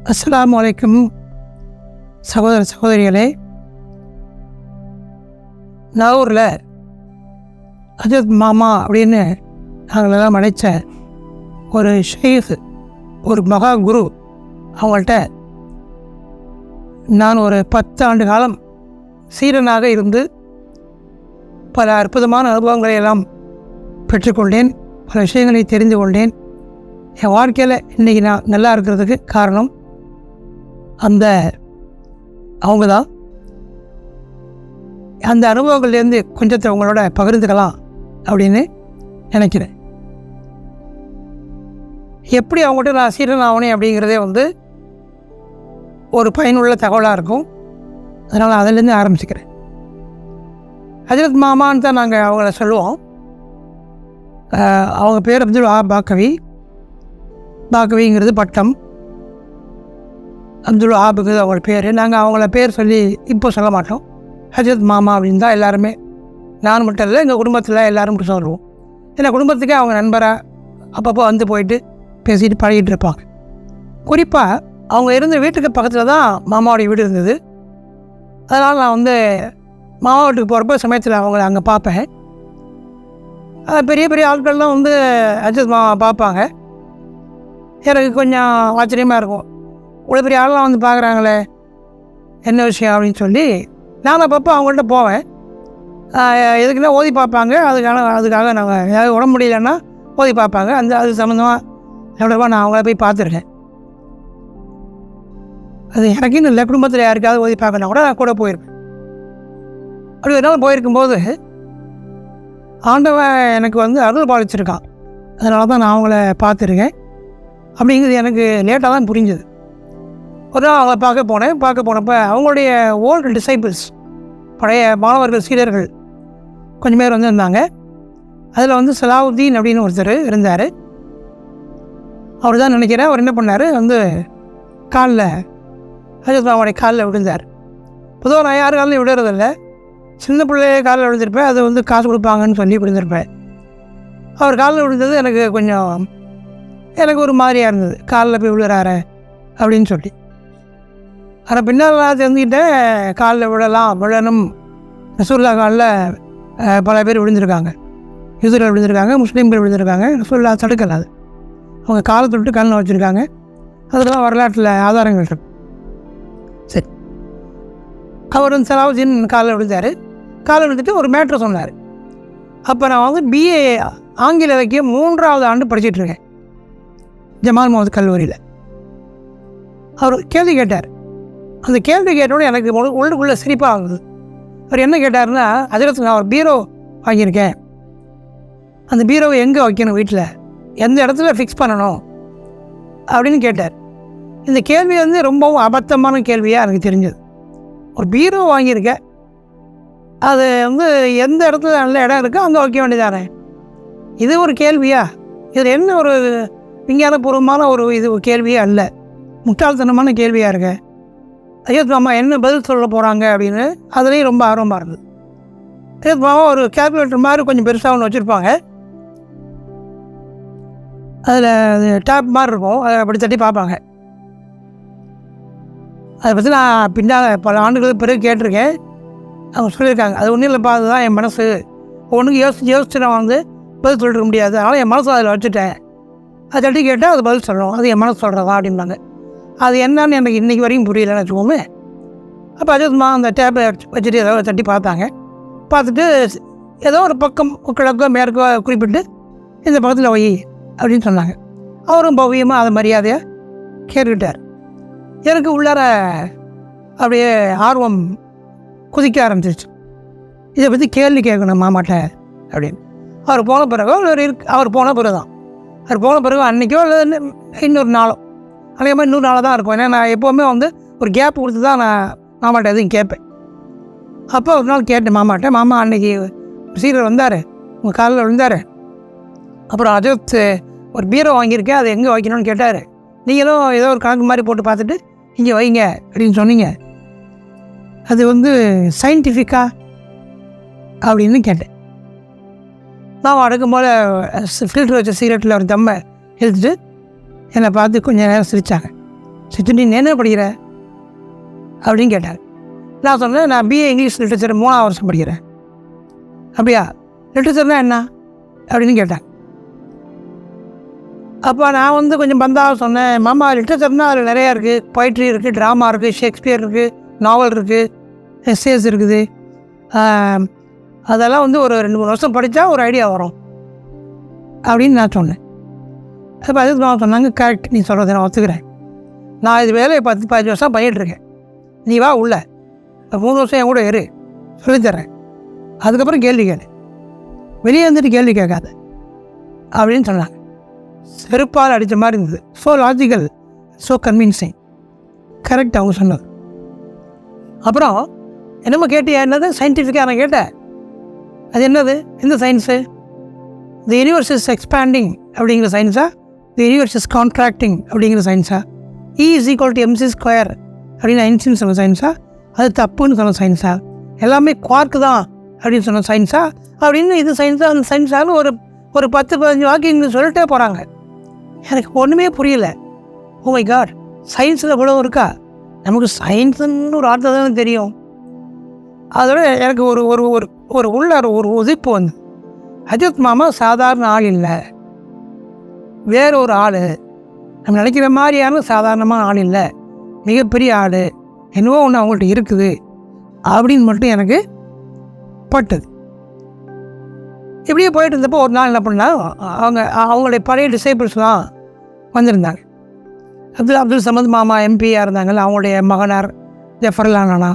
அஸ்ஸலாமு அலைக்கும் சகோதர சகோதரிகளே. நாகூரில் ஹஜரத் மாமா அப்படின்னு நாங்களெல்லாம் அழைச்ச ஒரு ஷேக், ஒரு மகா குரு, அவங்கள்ட்ட நான் ஒரு 10 ஆண்டு காலம் சீரனாக இருந்து பல அற்புதமான அனுபவங்களை எல்லாம் பெற்றுக்கொண்டேன். பல விஷயங்களை தெரிந்து கொண்டேன். என் வாழ்க்கையில் இன்றைக்கி நான் நல்லா இருக்கிறதுக்கு காரணம் அவங்க தான். அந்த அனுபவங்கள்லேருந்து கொஞ்சத்தை அவங்களோட பகிர்ந்துக்கலாம் அப்படின்னு நினைக்கிறேன். எப்படி அவங்கள்ட்ட நான் சீரன் ஆகணும் அப்படிங்கிறதே ஒரு பயனுள்ள தகவலாக இருக்கும். அதனால் அதிலேருந்து ஆரம்பிச்சுக்கிறேன். ஹஜரத் மாமான்னு தான் நாங்கள் அவங்கள சொல்லுவோம். அவங்க பேர் பாக்கவி. பாக்கவிங்கிறது பட்டம், அப்துல் வஹாபுங்கிறது அவங்களோட பேர். நாங்கள் அவங்கள பேர் சொல்லி இப்போ சொல்ல மாட்டோம். ஹஜரத் மாமா அப்படின்னு தான் எல்லாருமே, நான் மட்டும் இல்லை, எங்கள் குடும்பத்தில் எல்லோரும் சொல்லுவோம். ஏன்னா குடும்பத்துக்கே அவங்க நண்பராக அப்பப்போ வந்து போயிட்டு பேசிட்டு பழகிட்டு இருப்பாங்க. குறிப்பாக அவங்க இருந்த வீட்டுக்கு பக்கத்தில் தான் மாமாவோடைய வீடு இருந்தது. அதனால் நான் மாமா வீட்டுக்கு போகிறப்ப சமயத்தில் அவங்கள அங்கே பார்ப்பேன். பெரிய பெரிய ஆட்கள்லாம் ஹஜரத் மாமா பார்ப்பாங்க. எனக்கு கொஞ்சம் ஆச்சரியமாக இருக்கும். இவ்வளோ பெரிய ஆளெலாம் பார்க்குறாங்களே, என்ன விஷயம் அப்படின்னு சொல்லி நான் அப்பப்போ அவங்கள்ட்ட போவேன். எதுக்குன்னா ஓதி பார்ப்பாங்க. அதுக்காக நாங்கள் ஏதாவது உடம்பு முடியலன்னா ஓதி பார்ப்பாங்க. அது சம்மந்தமாக எவ்வளோவா நான் அவங்கள போய் பார்த்துருக்கேன். அது எனக்குன்னு இல்லை, குடும்பத்தில் யாருக்காவது ஓதி பார்க்கணும் கூட நான் கூட போயிருப்பேன். அப்படி ஒரு நாள் போயிருக்கும்போது ஆண்டவன் எனக்கு அருள் பாலிச்சிருக்கான். அதனால தான் நான் அவங்கள பார்த்துருக்கேன். அப்படிங்கிறது எனக்கு லேட்டாக தான் புரிஞ்சுது. ஒரு நாள் அவங்கள பார்க்க போனப்போ அவங்களுடைய ஓல்டு டிசைபிள்ஸ், பழைய மாணவர்கள், சீடர்கள் கொஞ்சம் பேர் இருந்தாங்க. அதில் சலாவுதீன் அப்படின்னு ஒருத்தர் இருந்தார். அவர் தான் நினைக்கிறேன். அவர் என்ன பண்ணார், காலில் ஹஜரத் அவங்களுடைய காலில் விழுந்தார். பொதுவாக நான் யார் காலையும் விடுறதில்ல. சின்ன பிள்ளைய காலில் விழுந்திருப்பேன். அது காசு கொடுப்பாங்கன்னு சொல்லி விழுந்திருப்பேன். அவர் காலில் விழுந்தது எனக்கு ஒரு மாதிரியாக இருந்தது. காலில் போய் விழுறாரு அப்படின்னு சொல்லி. ஆனால் பின்னால் நான் தெரிஞ்சுக்கிட்டேன், காலில் விழணும். ரசூலுல்லாஹ் காலில் பல பேர் விழுந்திருக்காங்க. யூதர்கள் விழுந்திருக்காங்க, முஸ்லீம்கள் விழுந்திருக்காங்க. ரசூலுல்லாஹ் தடுக்கல. அது அவங்க காலை தொட்டு கல்லில் வச்சுருக்காங்க. அதில் தான் வரலாற்றில் ஆதாரங்கள் இருக்கு. சரி, அவர் சலாவுதீன் காலில் விழுந்தார். காலில் விழுந்துட்டு ஒரு மேட்ரு சொன்னார். அப்போ நான் பிஏ ஆங்கில இலக்கியம் 3ஆவது ஆண்டு படிச்சுட்ருக்கேன் ஜமால் முஹம்மது கல்லூரியில். அவர் கேள்வி கேட்டார். அந்த கேள்வி கேட்டோன்னே எனக்கு உள்ளுக்குள்ளே சிரிப்பாக ஆகுது. அவர் என்ன கேட்டார்னா, ஹஜரத் நான் ஒரு பீரோ வாங்கியிருக்கேன். அந்த பீரோவை எங்கே வைக்கணும், வீட்டில் எந்த இடத்துல ஃபிக்ஸ் பண்ணணும் அப்படின்னு கேட்டார். இந்த கேள்வி ரொம்பவும் அபத்தமான கேள்வியாக எனக்கு தெரிஞ்சது. ஒரு பீரோ வாங்கியிருக்கேன், அது எந்த இடத்துல நல்ல இடம் இருக்கோ அங்கே வைக்க வேண்டியதானே. இது ஒரு கேள்வியா? இதில் என்ன ஒரு விஞ்ஞானபூர்வமான இது ஒரு கேள்வியே அல்ல, முட்டாள்தனமான கேள்வியாக இருக்கு. ஹஜரத் மாமா என்ன பதில் சொல்ல போகிறாங்க அப்படின்னு அதுலேயும் ரொம்ப ஆர்வமாக இருந்தது. ஹஜரத் மாமா ஒரு கேல்குலேட்டர் மாதிரி கொஞ்சம் பெருசாக ஒன்று வச்சுருப்பாங்க. அதில் அது டேப் மாதிரி இருக்கும். அதை அப்படி தட்டி பார்ப்பாங்க. அதை பற்றி நான் பின்னால் பல ஆண்டுகளுக்கு பிறகு கேட்டிருக்கேன். அவங்க சொல்லியிருக்காங்க, அது ஒன்றும் இல்லைப்பா, அதுதான் என் மனசு. ஒன்றுக்கு யோசிச்சு நான் பதில் சொல்லிருக்க முடியாது, அதனால் என் மனசை அதில் வச்சுட்டேன். அதை தட்டி கேட்டால் அது பதில் சொல்லணும், அது என் மனசு சொல்கிறதா அப்படின்னாங்க. அது என்னன்னு எனக்கு இன்றைக்கி வரைக்கும் புரியலன்னு வச்சுக்கோமே. அப்போ ஹஜரத் அந்த டேப்பை வச்சுட்டு ஏதோ தட்டி பார்த்தாங்க. பார்த்துட்டு ஏதோ ஒரு பக்கம் கிழக்கோ மேற்கோ குறிப்பிட்டு இந்த பக்கத்தில் வை அப்படின்னு சொன்னாங்க. அவரும் பவ்யமாக அதை மரியாதையாக கேட்டுக்கிட்டார். எனக்கு உள்ளார அப்படியே ஆர்வம் குதிக்க ஆரம்பிச்சிருச்சு. இதை பற்றி கேள்வி கேட்கணும் மாமாட்ட அப்படின்னு. அவர் போன பிறகு அவர் போன அன்றைக்கோ இல்லை இன்னொரு நாளோ, அதே மாதிரி 100 நாளாக தான் இருக்கும். ஏன்னா நான் எப்போவுமே ஒரு கேப் கொடுத்து தான் நான் மாமாட்ட எதுவும் கேட்பேன். அப்போ ஒரு நாள் கேட்டேன் மாமாட்ட, மாமா அன்றைக்கி சீரர் வந்தார், உங்கள் காலில் விழுந்தார், அப்புறம் ஹஜரத் ஒரு பீரோ வாங்கியிருக்கேன், அது எங்கே வைக்கணும்னு கேட்டார். நீங்களும் ஏதோ ஒரு கணக்கு மாதிரி போட்டு பார்த்துட்டு இங்கே வைங்க அப்படின்னு சொன்னீங்க. அது சயின்டிஃபிக்கா அப்படின்னு கேட்டேன். நான் அடக்கும் போல் ஃபில்ட்ரு வச்ச சிகரெட்டில் ஒரு தம்மை எடுத்துட்டு என்னை பார்த்து கொஞ்சம் நேரம் சிரித்தாங்க. சித்து நீ என்ன படிக்கிற அப்படின்னு கேட்டார். நான் சொன்னேன், நான் பிஏ இங்கிலீஷ் லிட்ரேச்சர் 3ஆம் வருஷம் படிக்கிறேன். அப்படியா, லிட்ரேச்சர்னால் என்ன அப்படின்னு கேட்டேன். அப்போ நான் வந்து கொஞ்சம் பந்தாக சொன்னேன், மாமா லிட்ரேச்சர்னால் அதில் நிறையா இருக்குது. பொய்ட்ரி இருக்குது, ட்ராமா இருக்குது, ஷேக்ஸ்பியர் இருக்குது, நாவல் இருக்குது, எஸ்ஏஸ் இருக்குது. அதெல்லாம் வந்து ஒரு 2-3 வருஷம் படித்தா ஒரு ஐடியா வரும் அப்படின்னு நான் சொன்னேன். அப்போ அதுக்கு நான் சொன்னாங்க, கரெக்ட், நீ சொல்கிறத நான் ஒத்துக்கிறேன். நான் இது வேலையை 10-15 வருஷம் பண்ணிகிட்ருக்கேன். நீ வா உள்ள 3 வருஷம் என் கூட இரு, சொல்லித்தரேன். அதுக்கப்புறம் கேள்வி கேளு, வெளியே வந்துட்டு கேள்வி கேட்காத அப்படின்னு சொன்னாங்க. செருப்பால் அடித்த மாதிரி இருந்தது. So logical, so convincing. Correct அவங்க சொன்னது. அப்புறம் என்னமோ கேட்டியா, என்னது சயின்டிஃபிக்காக நான் கேட்டேன். அது என்னது, எந்த science? The universe is expanding அப்படிங்கிற சயின்ஸா, தி யூனிவர்ஸ் இஸ் கான்ட்ராக்டிங் அப்படிங்கிற சயின்ஸா, E = mc² அப்படின்னு ஐன்ஸ்டீன் சொன்ன சயின்ஸா, அது தப்புன்னு சொன்ன சயின்ஸா, எல்லாமே குவார்க்கு தான் அப்படின்னு சொன்ன சயின்ஸா அப்படின்னு, இது சயின்ஸா அந்த சயின்ஸான்னு ஒரு 10-15 வாக்கியம் இங்கே சொல்லிட்டே போகிறாங்க. எனக்கு ஒன்றுமே புரியல. ஓ மை காட், சயின்ஸில் இவ்வளோ இருக்கா? நமக்கு சயின்ஸுன்னு ஒரு வார்த்தை தானே தெரியும். அதோட எனக்கு ஒரு ஒரு ஒரு ஒரு உள்ள ஒரு உதிப்பு வந்து, அஜித் மாமா சாதாரண ஆள் இல்லை, வேற ஒரு ஆள், நம்ம நினைக்கிற மாதிரியான சாதாரணமான ஆள் இல்லை, மிகப்பெரிய ஆள், என்னவோ ஒன்று அவங்கள்ட்ட இருக்குது அப்படின்னு மட்டும் எனக்கு பட்டது. இப்படியே போயிட்டு இருந்தப்போ ஒரு நாள் என்ன பண்ணால், அவங்களுடைய பழைய டிசைபிள்ஸ்லாம் வந்திருந்தாங்க. அப்துல் சமத் மாமா எம்பியாக இருந்தாங்கல்ல, அவங்களுடைய மகனார் ஜஃபர்லான் அண்ணா,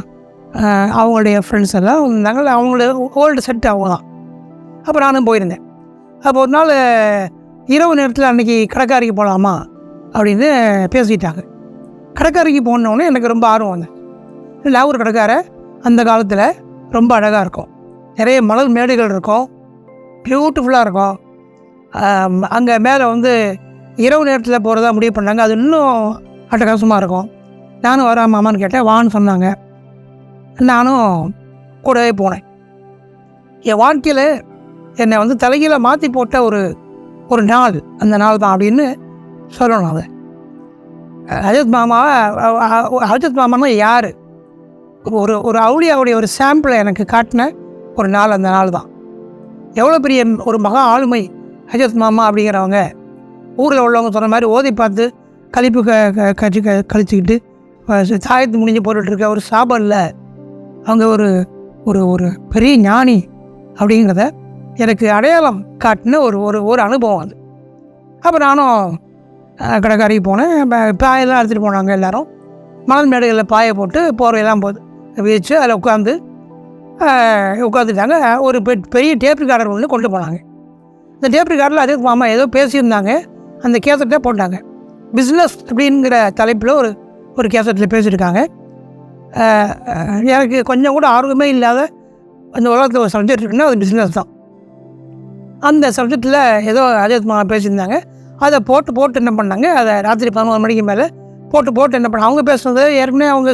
அவங்களுடைய ஃப்ரெண்ட்ஸ் எல்லாம் இருந்தாங்க. அவங்களுடைய ஓல்டு செட் அவங்க தான். அப்போ நானும் போயிருந்தேன். அப்போ ஒரு நாள் இரவு நேரத்தில் அன்றைக்கி கடைக்காரிக்கு போகலாமா அப்படின்னு பேசிட்டாங்க. கடைக்காரிக்கு போனோடனே எனக்கு ரொம்ப ஆர்வம் வந்தேன். இல்லை, ஒரு கடைக்காரை அந்த காலத்தில் ரொம்ப அழகாக இருக்கும், நிறைய மலர் மேடைகள் இருக்கும், பியூட்டிஃபுல்லாக இருக்கும். அங்கே மேலே வந்து இரவு நேரத்தில் போகிறதா முடிவு பண்ணாங்க. அது இன்னும் அட்டகாசமாக இருக்கும். நானும் வரேன் மாமான்னு கேட்டேன். வான்னு சொன்னாங்க. நானும் கூடவே போனேன். என் வாழ்க்கையில் என்னை வந்து தலைகீழ மாற்றி போட்ட ஒரு நாள் அந்த நாள் தான் அப்படின்னு சொல்லணும். அதை அஜித் மாமான்னா யார், ஒரு அவுளியாவுடைய ஒரு சாம்பிளை எனக்கு காட்டின ஒரு நாள் அந்த நாள் தான். எவ்வளோ பெரிய ஒரு மகா ஆளுமை அஜித் மாமா அப்படிங்கிறவங்க. ஊரில் உள்ளவங்க சொன்ன மாதிரி ஓதி பார்த்து கழிப்பு கழிச்சுக்கிட்டு சாயத்து முடிஞ்சு போட்டுட்ருக்க ஒரு சாபம் இல்லை, அவங்க ஒரு ஒரு ஒரு பெரிய ஞானி அப்படிங்கிறத எனக்கு அடையாளம் காட்டின ஒரு அனுபவம் அது. அப்போ நானும் கடைக்காரிக்கு போனேன். பாயெல்லாம் எடுத்துகிட்டு போனாங்க. எல்லோரும் மணல் மேடைகளில் பாயை போட்டு போர்வையெல்லாம் விரிச்சு அதில் உட்காந்துட்டாங்க. ஒரு பெரிய டேப் ரெக்கார்டர் ஒன்று கொண்டு போனாங்க. இந்த டேப் ரெக்கார்டில் அதே மாமா ஏதோ பேசியிருந்தாங்க, அந்த கேசட்டை போட்டாங்க. பிஸ்னஸ் அப்படிங்கிற தலைப்பில் ஒரு கேசட்டில் பேசியிருக்காங்க. எனக்கு கொஞ்சம் கூட ஆர்வமே இல்லாத அந்த உலகத்தில் ஒரு சப்ஜெக்ட் இருக்குன்னா அது பிஸ்னஸ் தான். அந்த சப்ஜெக்டில் ஏதோ அதே மாமா பேசியிருந்தாங்க. அதை போட்டு என்ன பண்ணாங்க, அதை ராத்திரி 11 மணிக்கு மேலே போட்டு என்ன பண்ணாங்க, அவங்க பேசுனது ஏற்கனவே அவங்க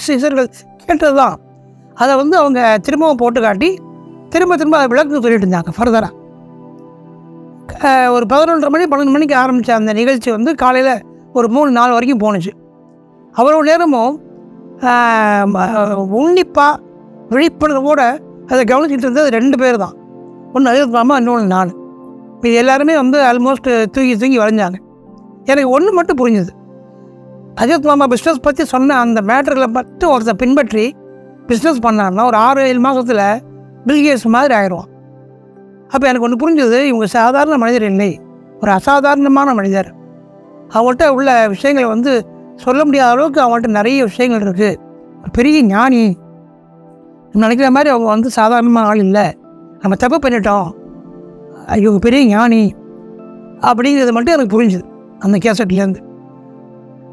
சிசர்கள் கேட்டது தான். அதை வந்து அவங்க திரும்பவும் போட்டு காட்டி திரும்ப அதை விளக்கு சொல்லிட்டு இருந்தாங்க ஃபர்தராக. ஒரு 11:30 மணிக்கு ஆரம்பித்த அந்த நிகழ்ச்சி வந்து காலையில் ஒரு 3-4 வரைக்கும் போணுச்சு. அவ்வளோ நேரமும் உன்னிப்பாக விழிப்புணர்வோடு அதை கவனிச்சிட்டு இருந்தது 2 பேர் தான். ஒன்று அஜித் மாமா, இன்னொன்று நான். இது எல்லாருமே வந்து ஆல்மோஸ்ட் தூங்கி வளைஞ்சாங்க. எனக்கு ஒன்று மட்டும் புரிஞ்சுது, அஜித் மாமா பிஸ்னஸ் பற்றி சொன்ன அந்த மேட்டர்களை மட்டும் ஒருத்தர் பின்பற்றி பிஸ்னஸ் பண்ணார்னா ஒரு 6-7 மாதத்தில் பில்கேட்ஸ் மாதிரி ஆயிடுவான். அப்போ எனக்கு ஒன்று புரிஞ்சது, இவங்க சாதாரண மனிதர் இல்லை, ஒரு அசாதாரணமான மனிதர். அவங்கள்ட்ட உள்ள விஷயங்களை வந்து சொல்ல முடியாத அளவுக்கு அவங்கள்ட்ட நிறைய விஷயங்கள் இருக்குது. ஒரு பெரிய ஞானி, நம்ம நினைக்கிற மாதிரி அவங்க வந்து சாதாரணமான ஆள் இல்லை, நம்ம தப்பு பண்ணிட்டோம், இவங்க பெரிய ஞானி அப்படிங்கிறது மட்டும் எனக்கு புரிஞ்சுது அந்த கேசட்லேருந்து.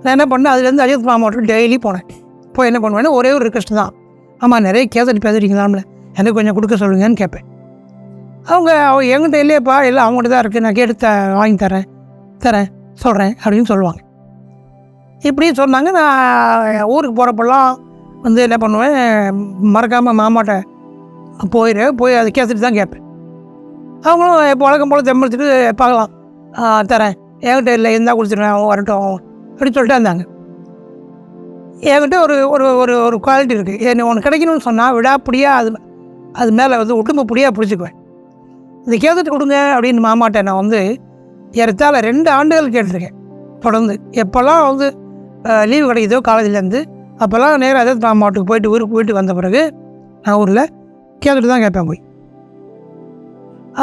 நான் என்ன பண்ணேன், அதுலேருந்து அஜித் மாமாவோட டெய்லி போனேன். போய் என்ன பண்ணுவேன்னா ஒரே ஒரு ரிக்வெஸ்ட் தான், ஆமாம் நிறைய கேசட் பேசுகிறீங்களாம்ல, எனக்கு கொஞ்சம் கொடுக்க சொல்லுங்கன்னு கேட்பேன். அவங்க என்கிட்ட இல்லையப்பா, இல்லை அவங்கள்ட்ட தான் இருக்குது, நான் கேட்டு வாங்கி தரேன் சொல்கிறேன் அப்படின்னு சொல்லுவாங்க. இப்படி சொன்னாங்க. நான் ஊருக்கு போகிறப்பெல்லாம் வந்து என்ன பண்ணுவேன், மறக்காமல் மாமாட்ட போய் அதை கேட்டுட்டு தான் கேட்பேன். அவங்களும் இப்போ வழக்கம் போல் தெம்படுத்திட்டு பார்க்கலாம், தரேன், என்கிட்ட இல்லை இருந்தால் கொடுத்துருவேன், அவங்க வரட்டும் அப்படின்னு சொல்லிட்டு இருந்தாங்க. என்கிட்ட ஒரு ஒரு ஒரு ஒரு குவாலிட்டி இருக்குது. என்ன ஒன்று கிடைக்கணும்னு சொன்னால் விடாப்பிடியாக அது மேலே வந்து உடம்புப்படியாக பிடிச்சிக்குவேன். இந்த கேசட் கொடுங்க அப்படின்னு மாமாட்ட நான் வந்து ஏறத்தாழ 2 ஆண்டுகள் கேட்டிருக்கேன் தொடர்ந்து. எப்போல்லாம் வந்து லீவு கிடைக்குதோ காலேஜ்லேருந்து அப்போல்லாம் நேராக அஜத் மாமாட்டுக்கு போயிட்டு ஊருக்கு போயிட்டு வந்த பிறகு நான் ஊரில் கேட்டுட்டு தான் கேட்பேன் போய்.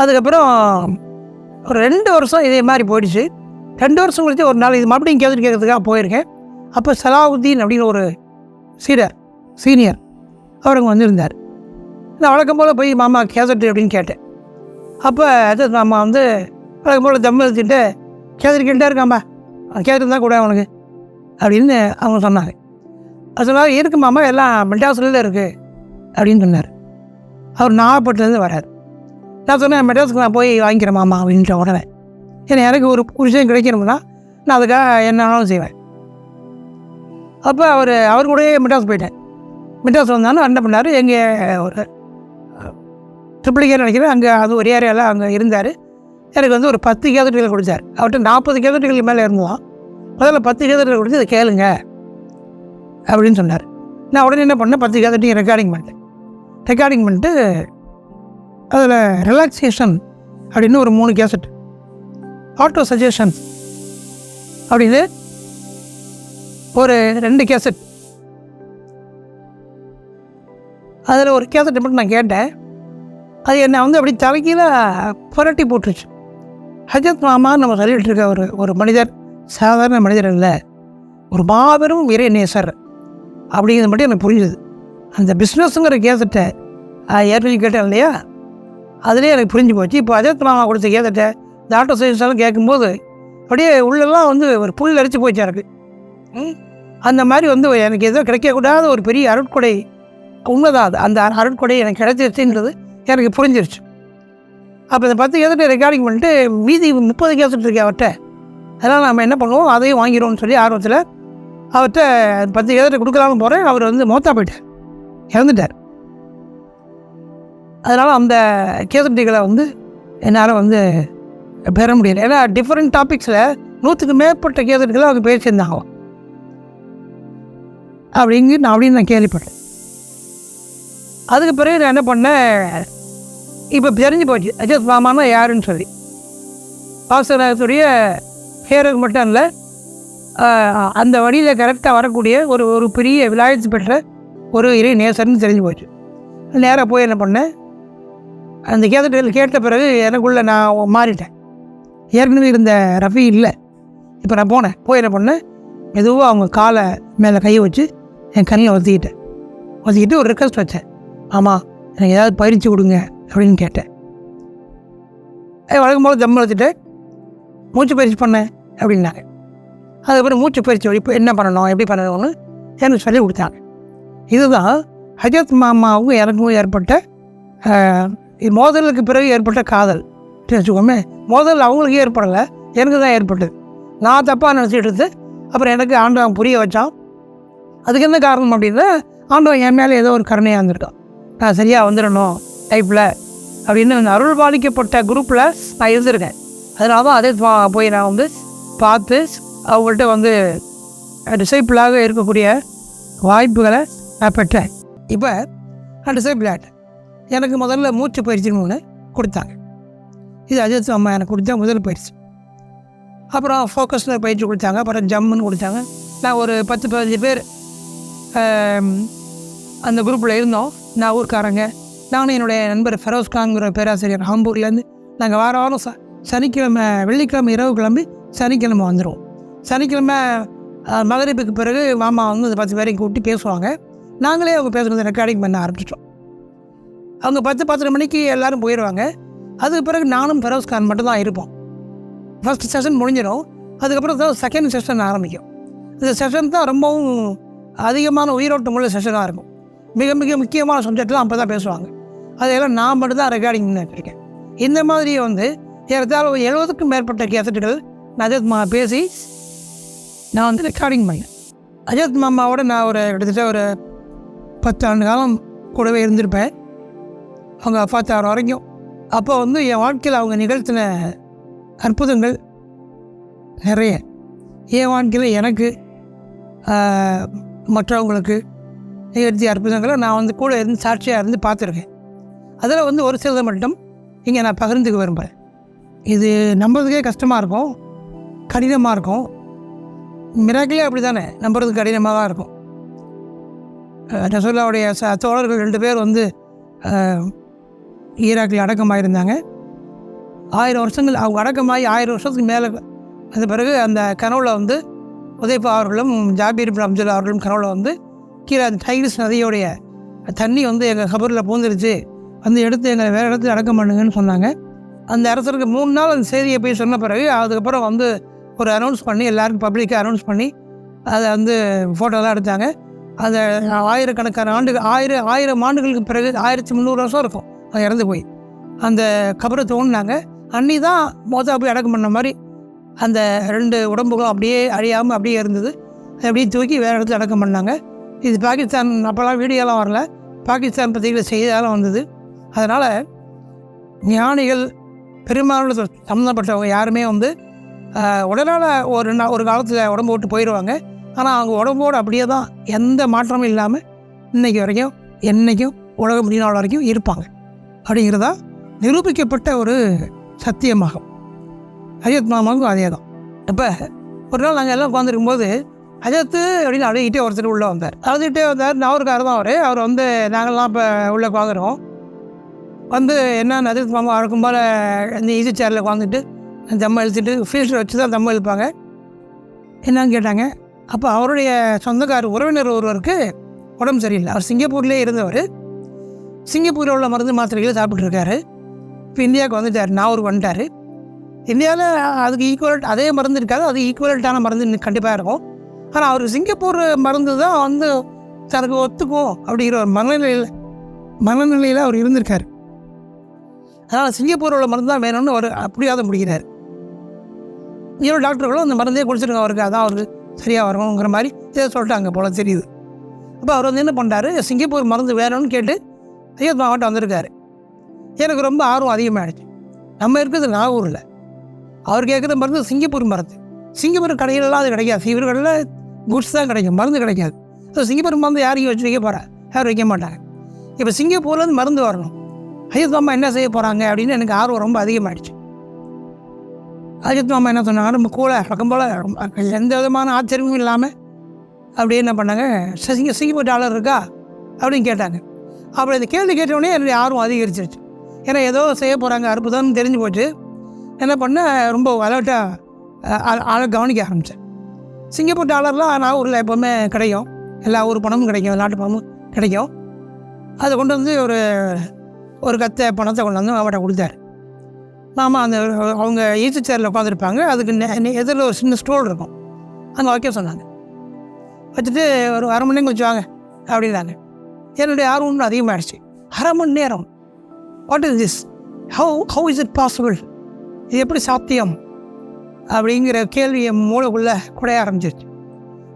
அதுக்கப்புறம் ஒரு 2 வருஷம் இதே மாதிரி போயிடுச்சு. 2 வருஷம் கழிச்சு ஒரு நாள் இது மறுபடியும் கேட்டுட்டு கேட்கறதுக்காக போயிருக்கேன். அப்போ சலாவுத்தீன் அப்படின்னு ஒரு சீனியர் அவருங்க வந்திருந்தார். நான் வழக்கம் போல் போய் மாமா கேசட்டு அப்படின்னு கேட்டேன். அப்போ அது மாமா வந்து வழக்கம் போல் தம் எழுதிட்டு கேசட்டு கேட்டே இருக்காம்பா, கேசட்டு தான் கூட அவனுக்கு அப்படின்னு அவங்க சொன்னாங்க. அது சொன்னார், இருக்கு மாமா எல்லாம் மெட்ராஸில் இருக்குது அப்படின்னு சொன்னார். அவர் நாகப்பட்டினத்துலேருந்து வரார். நான் சொன்னேன் மெட்ராஸுக்கு நான் போய் வாங்கிக்கிறேன் மாமா அப்படின்ற உடனே. ஏன்னா எனக்கு ஒரு விஷயம் கிடைக்கணும்னா நான் அதுக்காக என்னாலும் செய்வேன். அப்போ அவர் கூடயே மெட்ராஸ் போயிட்டேன். மெட்ராஸ் வந்தாலும் என்ன பண்ணார், எங்கள் ஒரு ட்ரிபிளிகே நினைக்கிறேன், அங்கே அது ஒரு ஏரியாவில் அங்கே இருந்தார். எனக்கு வந்து ஒரு 10 கேசட்டுகள் கொடுத்தார். அவர்கிட்ட 40 கேசட்டுகள் மேலே இருந்தோம். முதல்ல 10 கேசட்டுகள் கொடுத்து இதை கேளுங்க அப்படின்னு சொன்னார். நான் உடனே என்ன பண்ணேன், 10 கேசட்டையும் ரெக்கார்டிங் பண்ணிட்டு அதில் ரிலாக்ஸேஷன் அப்படின்னு ஒரு 3 கேசட், ஆட்டோ சஜஷன் அப்படின்னு ஒரு 2 கேசட், அதில் ஒரு கேசட்டை மட்டும் நான் கேட்டேன். அது என்னை வந்து அப்படி தலைக்கீழ புரட்டி போட்டுருச்சு. ஹஜரத் மாமா நம்ம சொல்லிகிட்டு இருக்க ஒரு மனிதர் சாதாரண மனிதர் இல்லை, ஒரு மாபெரும் இறை நேசர் அப்படிங்கிறது மட்டும் எனக்கு புரிஞ்சுது. அந்த பிஸ்னஸுங்கிற கேசட்டை ஏற்கனவே கேட்டேன் இல்லையா, அதுலேயே எனக்கு புரிஞ்சு போச்சு. இப்போ ஹஜரத் மாமா கொடுத்த கேசட்டை இந்த ஆட்டோ சர்வீஸெல்லாம் கேட்கும்போது அப்படியே உள்ளெல்லாம் வந்து ஒரு புல் அரிச்சு போச்சு எனக்கு. அந்த மாதிரி வந்து எனக்கு எதோ கிடைக்கக்கூடாத ஒரு பெரிய அருட்கொடை உண்மைதான். அது அந்த அருட்கொடை எனக்கு கிடைச்சிருச்சுன்றது எனக்கு புரிஞ்சிருச்சு. அப்போ இந்த 10 கேசட்டை ரெக்கார்டிங் பண்ணிட்டு மீதி 30 கேசட் இருக்கு அவர்கிட்ட. அதனால் நம்ம என்ன பண்ணுவோம், அதையும் வாங்கிடுவோம்னு சொல்லி ஆர்வத்தில் அவர்கிட்ட 10 கேசட்டை கொடுக்கலாம்னு போகிறேன். அவர் வந்து மௌத்தா போயிட்டார், இறந்துட்டார். அதனால் அந்த கேசட்டுகளை வந்து என்னால் வந்து பெற முடியலை. ஏன்னா டிஃப்ரெண்ட் டாபிக்ஸில் 100க்கு மேற்பட்ட கேசட்டுகளை அவங்க பேசியிருந்தாங்க அப்படின்னு நான் கேள்விப்பட்டேன். அதுக்கு பிறகு நான் என்ன பண்ணேன், இப்போ தெரிஞ்சு போச்சு அஜத் மாமானா யாருன்னு சொல்லி. பாசனத்துடைய ஹேரர் மட்டும் இல்லை, அந்த வழியில் கரெக்டாக வரக்கூடிய ஒரு பெரிய விலாயத்து பெற்ற ஒரு இறை நேசர்னு தெரிஞ்சு போச்சு. நேராக போய் என்ன பண்ணேன், அந்த கேசட்டுகள் கேட்ட பிறகு எனக்குள்ளே நான் மாறிட்டேன். ஏற்கனவே இருந்த ரஃபி இல்லை. இப்போ நான் போய் என்ன பண்ணேன், மெதுவாக அவங்க காலை மேலே கையை வச்சு என் கண்ணில் ஒத்திக்கிட்டு ஒரு ரிக்வஸ்ட் வச்சேன், ஆமாம் எனக்கு ஏதாவது பயிற்சி கொடுங்க அப்படின்னு கேட்டேன். வழக்கம் போல் தம் வச்சுட்டு மூச்சு பயிற்சி பண்ணேன் அப்படின்னாங்க. அதுக்கப்புறம் மூச்சு பயிற்சி இப்போ என்ன பண்ணணும் எப்படி பண்ணணும்னு எனக்கு சொல்லி கொடுத்தாங்க. இதுதான் ஹஜரத் மாமாவுக்கும் எனக்கும் ஏற்பட்ட மோதலுக்கு பிறகு ஏற்பட்ட காதல் வச்சுக்கோமே. மோதல் அவங்களுக்கு ஏற்படலை, எனக்கு தான் ஏற்பட்டது. நான் தப்பாக நினச்சிட்டு இருந்து அப்புறம் எனக்கு ஆண்டவன் புரிய வச்சான். அதுக்கு என்ன காரணம் அப்படின்னா, ஆண்டவன் என் மேலே ஏதோ ஒரு கருணையாக இருந்திருக்கான், நான் சரியாக வந்துடணும் டைப்பில் அப்படின்னு அந்த அருள் பாலிக்கப்பட்ட குரூப்பில் நான் இருந்திருக்கேன். அதனால தான் அதே போய் நான் வந்து பார்த்து அவங்கள்ட்ட வந்து டிசைபிளாக இருக்கக்கூடிய வாய்ப்புகளை நான் பெற்றேன். இப்போ நான் டிசைபிள் ஆகிட்டேன். எனக்கு முதல்ல மூச்சு பயிற்சின்னு ஒன்று கொடுத்தாங்க. இது அஜத் அம்மா எனக்கு கொடுத்தா முதல் பயிற்சி. அப்புறம் ஃபோக்கஸில் பயிற்சி கொடுத்தாங்க. அப்புறம் ஜம்முன்னு கொடுத்தாங்க. நான் ஒரு 10-15 பேர் அந்த குரூப்பில் இருந்தோம். நான் ஊருக்காரங்க, நானும் என்னுடைய நண்பர் ஃபெரோஸ்கான்ங்கிற பேராசிரியர் ஹாம்பூர்லேருந்து நாங்கள் வாரம் சனிக்கிழமை வெள்ளிக்கிழமை இரவு கிளம்பி சனிக்கிழமை வந்துடுவோம். சனிக்கிழமை மகரிப்புக்கு பிறகு மாமா வந்து அந்த 10 பேரையும் கூப்பிட்டு பேசுவாங்க. நாங்களே அவங்க பேசுகிறத ரெக்கார்டிங் பண்ண ஆரம்பிச்சிட்டோம். அவங்க 10-10 மணிக்கு எல்லோரும் போயிடுவாங்க. அதுக்கு பிறகு நானும் ஃபெரோஸ்கான் மட்டும் தான் இருப்போம். ஃபஸ்ட் செஷன் முடிஞ்சிடும். அதுக்கப்புறம் தான் செகண்ட் செஷன் ஆரம்பிக்கும். இந்த செஷன் தான் ரொம்பவும் அதிகமான உயிரோட்டம் உள்ள செஷனாக இருக்கும். மிக மிக முக்கியமான சப்ஜெக்ட்லாம் அப்போ தான் பேசுவாங்க. அதையெல்லாம் நான் மட்டும் தான் ரெக்கார்டிங் பண்ணிட்டுருக்கேன். இந்த மாதிரி வந்து ஏறத்தாழ 70க்கும் மேற்பட்ட கேசட்டுகள் நான் அஜத் மாமா பேசி நான் வந்து ரெக்கார்டிங் பண்ணேன். அஜத் மாமாவோட நான் கிட்டத்தட்ட ஒரு 10 ஆண்டு காலம் கூடவே இருந்திருப்பேன், அவங்க 46 வரைக்கும். அப்போ வந்து என் வாழ்க்கையில் அவங்க நிகழ்த்தின அற்புதங்கள் நிறைய. என் வாழ்க்கையில் எனக்கு மற்றவங்களுக்கு நிகழ்த்திய அற்புதங்களை நான் வந்து கூட இருந்து சாட்சியாக இருந்து பார்த்துருக்கேன். அதில் வந்து ஒரு சிலதை மட்டும் இங்கே நான் பகிர்ந்துக்க விரும்புகிறேன். இது நம்புறதுக்கே கஷ்டமாக இருக்கும், கடினமாக இருக்கும். மிராக்கிளே அப்படி தானே, நம்புறதுக்கு கடினமாக தான் இருக்கும். ரசூலுல்லாஹ்வுடைய தோழர்கள் 2 பேர் வந்து ஈராக்கில் அடக்கமாயிருந்தாங்க. 1000 வருஷங்கள் அவங்க அடக்கமாகி 1000 வருஷத்துக்கு மேலே. அது பிறகு அந்த கனவுல வந்து உதைஃபா அவர்களும் ஜாபீர் இப்னு அப்துல்லா அவர்களும் கனவுல வந்து கீழே அந்த டைகிரிஸ் நதியோடைய தண்ணி வந்து எங்கள் கபரில் பூந்துருச்சு, வந்து எடுத்து எங்களை வேறு இடத்துல அடக்கம் பண்ணுங்கன்னு சொன்னாங்க. அந்த அரசருக்கு 3 நாள் அந்த செய்தியை போய் சொன்ன பிறகு அதுக்கப்புறம் வந்து ஒரு அனௌன்ஸ் பண்ணி எல்லாருக்கும் பப்ளிக்காக அனௌன்ஸ் பண்ணி அதை வந்து ஃபோட்டோலாம் எடுத்தாங்க. அந்த ஆயிரக்கணக்கான ஆண்டுகள் 1000 ஆண்டுகளுக்கு பிறகு 1300 வருஷம் இருக்கும் அது இறந்து போய் அந்த கபரை தோணுனாங்க. அன்னி தான் மொத்தம் அப்படியே அடக்கம் பண்ண மாதிரி அந்த 2 உடம்புகளும் அப்படியே அழியாமல் அப்படியே இருந்தது. அதை அப்படியே தூக்கி வேறு இடத்துல அடக்கம் பண்ணாங்க. இது பாகிஸ்தான், அப்போல்லாம் வீடியோலாம் வரல, பாகிஸ்தான் பற்றிகளை செய்தியாலும் வந்தது. அதனால் ஞானிகள் பெரும்பாலும் சம்மந்தப்பட்டவங்க யாருமே வந்து உடனால் ஒரு காலத்தில் உடம்பு விட்டு போயிடுவாங்க. ஆனால் அவங்க உடம்போடு அப்படியே தான் எந்த மாற்றமும் இல்லாமல் இன்றைக்கி வரைக்கும் என்றைக்கும் உலக முடிய நாள் வரைக்கும் இருப்பாங்க அப்படிங்கிறதா நிரூபிக்கப்பட்ட ஒரு சத்தியமாகும். ஹஜரத் மாமாவுக்கும் அதே தான். இப்போ ஒரு நாள் நாங்கள் எல்லாம் உட்காந்துருக்கும்போது ஹஜரத்து அப்படின்னு அழுகிட்டே ஒருத்தர் உள்ளே வந்தார். அழுதுகிட்டே வந்தார். நாவூர்கார் தான் அவர் வந்து நாங்கள்லாம் இப்போ உள்ளே உட்காந்துருவோம். வந்து என்ன ஹஜரத் மாமா வழக்கம் போல் இந்த ஈஸி சேரில் உட்காந்துட்டு தம்மை இழுத்துட்டு ஃபீல்டர் வச்சு தான் தம்மை இழுப்பாங்க. என்னன்னு கேட்டாங்க. அப்போ அவருடைய சொந்தக்கார உறவினர் ஒருவருக்கு உடம்பு சரியில்லை. அவர் சிங்கப்பூர்லேயே இருந்தவர். சிங்கப்பூரில் உள்ள மருந்து மாத்திரைகளை சாப்பிட்ருக்காரு. இப்போ இந்தியாவுக்கு வந்துட்டார், நாவூருக்கு வந்துட்டார். இந்தியாவில் அதுக்கு ஈக்குவலட் அதே மருந்து இருக்காது, அது ஈக்குவலட்டான மருந்து கண்டிப்பாக இருக்கும். ஆனால் அவர் சிங்கப்பூர் மருந்து தான் வந்து தனக்கு ஒத்துக்கும் அப்படிங்கிற ஒரு மனநிலையில் அவர் இருந்திருக்கார். அதனால் சிங்கப்பூரில் உள்ள மருந்து தான் வேணும்னு அவர் அப்படியாத முடிகிறார். இன்னொரு டாக்டர்களும் அந்த மருந்தே குடிச்சிருங்க, அவருக்கு அதான் அவருக்கு சரியாக வரணுங்கிற மாதிரி இதை சொல்லிட்டாங்க போல தெரியுது. அப்போ அவர் வந்து என்ன பண்ணுறாரு, சிங்கப்பூர் மருந்து வேணும்னு கேட்டு ஹஜரத் மாமாட்ட வந்திருக்காரு. எனக்கு ரொம்ப ஆர்வம் அதிகமாகிடுச்சு. நம்ம இருக்கிறது நாகூரில், அவர் கேட்குற மருந்து சிங்கப்பூர் மருந்து. சிங்கப்பூர் கடைகளெல்லாம் அது கிடைக்காது, இவர்களில் குட்ஸ் தான் கிடைக்கும், மருந்து கிடைக்காது. ஸோ சிங்கப்பூர் மருந்து யாரையும் வச்சு வைக்க போகிறா, யாரும் வைக்க மாட்டாங்க. இப்போ சிங்கப்பூர்லேருந்து மருந்து வரணும், ஹஜரத் மாமா என்ன செய்ய போகிறாங்க அப்படின்னு எனக்கு ஆர்வம் ரொம்ப அதிகமாகிடுச்சு. ஹஜரத் மாமா என்ன சொன்னாங்க, நம்ம கூட பக்கம் போல் எந்த விதமான ஆச்சரியமும் இல்லாமல் அப்படியே என்ன பண்ணாங்க, சிங்கப்பூர் டாலர் இருக்கா அப்படின்னு கேட்டாங்க. அப்படி இந்த கேள்வி கேட்டவுடனே என்னுடைய ஆர்வம் அதிகரிச்சிருச்சு. ஏன்னா ஏதோ செய்ய போகிறாங்க, அற்புதம்னு தெரிஞ்சு போச்சு. என்ன பண்ணேன், ரொம்ப அலர்ட்டாக கவனிக்க ஆரம்பித்தேன். சிங்கப்பூர் டாலர்லாம் நாகூரில் எப்போவுமே கிடைக்கும், எல்லா ஊர் பணமும் கிடைக்கும், நாட்டு பணமும் கிடைக்கும். அதை கொண்டு வந்து ஒரு கத்தை பணத்தை கொண்டு வந்து அவட்ட கொடுத்தாரு. மாமா அந்த அவங்க ஈஸி சேரில் உட்காந்துருப்பாங்க, அதுக்கு எதிரில் ஒரு சின்ன ஸ்டோல் இருக்கும், அங்கே வைக்க சொன்னாங்க. வச்சுட்டு ஒரு 1/2 மணி நேரம் கழிச்சு வாங்க அப்படின்னாங்க. என்னுடைய ஆர்வம் இன்னும் அதிகமாகிடுச்சு. 1/2 மணி நேரம், what is this, how is it possible, இது எப்படி சாத்தியம் அப்படிங்கிற கேள்வியை மூளைக்குள்ளே குடைய ஆரம்பிச்சிருச்சு.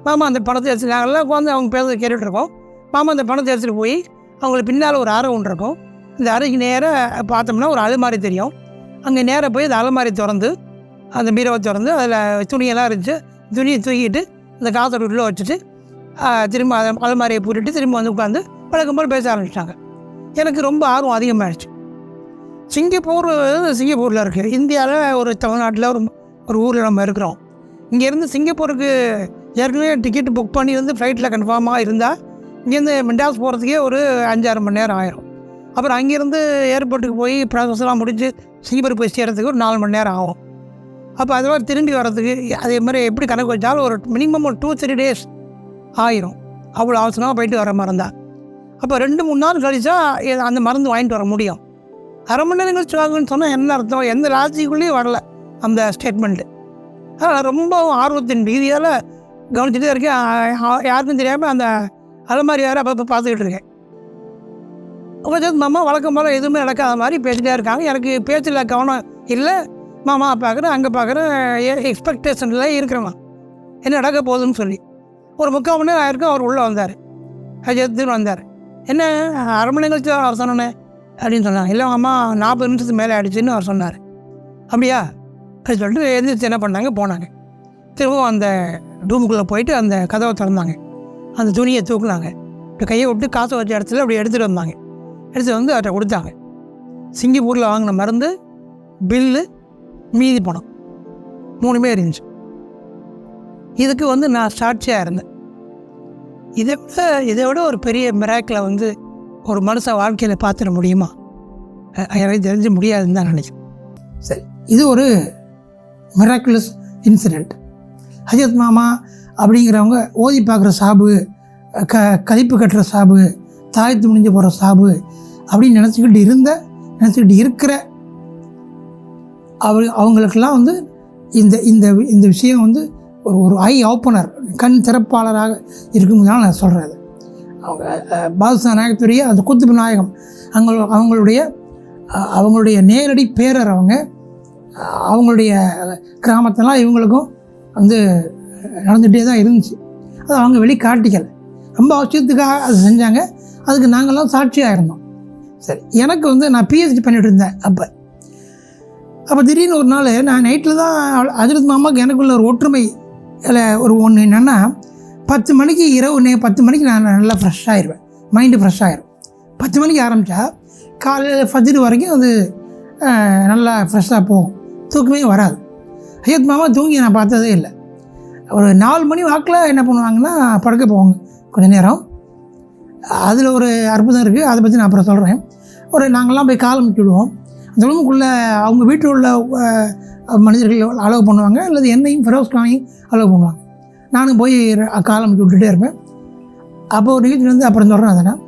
மாமா அந்த பணத்தை எடுத்து நாங்கள்லாம் உட்காந்து அவங்க பேசுறதை கேட்டுட்ருக்கோம். மாமா அந்த பணத்தை எடுத்துகிட்டு போய் அவங்களுக்கு பின்னால் ஒரு அறை ஒன்று இருக்கும். அந்த அறைக்கு நேராக பார்த்தோம்னா ஒரு அலமாரி தெரியும். அங்கே நேராக போய் அந்த அலமாரி திறந்து அந்த பீரோவை திறந்து அதில் துணியெல்லாம் இருந்துச்சு, துணியை தூக்கிட்டு அந்த காசோட உள்ளே வச்சுட்டு திரும்ப அதை அலமாரியை பூட்டிட்டு திரும்ப வந்து உட்காந்து வழக்கம் போல் பேச ஆரம்பிச்சிட்டாங்க. எனக்கு ரொம்ப ஆர்வம் அதிகமாகிடுச்சு. சிங்கப்பூரில் இருக்குது, இந்தியாவில் ஒரு தமிழ்நாட்டில் ஒரு ஊரில் நம்ம இருக்கிறோம். இங்கேருந்து சிங்கப்பூருக்கு ஏற்கனவே டிக்கெட் புக் பண்ணி வந்து ஃப்ளைட்டில் கன்ஃபார்மாக இருந்தால் இங்கேருந்து மெட்ராஸ் போகிறதுக்கே ஒரு 5-6 மணி நேரம் ஆயிரும். அப்புறம் அங்கேருந்து ஏர்போர்ட்டுக்கு போய் ப்ராசஸ்லாம் முடிஞ்சு சிங்கப்பூர் போய் சேர்கிறதுக்கு ஒரு 4 மணி நேரம் ஆகும். அப்போ அது மாதிரி திரும்பி வர்றதுக்கு அதே மாதிரி எப்படி கணக்கு வச்சாலும் ஒரு மினிமம் ஒரு 2-3 டேஸ் ஆயிரும். அவ்வளோ அவசரமாக போயிட்டு வர மாதிரி இருந்தால். அப்போ 2-3 நாள் கழிச்சா அந்த மருந்து வாங்கிட்டு வர முடியும். 1/2 மணி நேரம் கழிச்சு வாங்குன்னு சொன்னால் என்ன அர்த்தம், எந்த லாஜிக்குள்ளேயும் வரல அந்த ஸ்டேட்மெண்ட்டு. அதனால் ரொம்ப ஆர்வத்தின் ரீதியால் கவனிச்சுட்டே இருக்கேன். யாருக்கும் தெரியாமல் அந்த அலமாரி வேறு அப்போ பார்த்துக்கிட்டு இருக்கேன். மாமா வழக்கம் போல் எதுவுமே நடக்காத மாதிரி பேசிகிட்டே இருக்காங்க. எனக்கு பேச்சில் கவனம் இல்லை. மாமா பார்க்குறேன், அங்கே பார்க்குறேன், எக்ஸ்பெக்டேஷனில் இருக்கிறேன் என்ன நடக்க போகுதுன்னு சொல்லி. ஒரு 3/4 மணி நேரம் ஆயிருக்கும். அவர் உள்ளே வந்தார், ஹஜரத்துன்னு வந்தார். என்ன 1/2 மணி நேரம் கழிச்சு அவர் சொன்னேன்னே அப்படின்னு சொன்னாங்க. இல்லை அம்மா 40 நிமிஷத்துக்கு மேலே ஆகிடுச்சின்னு அவர் சொன்னார். அப்படியா அப்படின்னு சொல்லிட்டு எழுந்திரிச்சு என்ன பண்ணாங்க, போனாங்க. திரும்பவும் அந்த ரூமுக்குள்ளே போயிட்டு அந்த கதவை திறந்தாங்க. அந்த துணியை தூக்குனாங்க. இப்போ கையை விட்டு காசை வச்ச இடத்துல அப்படி எடுத்துகிட்டு வந்தாங்க. எடுத்துகிட்டு வந்து அவர்கிட்ட கொடுத்தாங்க. சிங்கப்பூரில் வாங்கின மருந்து, பில்லு, மீதி பணம் 3மே இருந்துச்சு. இதுக்கு வந்து நான் சாட்சியாக இருந்தேன். இதை விட ஒரு பெரிய மிராக்கில் வந்து ஒரு மனுஷன் வாழ்க்கையில் பார்த்துட முடியுமா? எனக்கு தெரிஞ்சு முடியாதுன்னு தான் நினைக்கிறேன். சரி, இது ஒரு மிராக்குலஸ் இன்சிடெண்ட். ஹஜரத் மாமா அப்படிங்கிறவங்க ஓதி பார்க்குற சாபு, கதிப்பு கட்டுற சாபு, தாயத்து முடிஞ்சு போகிற சாபு அப்படின்னு நினச்சிக்கிட்டு இருக்கிற அவங்களுக்கெல்லாம் வந்து இந்த இந்த இந்த விஷயம் வந்து ஒரு ஐ ஓப்பனர், கண் திறப்பாளராக இருக்கும்போது நான் சொல்கிறது. அவங்க பாதுஷா நாயகத்துடைய அந்த குத்துபு நாயகம் அவங்களுடைய நேரடி பேரர். அவங்களுடைய கிராமத்தெல்லாம் இவங்களுக்கும் வந்து நடந்துகிட்டே தான் இருந்துச்சு. அது அவங்க வெளிக்காட்டிக்கலை, ரொம்ப அவசியத்துக்காக அது செஞ்சாங்க. அதுக்கு நாங்கள்லாம் சாட்சியாக இருந்தோம். சரி, எனக்கு வந்து நான் பிஹெச்டி பண்ணிகிட்டு இருந்தேன். அப்போ திடீர்னு ஒரு நாள் நான் நைட்டில் தான் ஹஜ்ரத் மாமாவுக்கு எனக்குள்ள ஒரு ஒற்றுமை இல்லை ஒன்று என்னென்னா, 10 மணிக்கு இரவு 10 மணிக்கு நான் நல்லா ஃப்ரெஷ் ஆகிடுவேன், மைண்டு ஃப்ரெஷ் ஆகிடும். 10 மணிக்கு ஆரம்பித்தா காலையில் ஃபஜ்ர் வரைக்கும் அது நல்லா ஃப்ரெஷ்ஷாக போகும், தூக்கமே வராது. ஹஜ்ரத் மாமா தூங்கி நான் பார்த்ததே இல்லை. ஒரு 4 மணி வாக்கில் என்ன பண்ணுவாங்கன்னா படுக்க போவாங்க கொஞ்சம் நேரம். அதில் ஒரு அற்புதம் இருக்குது, அதை பற்றி நான் அப்புறம் சொல்கிறேன். நாங்கள்லாம் போய் காலம் விட்டுவிடுவோம். அந்த ரூமுக்குள்ளே அவங்க வீட்டில் உள்ள மனிதர்கள் அலோவ் பண்ணுவாங்க, அல்லது என்னையும் ஃபெரோஸ் கானையும் அலோவ் பண்ணுவாங்க. நானும் போய் காலம் விட்டுட்டே இருப்பேன். அப்போ ஒரு நிகழ்ச்சி வந்து அப்புறம் சொல்கிறேன் அதனால்.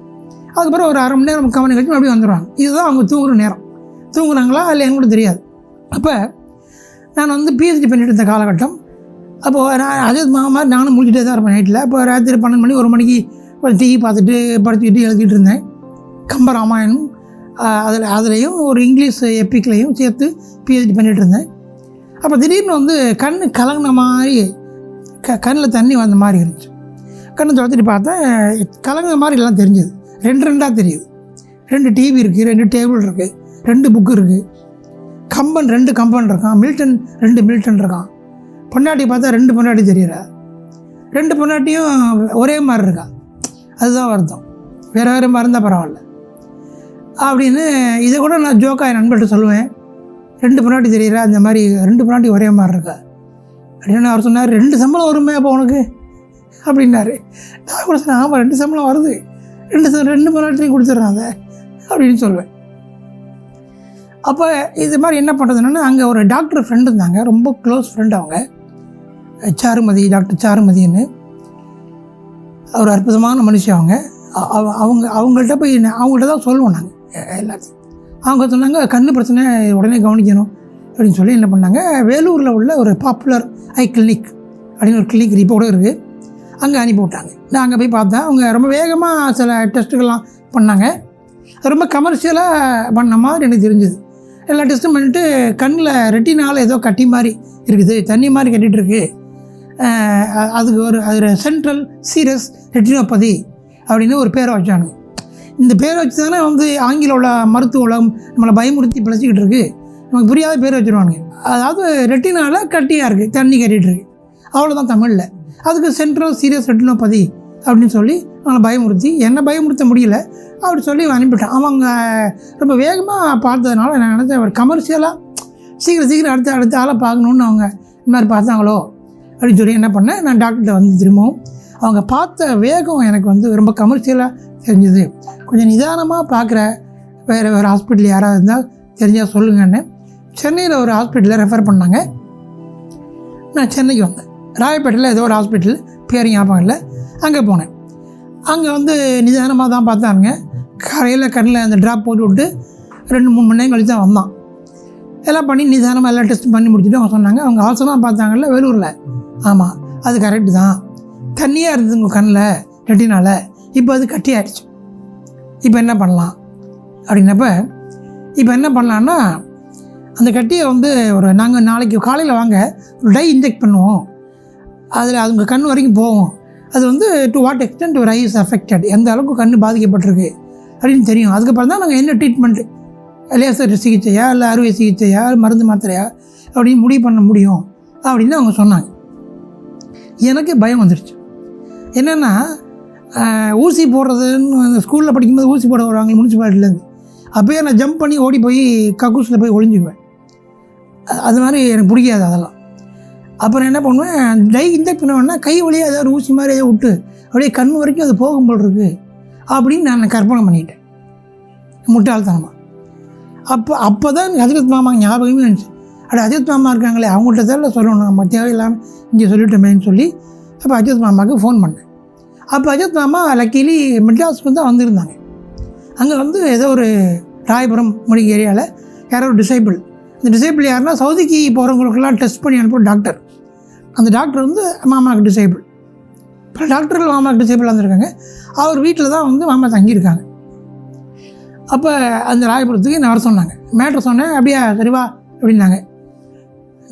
அதுக்கப்புறம் ஒரு அரை மணி நேரம் 3/4 மணி கழிச்சு அப்படியே வந்துடுவாங்க. இதுதான் அவங்க தூங்குகிற நேரம். தூங்குறாங்களா இல்லை எனக்கு கூட தெரியாது. அப்போ நான் வந்து பிஹெச்டி பண்ணிட்டு இருந்த காலகட்டம். அப்போது நான் ஹஜ்ரத் மாமா மாதிரி நானும் முடிச்சுட்டே தான் இருப்பேன் நைட்டில். அப்போ ராத்திரி 12 மணி 1 மணிக்கு ஒரு டிவி பார்த்துட்டு படுத்துக்கிட்டு எழுதிட்டு இருந்தேன். கம்பராமாயணம் அதுலேயும் ஒரு இங்கிலீஷ் எப்பிக்லையும் சேர்த்து பிஹெச்டி பண்ணிகிட்டு இருந்தேன். அப்போ திடீர்னு வந்து கண் கலங்கின மாதிரி, கண்ணில் தண்ணி வந்த மாதிரி இருந்துச்சு. கண்ணை துரத்திட்டு பார்த்தேன், கலங்கின மாதிரி எல்லாம் தெரிஞ்சுது. 2 தெரியுது. 2 டிவி இருக்குது, 2 டேபிள் இருக்குது, 2 புக்கு இருக்குது, 2 கம்பன் இருக்கான், மில்டன் இருக்கான். பொண்டாட்டி பார்த்தா 2 பொண்டாட்டி தெரியுற, 2 பொண்டாட்டியும் ஒரே மாதிரி இருக்கா. அதுதான் வருத்தம். வேறு மாதிரி இருந்தால் பரவாயில்ல அப்படின்னு. இதை கூட நான் ஜோக்காக என் நண்பர்கிட்ட சொல்லுவேன். 2 பொண்டாட்டி தெரியுற, அந்த மாதிரி 2 பொண்டாட்டி ஒரே மாதிரி இருக்கா அப்படின்னு அவர் சொன்னார். 2 சம்பளம் வருமே அப்போ உனக்கு அப்படின்னாரு. நான் கூட சொன்னேன், ஆமாம் 2 சம்பளம் வருது, 2 பொண்டாட்டியும் கொடுத்துட்றாங்க அப்படின்னு சொல்லுவேன். அப்போ இது மாதிரி என்ன பண்ணுறதுன்னா, அங்கே ஒரு டாக்டர் ஃப்ரெண்டு இருந்தாங்க, ரொம்ப க்ளோஸ் ஃப்ரெண்டு. அவங்க சாருமதி, டாக்டர் சாருமதின்னு ஒரு அற்புதமான மனுஷன். அவங்கள்ட்ட போய் அவங்கள்ட்ட தான் சொல்லுவோம் நாங்கள் எல்லாத்தையும். அவங்க சொன்னாங்க, கண் பிரச்சனை உடனே கவனிக்கணும் அப்படின்னு சொல்லி என்ன பண்ணாங்க, வேலூரில் உள்ள ஒரு பாப்புலர் ஐ கிளினிக் அப்படின்னு ஒரு கிளினிக் இப்போ கூட இருக்குது, அங்கே அனுப்பி விட்டாங்க. நான் அங்கே போய் பார்த்தேன். அவங்க ரொம்ப வேகமாக சில டெஸ்ட்டுகள்லாம் பண்ணாங்க. ரொம்ப கமர்ஷியலாக பண்ண மாதிரி எனக்கு தெரிஞ்சுது. எல்லா டெஸ்ட்டும் பண்ணிவிட்டு கண்ணில் ரெட்டினால் ஏதோ கட்டி மாதிரி இருக்குது, தண்ணி மாதிரி கட்டிகிட்ருக்கு, அதுக்கு அது சென்ட்ரல் சீரியஸ் ரெட்டினோபதி அப்படின்னு ஒரு பேரை வச்சாங்க. இந்த பேரை வச்சு தானே வந்து ஆங்கில உள்ள மருத்துவ உலகம் நம்மளை பயமுறுத்தி பிழைச்சிக்கிட்டு இருக்குது. நமக்கு புரியாத பேர் வச்சுருவானுங்க. அதாவது ரெட்டினால் கட்டியாக இருக்குது, தண்ணி கட்டிகிட்ருக்கு, அவ்வளோதான் தமிழில். அதுக்கு சென்ட்ரல் சீரியஸ் ரெட்டினோபதி அப்படின்னு சொல்லி அவங்களை பயமுறுத்தி, என்னை பயமுறுத்த முடியல அப்படி சொல்லி அனுப்பிவிட்டேன். அவங்க ரொம்ப வேகமாக பார்த்ததுனால நான் நினச்சேன், ஒரு கமர்ஷியலாக சீக்கிரம் அடுத்த ஆளை பார்க்கணுன்னு அவங்க இந்த மாதிரி பார்த்தாங்களோ அப்படின்னு சொல்லி என்ன பண்ணேன், நான் டாக்டர்கிட்ட வந்து திரும்பவும் அவங்க பார்த்த வேகம் எனக்கு வந்து ரொம்ப கமர்ஷியலாக தெரிஞ்சுது. கொஞ்சம் நிதானமாக பார்க்குற வேறு ஹாஸ்பிட்டல் யாராவது இருந்தால் தெரிஞ்சால் சொல்லுங்கன்னு சென்னையில் ஒரு ஹாஸ்பிட்டலில் ரெஃபர் பண்ணாங்க. நான் சென்னைக்கு வந்தேன். ராயப்பேட்டையில் ஏதோ ஒரு ஹாஸ்பிட்டல், பேர் ஞாபகம் இல்லை, அங்கே போனேன். அங்கே வந்து நிதானமாக தான் பார்த்தாங்க. கரையில் கண்ணில் அந்த ட்ராப் போட்டு விட்டு 2-3 மணி நேரம் கழித்து தான் வந்தான். எல்லாம் பண்ணி நிதானமாக எல்லாம் டெஸ்ட் பண்ணி முடிச்சுட்டு அவங்க சொன்னாங்க, அவங்க அவசரமாக பார்த்தாங்கல்ல வேலூரில், ஆமாம் அது கரெக்டு தான், தண்ணியாக இருந்தது உங்கள் கண்ணில் ரெட்டினால், இப்போ அது கட்டி ஆகிடுச்சு, இப்போ என்ன பண்ணலாம் அப்படின்னப்ப, இப்போ என்ன பண்ணலான்னா அந்த கட்டியை வந்து நாங்கள் நாளைக்கு காலையில் வாங்க ஒரு டை இன்ஜெக்ட் பண்ணுவோம், அதில் அது உங்கள் கண் வரைக்கும் போகும், அது வந்து டு வாட் எக்ஸ்டென்ட் ஒரு ஐ இஸ் அஃபெக்டட், எந்த அளவுக்கு கண் பாதிக்கப்பட்டிருக்கு அப்படின்னு தெரியும். அதுக்கப்புறம் தான் நாங்கள் என்ன ட்ரீட்மெண்ட்டு, லேசர் சிகிச்சையா இல்லை அறுவை சிகிச்சையா மருந்து மாத்திரையா அப்படின்னு முடிவு பண்ண முடியும் அப்படின்னு அவங்க சொன்னாங்க. எனக்கு பயம் வந்துடுச்சு. என்னென்னா ஊசி போடுறதுன்னு ஸ்கூலில் படிக்கும்போது ஊசி போட வருவாங்க முனிசிபாலிட்டிலேருந்து. அப்போயே நான் ஜம்ப் பண்ணி ஓடி போய் கக்கூஸில் போய் ஒளிஞ்சுக்குவேன். அது மாதிரி எனக்கு பிடிக்காது அதெல்லாம். அப்புறம் என்ன பண்ணுவேன், இன்ஜெக்ட் பண்ணுவேன்னா கை வழியாக ஏதாவது ஊசி மாதிரி ஏதோ விட்டு அப்படியே கண் வரைக்கும் அது போகும் போல் இருக்குது அப்படின்னு நான் கற்பனை பண்ணிட்டேன் முட்டாள்தனமாக. அப்போ தான் ஹஜ்ரத் மாமா ஞாபகமே இருந்துச்சு. ஹஜ்ரத் மாமா இருக்காங்களே அவங்கள்ட்ட தான் சொல்லணும், நம்ம தேவையில்லாமல் இங்கே சொல்லிட்டோமேன்னு சொல்லி அப்போ ஹஜ்ரத் மாமாவுக்கு ஃபோன் பண்ணேன். அப்போ ஹஜ்ரத் மாமா லக்கீலி மெட்ராஸுக்கு தான் வந்திருந்தாங்க. அங்கே வந்து ஏதோ ஒரு ராயபுரம் மொழி ஏரியாவில் யாரோ ஒரு டிசைபிள், அந்த டிசைபிள் யாருன்னா சவுதிக்கு போகிறவங்களுக்கெல்லாம் டெஸ்ட் பண்ணி அனுப்பும் டாக்டர். அந்த டாக்டர் வந்து மாமாவுக்கு டிசைபிள். இப்போ டாக்டர்கள் மாமாவுக்கு டிசைபிள் வந்திருக்காங்க. அவர் வீட்டில் தான் வந்து மாமா தங்கியிருக்காங்க. அப்போ அந்த ராயபுரத்துக்கு நான் வர சொன்னாங்க. மேட்ரு சொன்னேன். அப்படியா சரிவா அப்படின்னாங்க.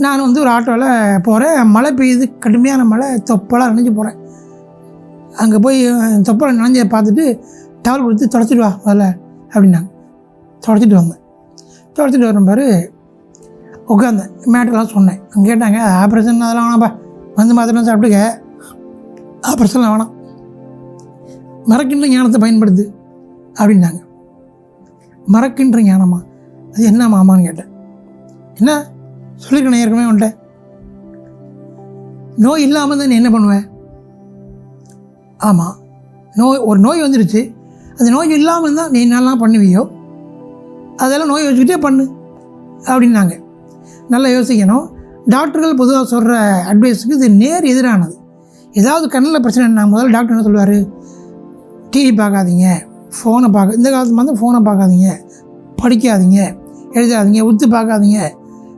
நான் வந்து ஒரு ஆட்டோவில் போகிறேன். மழை பெய்யுது, கடுமையான மழை, தொப்பலாக நினைஞ்சு போகிறேன். அங்கே போய் தொப்பலை நினைஞ்ச பார்த்துட்டு டவல் கொடுத்து தொடச்சிட்டு வா முதல்ல அப்படின்னாங்க. தொடச்சிட்டு வந்தேன். தொடச்சிட்டு வரும் பாரு உட்காந்தேன். மேட்டர்லாம் சொன்னேன். அங்கே கேட்டாங்க, ஆப்ரேஷன் அதெல்லாம் வேணாம்ப்பா, வந்து மாத்திரம் சாப்பிட்டுக்க, ஆப்ரேஷன்லாம் வேணாம், மறக்கின்ற ஞானத்தை பயன்படுத்து அப்படின்னாங்க. மறக்கின்ற ஞானமா? அது என்ன மாமான்னு கேட்டேன். என்ன சொல்லியிருக்கேன் ஏற்கனவே உன்ட்ட, நோய் இல்லாமல் தான் நீ என்ன பண்ணுவேன்? ஆமாம், ஒரு நோய் வந்துடுச்சு, அந்த நோய் இல்லாமல் தான் நீ என்னெல்லாம் பண்ணுவியோ அதெல்லாம் நோய் வச்சுக்கிட்டே பண்ணு அப்படின்னாங்க. நல்லா யோசிக்கணும். டாக்டர்கள் பொதுவாக சொல்கிற அட்வைஸுக்கு இது நேர் எதிரானது. ஏதாவது கண்ணில் பிரச்சனைனா முதல்ல டாக்டர் என்ன சொல்லுவார், டிவி பார்க்காதீங்க, ஃபோனை இந்த காலத்து வந்து ஃபோனை பார்க்காதீங்க, படிக்காதீங்க, எழுதாதீங்க, உத்து பார்க்காதீங்க,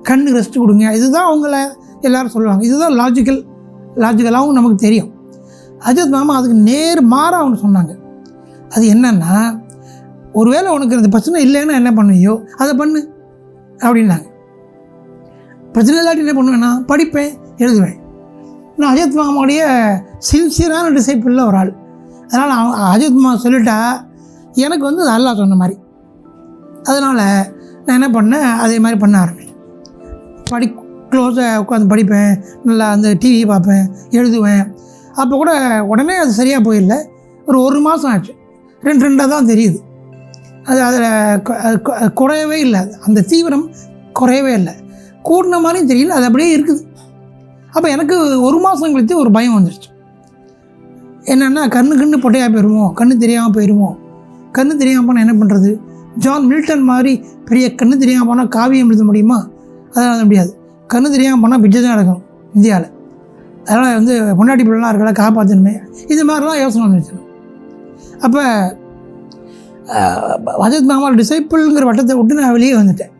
கண்ணு ரெஸ்ட்டு கொடுங்க. இதுதான் அவங்கள எல்லோரும் சொல்லுவாங்க. இதுதான் லாஜிக்கலாகவும் நமக்கு தெரியும். ஹஜ்ரத் மாமா அதுக்கு நேர் மாறாக ஒன்று சொன்னாங்க. அது என்னன்னா, ஒருவேளை உனக்கு அந்த பிரச்சனை இல்லைன்னா என்ன பண்ணுவியோ அதை பண்ணு அப்படின்னாங்க. பிரச்சனை இல்லாட்டி என்ன பண்ணுவேன்னா படிப்பேன், எழுதுவேன். நான் ஹஜ்ரத் மாமாவுடைய சின்சியரான டிசைபிளில் ஒரு ஆள். அதனால் ஹஜ்ரத் மாமா சொல்லிட்டா எனக்கு வந்து அது அல்லாஹ் சொன்ன மாதிரி. அதனால் நான் என்ன பண்ணேன், அதே மாதிரி பண்ண ஆரம்பிச்சேன். க்ளோஸாக உட்காந்து படிப்பேன், நல்லா அந்த டிவி பார்ப்பேன், எழுதுவேன். அப்போ கூட உடனே அது சரியாக போயிடல. ஒரு மாதம் ஆச்சு. ரெண்டாக தான் தெரியுது. அதில் குறையவே இல்லை, அந்த தீவிரம் குறையவே இல்லை, கூடின மாதிரியும் தெரியல, அது அப்படியே இருக்குது. அப்போ எனக்கு ஒரு மாதம் கழித்து ஒரு பயம் வந்துடுச்சு. என்னென்னா கண்ணு பொட்டையாக போயிடுமோ, கண்ணு தெரியாமல் போயிடுமோ, கண்ணு தெரியாமல் போனால் என்ன பண்ணுறது? ஜான் மில்டன் மாதிரி பெரிய கண்ணு தெரியாமல் போனால் காவியம் எழுத முடியுமா? அதெல்லாம் எழுத முடியாது. கண்ணு தெரியாமல் போனால் பிச்சை தான் நடக்கும் இந்தியாவில். அதனால் வந்து பொண்டாட்டி பிள்ளைலாம் இருக்கல, காப்பாற்றணுமே, இது மாதிரிலாம் யோசனை வந்துச்சு. அப்போ ஹஜ்ரத் மாமா டிசைபிள்ங்கிற வட்டத்தை விட்டு நான் வெளியே வந்துட்டேன்.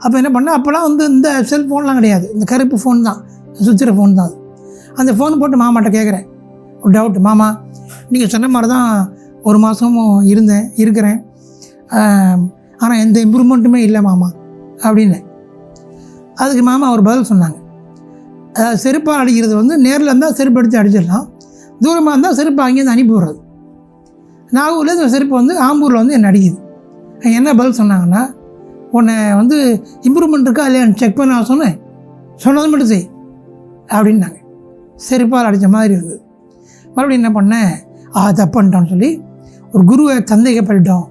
அப்போ என்ன பண்ணேன், அப்போலாம் வந்து இந்த செல்ஃபோன்லாம் கிடையாது, இந்த கருப்பு ஃபோன் தான், சுற்றுற ஃபோன் தான் அது. அந்த ஃபோன் போட்டு மாமாட்ட கேட்குறேன் ஒரு டவுட். மாமா, நீங்கள் சொன்ன மாதிரி தான் ஒரு மாதமும் இருக்கிறேன், ஆனால் எந்த இம்ப்ரூவ்மெண்ட்டுமே இல்லை மாமா அப்படின்னு. அதுக்கு மாமா ஒரு பதில் சொன்னாங்க. செருப்பால் அடிக்கிறது வந்து நேரில் இருந்தால் செருப்பு எடுத்து அடிச்சிடலாம், தூரமாக இருந்தால் செருப்பு அங்கேருந்து அனுப்பி விடுறது. நாகூரில் இந்த செருப்பு வந்து ஆம்பூரில் வந்து என்னை அடிக்குது. என்ன பதில் சொன்னாங்கன்னா, உன்னை வந்து இம்ப்ரூவ்மெண்ட் இருக்கா இல்லையான்னு செக் பண்ண சொன்னது மட்டும் செய் அப்படின்னாங்க. செருப்பால் அடித்த மாதிரி இருந்தது. மறுபடியும் என்ன பண்ணேன், தப்புன்ட்டான்னு சொல்லி ஒரு குருவை சந்தேகப்பட்டுட்டோம்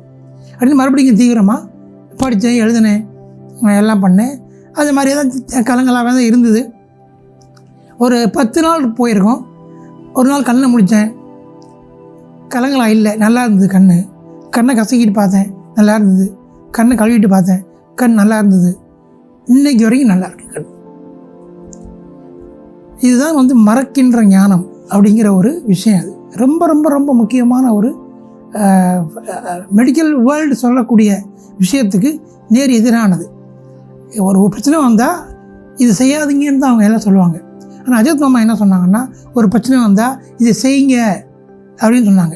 அப்படின்னு மறுபடியும் தீவிரமாக படித்தேன், எழுதினேன், எல்லாம் பண்ணேன். அது மாதிரியே தான் கலங்களாகவே தான் இருந்தது. ஒரு 10 நாள் போயிருக்கோம். ஒரு நாள் கண்ணை முடித்தேன், கலங்களா இல்லை, நல்லா இருந்தது. கண்ணை கசக்கிட்டு பார்த்தேன், நல்லா இருந்தது. கண்ணை கழுவிட்டு பார்த்தேன், கண் நல்லா இருந்தது. இன்றைக்கு வரைக்கும் நல்லா இருக்கு கண். இதுதான் வந்து மறக்கின்ற ஞானம் அப்படிங்கிற ஒரு விஷயம். அது ரொம்ப ரொம்ப ரொம்ப முக்கியமான ஒரு மெடிக்கல் வேர்ல்டு சொல்லக்கூடிய விஷயத்துக்கு நேர் எதிரானது. ஒரு பிரச்சனை வந்தால் இது செய்யாதீங்கன்னு தான் அவங்க எல்லாம் சொல்லுவாங்க. ஆனால் ஹஜ்ரத் மாமா என்ன சொன்னாங்கன்னா, ஒரு பிரச்சனை வந்தால் இதை செய்யுங்க அப்படின்னு சொன்னாங்க.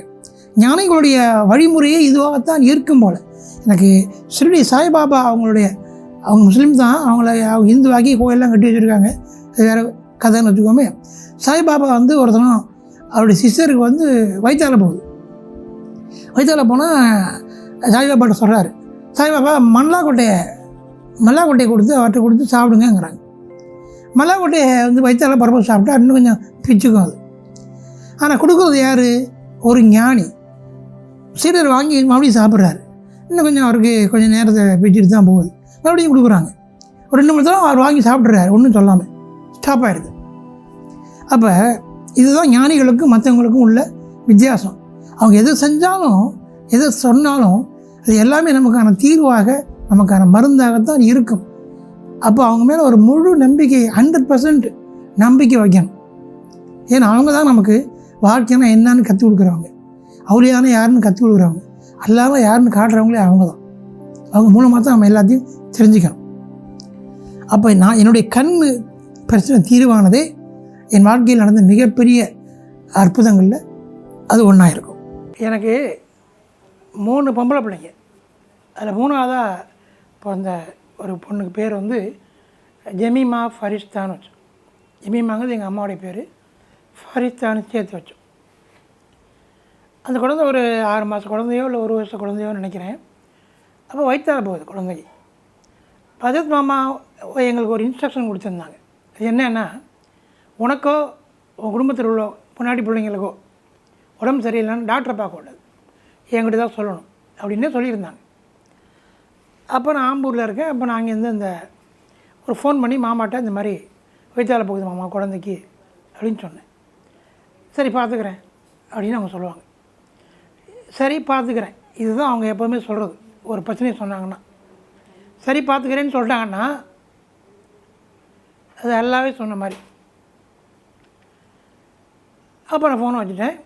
ஞானிகளுடைய வழிமுறையே இதுவாகத்தான் இருக்கும் போல். எனக்கு ஷிரடி சாய்பாபா அவங்க முஸ்லீம் தான், அவங்க இந்துவாக்கி கோயிலெலாம் கட்டி வச்சுருக்காங்க, அது வேறு கதைன்னு வச்சுக்கோமே. சாய்பாபா வந்து ஒருத்தனும் அவருடைய சிஸ்டருக்கு வந்து வயிற்றால போகுது. வயிற்றால போனால் சாய்பாபாட்ட சொல்கிறாரு, சாய்பாபா மல்லாக்கொட்டையை கொடுத்து அவர்கிட்ட கொடுத்து சாப்பிடுங்கிறாங்க. மல்லாக்கொட்டையை வந்து வயிற்றால பரப்ப சாப்பிட்டா இன்னும் கொஞ்சம் பிச்சுக்கும் அது. ஆனால் கொடுக்குறது யார்? ஒரு ஞானி சீடர் வாங்கி மறுபடியும் சாப்பிட்றாரு. இன்னும் கொஞ்சம் அவருக்கு கொஞ்சம் நேரத்தை விட்டுட்டு தான் போகுது. மறுபடியும் கொடுக்குறாங்க. ஒரு 2 மணி நேரம் அவர் வாங்கி சாப்பிட்றாரு, ஒன்றும் சொல்லாமல் ஸ்டாப் ஆகிடுது. அப்போ இதுதான் ஞானிகளுக்கும் மற்றவங்களுக்கும் உள்ள வித்தியாசம். அவங்க எது செஞ்சாலும் எது சொன்னாலும் அது எல்லாமே நமக்கான தீர்வாக நமக்கான மருந்தாகத்தான் இருக்கும். அப்போ அவங்க மேலே ஒரு முழு நம்பிக்கை 100% நம்பிக்கை வைக்கணும். ஏன்னா அவங்க தான் நமக்கு வாழ்க்கைனா என்னான்னு கற்றுக் கொடுக்குறவங்க, அவளியான யாருன்னு கற்றுக் கொடுக்குறவங்க, அல்லாமல் யாருன்னு காட்டுறவங்களே அவங்க தான். அவங்க மூலமாக தான் நம்ம எல்லாத்தையும் தெரிஞ்சுக்கணும். அப்போ நான் என்னுடைய கண் பிரச்சனை தீர்வானதே என் வாழ்க்கையில் நடந்த மிகப்பெரிய அற்புதங்களில் அது ஒன்றா இருக்கும். எனக்கு 3 பொம்பளை பிள்ளைங்க. அதில் 3ஆவதாக பிறந்த ஒரு பொண்ணுக்கு பேர் வந்து ஜெமீமா ஃபரிஸ்தான்னு வச்சோம். ஜெமீமாங்கிறது எங்கள் அம்மாவுடைய பேர், ஃபரிஸ்தான்னு சேர்த்து வச்சோம். அந்த குழந்தை ஒரு 6 மாத குழந்தையோ இல்லை 1 வருஷ குழந்தையோன்னு நினைக்கிறேன். அப்போ வயிற்றால போகுது குழந்தைக்கு. பஜத் மாமா எங்களுக்கு ஒரு இன்ஸ்ட்ரக்ஷன் கொடுத்துருந்தாங்க. அது என்னன்னா, உனக்கோ உன் குடும்பத்தில் உள்ள பொன்னாடி பிள்ளைங்களுக்கோ உடம்பு சரியில்லைன்னு டாக்டரை பார்க்கக்கூடாது, என்கிட்ட தான் சொல்லணும் அப்படின்னே சொல்லியிருந்தாங்க. அப்போ நான் ஆம்பூரில் இருக்கேன். அப்போ நான் அங்கேருந்து இந்த ஒரு ஃபோன் பண்ணி மாமாட்ட இந்த மாதிரி வயிற்றால போகுது மாமா குழந்தைக்கு அப்படின்னு சொன்னேன். சரி பார்த்துக்கிறேன் அப்படின்னு அவங்க சொல்லுவாங்க. சரி பார்த்துக்கிறேன், இதுதான் அவங்க எப்போவுமே சொல்கிறது. ஒரு பிரச்சனையை சொன்னாங்கன்னா சரி பார்த்துக்கிறேன்னு சொல்லிட்டாங்கன்னா அது எல்லாமே சொன்ன மாதிரி. அப்போ நான் ஃபோனை வச்சுட்டேன்.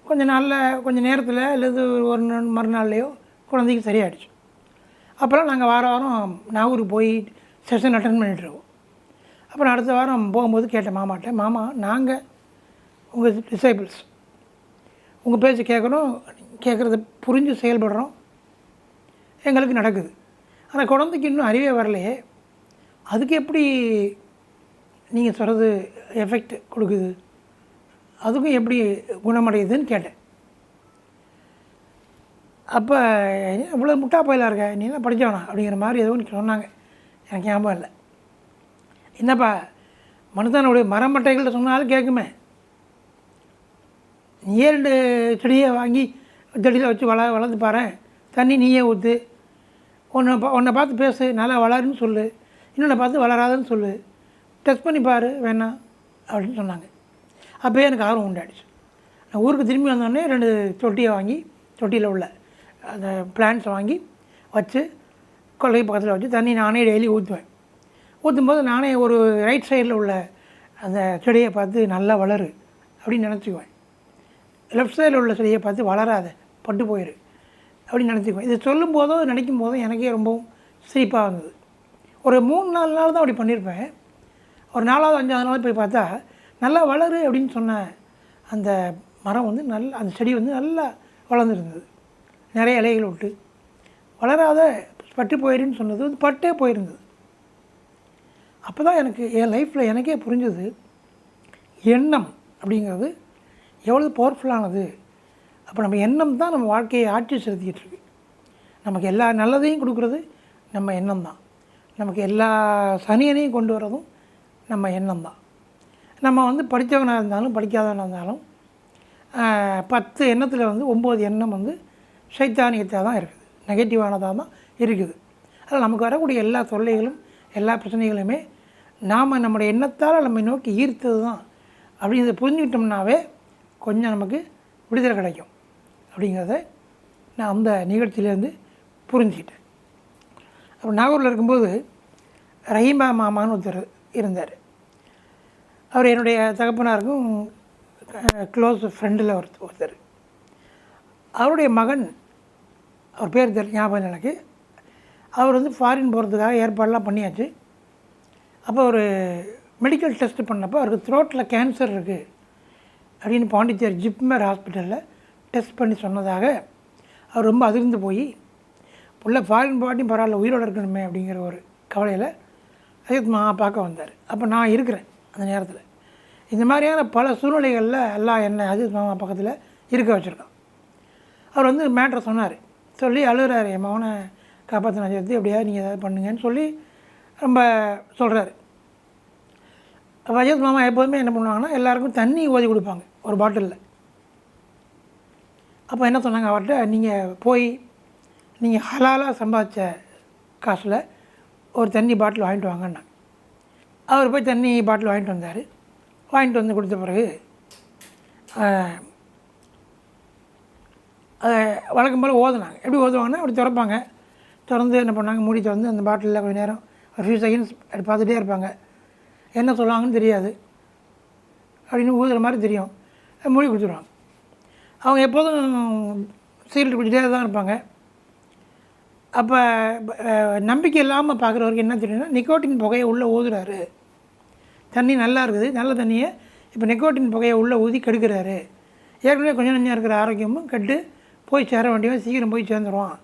கொஞ்சம் நேரத்தில் அல்லது ஒரு மறுநாள்லையோ குழந்தைக்கு சரியாயிடுச்சு. அப்போல்லாம் நாங்கள் வாரம் நாகூருக்கு போய் செஷன் அட்டன் பண்ணிகிட்ருக்கோம். அப்புறம் அடுத்த வாரம் போகும்போது கேட்டேன் மாமாட்ட, மாமா நாங்கள் உங்கள் டிசைபிள்ஸ், உங்கள் பேச்சு கேட்குறத புரிஞ்சு செயல்படுறோம், எங்களுக்கு நடக்குது. ஆனால் குழந்தைக்கு இன்னும் அறிவே வரலையே, அதுக்கு எப்படி நீங்கள் சொல்கிறது எஃபெக்ட் கொடுக்குது, அதுக்கும் எப்படி குணமடையுதுன்னு கேட்டேன். அப்போ இவ்வளோ முட்டா போயிலாக இருக்க, நீ தான் படித்தவனா அப்படிங்கிற மாதிரி ஏதோ ஒன்று சொன்னாங்க. எனக்கு ஞாபகம் இல்லை. என்னப்பா மனுஷனுடைய மரமட்டைகள்ட்ட சொன்னாலும் கேட்குமே, நீயே 2 செடியை வாங்கி செடியில் வச்சு வளர்ந்து பாரு, தண்ணி நீயே ஊற்று, ஒன்றை பார்த்து பேசு, நல்லா வளருன்னு சொல்லு, இன்னொன்று பார்த்து வளராதுன்னு சொல்லு, டெஸ்ட் பண்ணி பாரு வேணாம் அப்படின்னு சொன்னாங்க. அப்போயே எனக்கு ஆர்வம் உண்டாயிடுச்சு. நான் ஊருக்கு திரும்பி வந்தோடனே 2 தொட்டியை வாங்கி, தொட்டியில் உள்ள அந்த பிளான்ட்ஸை வாங்கி வச்சு கொல்லை பக்கத்தில் வச்சு தண்ணி நானே டெய்லி ஊற்றுவேன். ஊற்றும்போது நானே ஒரு ரைட் சைடில் உள்ள அந்த செடியை பார்த்து நல்லா வளரு அப்படின்னு நினச்சிக்குவேன். லெஃப்ட் சைடில் உள்ள செடியை பார்த்து வளராத, பட்டு போயிரு அப்படின்னு நினச்சிக்குவேன். இது சொல்லும் போதோ நினைக்கும் போதும் எனக்கே ரொம்பவும் சிரிப்பாக இருந்தது. ஒரு 3-4 நாள் தான் அப்படி பண்ணியிருப்பேன். ஒரு 4வது 5வது நாள் போய் பார்த்தா நல்லா வளரு அப்படின்னு சொன்ன அந்த மரம் வந்து அந்த செடி வந்து நல்லா வளர்ந்துருந்தது. நிறைய இலைகள் விட்டு வளராத பட்டு போயிருன்னு சொன்னது வந்து பட்டே போயிருந்தது. அப்போ தான் எனக்கு என் லைஃப்பில் எனக்கே புரிஞ்சது, எண்ணம் அப்படிங்கிறது எவ்வளோ பவர்ஃபுல்லானது. அப்போ நம்ம எண்ணம் தான் நம்ம வாழ்க்கையை ஆட்சி செலுத்திக்கிட்டு இருக்கு. நமக்கு எல்லா நல்லதையும் கொடுக்குறது நம்ம எண்ணம் தான். நமக்கு எல்லா சனியனையும் கொண்டு வரதும் நம்ம எண்ணம் தான். நம்ம வந்து படித்தவனாக இருந்தாலும் படிக்காதவனாக இருந்தாலும் 10 எண்ணத்தில் வந்து 9 எண்ணம் வந்து சைத்தானியத்தாக தான் இருக்குது, நெகட்டிவானதாக தான் இருக்குது. அதில் நமக்கு வரக்கூடிய எல்லா தொல்லைகளும் எல்லா பிரச்சனைகளுமே நாம் நம்முடைய எண்ணத்தால் நம்மை நோக்கி ஈர்த்தது தான். அப்படிங்கிறத புரிஞ்சுக்கிட்டோம்னாவே கொஞ்சம் நமக்கு விடுதலை கிடைக்கும் அப்படிங்கிறத நான் அந்த நிகழ்ச்சியிலேருந்து புரிஞ்சுக்கிட்டேன். அப்போ நாகூரில் இருக்கும்போது ரஹீமா மாமான்னு ஒருத்தர் இருந்தார். அவர் என்னுடைய தகப்பனாருக்கும் க்ளோஸ் ஃப்ரெண்டில் ஒருத்தர். அவருடைய மகன், அவர் பேர் ஞாபகம் எனக்கு, அவர் வந்து ஃபாரின் போகிறதுக்காக ஏற்பாடெலாம் பண்ணியாச்சு. அப்போ ஒரு மெடிக்கல் டெஸ்ட் பண்ணப்போ அவருக்கு த்ரோட்டில் கேன்சர் இருக்குது அப்படின்னு பாண்டிச்சேரி ஜிப்மர் ஹாஸ்பிட்டலில் டெஸ்ட் பண்ணி சொன்னதாக அவர் ரொம்ப அதிர்ந்து போய், புள்ள ஃபாரின் பாட்டியும் பரவாயில்ல உயிரோடு இருக்கணுமே அப்படிங்கிற ஒரு கவலையில் அஜித் மாமா பார்க்க வந்தார். அப்போ நான் இருக்கிறேன் அந்த நேரத்தில். இந்த மாதிரியான பல சூழ்நிலைகளில் எல்லாம் என்னை அஜித் மாமா பக்கத்தில் இருக்க வச்சுருக்கான். அவர் வந்து மேட்ரை சொன்னார், சொல்லி அழுகிறாரு, என் மகனை காப்பாற்றின சேர்த்து எப்படியாவது நீங்கள் ஏதாவது பண்ணுங்கன்னு சொல்லி ரொம்ப சொல்கிறாரு. அஜித் மாமா எப்போதுமே என்ன பண்ணுவாங்கன்னா எல்லாருக்கும் தண்ணி ஊதி கொடுப்பாங்க ஒரு பாட்டிலில். அப்போ என்ன சொன்னாங்க அவர்கிட்ட, நீங்கள் போய் நீங்கள் ஹலாலாக சம்பாதிச்ச காசில் ஒரு தண்ணி பாட்டில் வாங்கிட்டு வாங்கன்னாங்க. அவர் போய் தண்ணி பாட்டில் வாங்கிட்டு வந்தார். வாங்கிட்டு வந்து கொடுத்த பிறகு வழக்கம் போல் ஓதுனாங்க. எப்படி ஓதுவாங்கன்னா அப்படி திறப்பாங்க. திறந்து என்ன பண்ணாங்க, மூடி திறந்து அந்த பாட்டிலில் கொஞ்சம் நேரம் ஒரு ஃபியூ செகண்ட்ஸ் அப்படி பார்த்துட்டே இருப்பாங்க. என்ன சொல்லுவாங்கன்னு தெரியாது, அப்படின்னு ஊதுற மாதிரி தெரியும். மூடி கொடுத்துருவாங்க. அவங்க எப்போதும் சிகரெட் குடிச்சிட்டே தான் இருப்பாங்க. அப்போ நம்பிக்கை இல்லாமல் பார்க்குறவருக்கு என்ன தெரியும்னா, நிக்கோட்டின் புகையை உள்ளே ஊதுறாரு. தண்ணி நல்லா இருக்குது, நல்ல தண்ணியை இப்போ நிக்கோட்டின் புகையை உள்ளே ஊதி கெடுக்கிறாரு. ஏற்கனவே கொஞ்சம் நஞ்சம் இருக்கிற ஆரோக்கியமும் கெட்டு போய் சேர வேண்டியவன் சீக்கிரம் போய் சேர்ந்துருவான்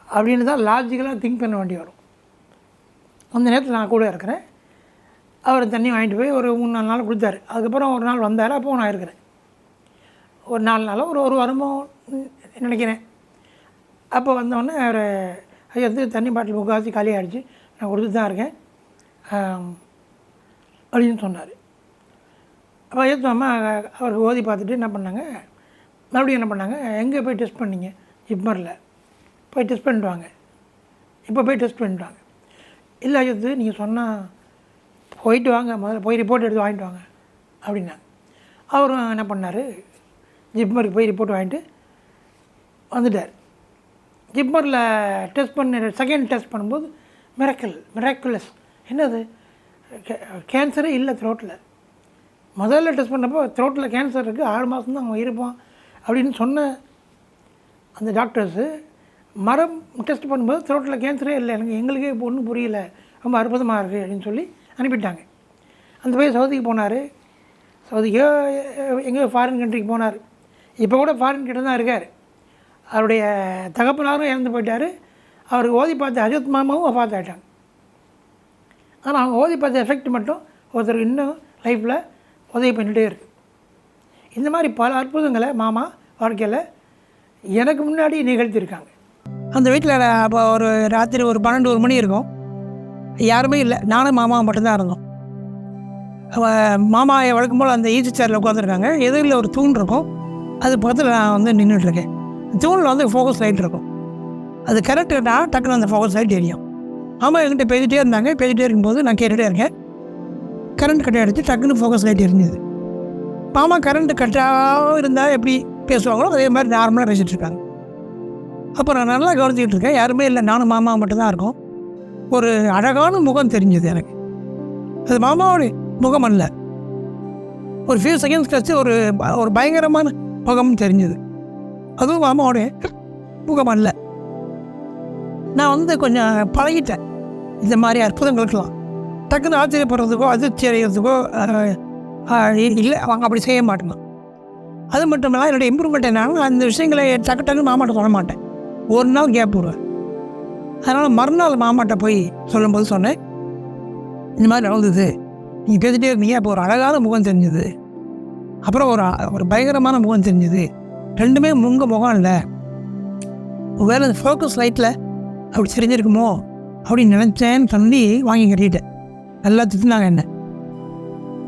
அப்படின்னு தான் லாஜிக்கலாக திங்க் பண்ண வேண்டி வரும். அந்த நேரத்தில் நான் கூட இருக்கிறேன். அவர் தண்ணி வாங்கிட்டு போய் ஒரு 3-4 நாள் கொடுத்தாரு. அதுக்கப்புறம் ஒரு நாள் வந்தார். அப்போது நான் இருக்கிறேன். ஒரு 4 நாளோ ஒரு வாரமோ நினைக்கிறேன். அப்போ வந்தோடனே அவர் ஐயா தண்ணி பாட்டில் முக்கால்வாசி காலி ஆகிடுச்சு, நான் கொடுத்துட்டு தான் இருக்கேன் அப்படின்னு சொன்னார். அப்போ ஏற்றாம அவருக்கு ஓதி பார்த்துட்டு என்ன பண்ணாங்க, மறுபடியும் என்ன பண்ணாங்க, எங்கே போய் டெஸ்ட் பண்ணிங்க? ஜிப்மரில் போய் டெஸ்ட் பண்ணிட்டு வாங்க. இப்போ போய் டெஸ்ட் பண்ணிட்டு வாங்க. இல்லை ஐயத்து நீங்கள் சொன்னால் போயிட்டு வாங்க, முதல்ல போய் ரிப்போர்ட் எடுத்து வாங்கிட்டு வாங்க அப்படின்னாங்க. அவரும் என்ன பண்ணார், ஜிப்மருக்கு போய் ரிப்போர்ட் வாங்கிட்டு வந்துட்டார். ஜிப்மரில் டெஸ்ட் பண்ண செகண்ட் டெஸ்ட் பண்ணும்போது மிராக்குலஸ் என்னது, கேன்சரே இல்லை த்ரோட்டில். முதல்ல டெஸ்ட் பண்ணப்போ த்ரோட்டில் கேன்சர் இருக்குது, 6 மாதம் தான் அவன் இருப்பான் அப்படின்னு சொன்ன அந்த டாக்டர்ஸு மரம் டெஸ்ட் பண்ணும்போது த்ரோட்டில் கேன்சரே இல்லை, எங்களுக்கே இப்போ ஒன்றும் புரியல, ரொம்ப அற்புதமாக இருக்குது அப்படின்னு சொல்லி அனுப்பிட்டாங்க. அந்த போய் சவுதிக்கு போனார். சவுதிக்கோ எங்கேயோ ஃபாரின் கண்ட்ரிக்கு போனார். இப்போ கூட ஃபாரின் கிட்ட தான் இருக்கார். அவருடைய தகப்பனாரும் இறந்து போயிட்டார். அவருக்கு ஓதி பார்த்த அஜத் மாமாவும் பார்த்தாயிட்டாங்க. ஆனால் அவங்க ஓதி பார்த்த எஃபெக்ட் மட்டும் ஒருத்தருக்கு இன்னும் லைஃப்பில் உதவி பண்ணிகிட்டே இருக்குது. இந்த மாதிரி பல அற்புதங்களை மாமா வாழ்க்கையில் எனக்கு முன்னாடி நிகழ்த்தியிருக்காங்க. அந்த வீட்டில் அப்போ ஒரு ராத்திரி ஒரு 12-1 மணி இருக்கும். யாருமே இல்லை, நானும் மாமாவும் மட்டும்தான் இருந்தோம். மாமா வழக்கம் போல் அந்த ஈஸி சேரில் உட்காந்துருக்காங்க. எதிரில் ஒரு தூண் இருக்கும், அது பக்கத்தில் நான் வந்து நின்றுட்டுருக்கேன். தூணில் வந்து ஃபோக்கஸ் லைட் இருக்கும். அது கரெக்டுனா டக்குன்னு அந்த ஃபோக்கஸ் லைட் எரியும். மாமா என்கிட்ட பேசிகிட்டே இருந்தாங்க. பேசிகிட்டே இருக்கும்போது நான் கேட்டுகிட்டே இருக்கேன். கரண்ட் கட் ஆகிடுச்சு, டக்குன்னு ஃபோக்கஸ் லைட் எரிஞ்சுது. மாமா கரண்ட் கட்டாக இருந்தால் எப்படி பேசுவாங்களோ அதே மாதிரி நார்மலாக பேசிகிட்ருக்காங்க. அப்போ நான் நல்லா கவனிச்சிக்கிட்டு இருக்கேன். யாருமே இல்லை, நானும் மாமா மட்டும்தான் இருக்கோம். ஒரு அழகான முகம் தெரிஞ்சுது எனக்கு. அது மாமாவோடைய முகம் அல்ல, ஒரு ஃபியூ செகண்ட்ஸ் கழிச்சு ஒரு பயங்கரமான முகம் தெரிஞ்சுது. அதுவும் மாமாவோடைய முகம் அல்ல. நான் வந்து கொஞ்சம் பழகிட்டேன் இந்த மாதிரி அற்புதங்களுக்கெல்லாம். டக்குன்னு ஆச்சரியப்படுறதுக்கோ அதிர்ச்சி அடைகிறதுக்கோ இல்லை, அவங்க அப்படி செய்ய மாட்டேங்க. அது மட்டும் இல்லை, என்னுடைய இம்ப்ரூவ்மெண்ட் என்னன்னா, அந்த விஷயங்களை டக்குன்னு மாமாட்ட சொல்ல மாட்டேன். ஒரு நாள் கேப் விடுவேன். அதனால் மறுநாள் மாமாட்ட போய் சொல்லும்போது சொன்னேன், இந்த மாதிரி நடந்தது, நீங்கள் பேசிகிட்டே இருந்தீங்க, அப்போ ஒரு அழகான முகம் தெரிஞ்சுது, அப்புறம் ஒரு பயங்கரமான முகம் தெரிஞ்சுது, ரெண்டுமே முகம் இல்லை, வேறு அந்த ஃபோக்கஸ் லைட்டில் அப்படி தெரிஞ்சிருக்குமோ அப்படின்னு நினச்சேன்னு சொல்லி வாங்கி கட்டிட்டேன். நல்லா திட்டுனாங்க என்ன,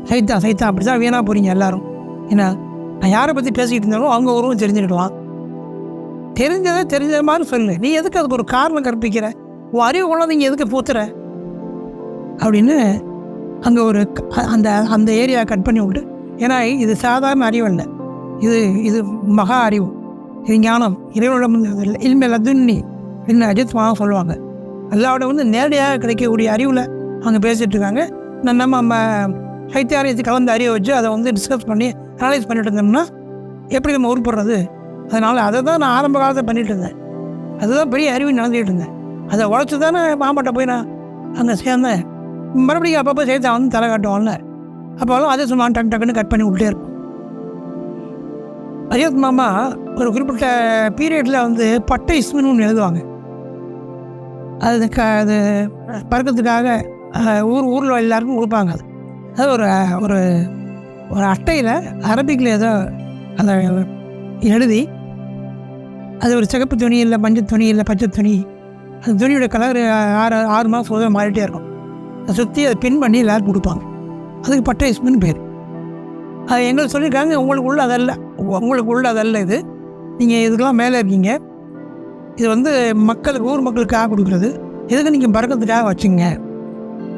சைத்தா அப்படி தான் வீணாக போகிறீங்க எல்லோரும். ஏன்னா நான் யாரை பற்றி பேசிக்கிட்டு இருந்தாலும் அவங்க உருவம் தெரிஞ்சுருக்கலாம். தெரிஞ்ச மாதிரி சொல்லு, நீ எதுக்கு அதுக்கு ஒரு காரணம் கற்பிக்கிற, உன் அறிவு கொண்டாந்து இங்கே எதுக்கு பூத்துற அப்படின்னு அங்கே ஒரு அந்த ஏரியா கட் பண்ணி விட்டு. ஏன்னா இது சாதாரண அறிவு இல்லை, இது மகா அறிவு, இது ஞானம், இறைவனிடம் இல்மே லதுன்னி அப்படின்னு அஜித் மாமா சொல்லுவாங்க. அல்லாவோட வந்து நேரடியாக கிடைக்கக்கூடிய அறிவில் அவங்க பேசிகிட்டு இருக்காங்க. நம்ம சைத்தியாரியத்துக்கு கலந்த அறிவை வச்சு அதை வந்து டிஸ்கஸ் பண்ணி அனலைஸ் பண்ணிட்டு இருந்தோம்னா எப்படி நம்ம உருப்படுறது. அதனால் அதை தான் நான் ஆரம்ப காலத்தில் பண்ணிகிட்டு இருந்தேன். அதுதான் பெரிய அறிவு நடந்துகிட்டு இருந்தேன். அதை உழைச்சி தானே மாமாட்ட போய் நான் அங்கே சேர்ந்தேன். மறுபடியும் அப்பப்போ சேர்த்தா வந்து தலை காட்டுவான்ல, அப்போலாம் அதே சும்மா டக்குன்னு கட் பண்ணி விட்டே இருக்கும். அஜித் மாமா ஒரு குறிப்பிட்ட பீரியடில் வந்து பட்டை இஸ்மின்னு எழுதுவாங்க. அது பறக்கிறதுக்காக ஊரில் எல்லாருக்கும் கொடுப்பாங்க. அது ஒரு ஒரு அட்டையில் அரபிக்கில் ஏதோ அதை எழுதி, அது ஒரு சிகப்பு துணி இல்லை, மஞ்சள் துணி இல்லை, பச்சை துணி, அந்த துணியோட கலர் 6 மாதம் உதவி மாறிட்டே இருக்கும். அதை சுற்றி அதை பின் பண்ணி எல்லோரும் கொடுப்பாங்க. அதுக்கு பட்டை இஸ்மின்னு பேர். அது எங்களுக்கு சொல்லியிருக்காங்க, உங்களுக்கு உள்ள அதல்ல இது, நீங்கள் இதுக்கெல்லாம் மேலே இருக்கீங்க, இது வந்து மக்களுக்கு ஊர் மக்களுக்காக கொடுக்குறது, எதுக்கு நீங்கள் பறக்கிறதுக்காக வச்சுங்க,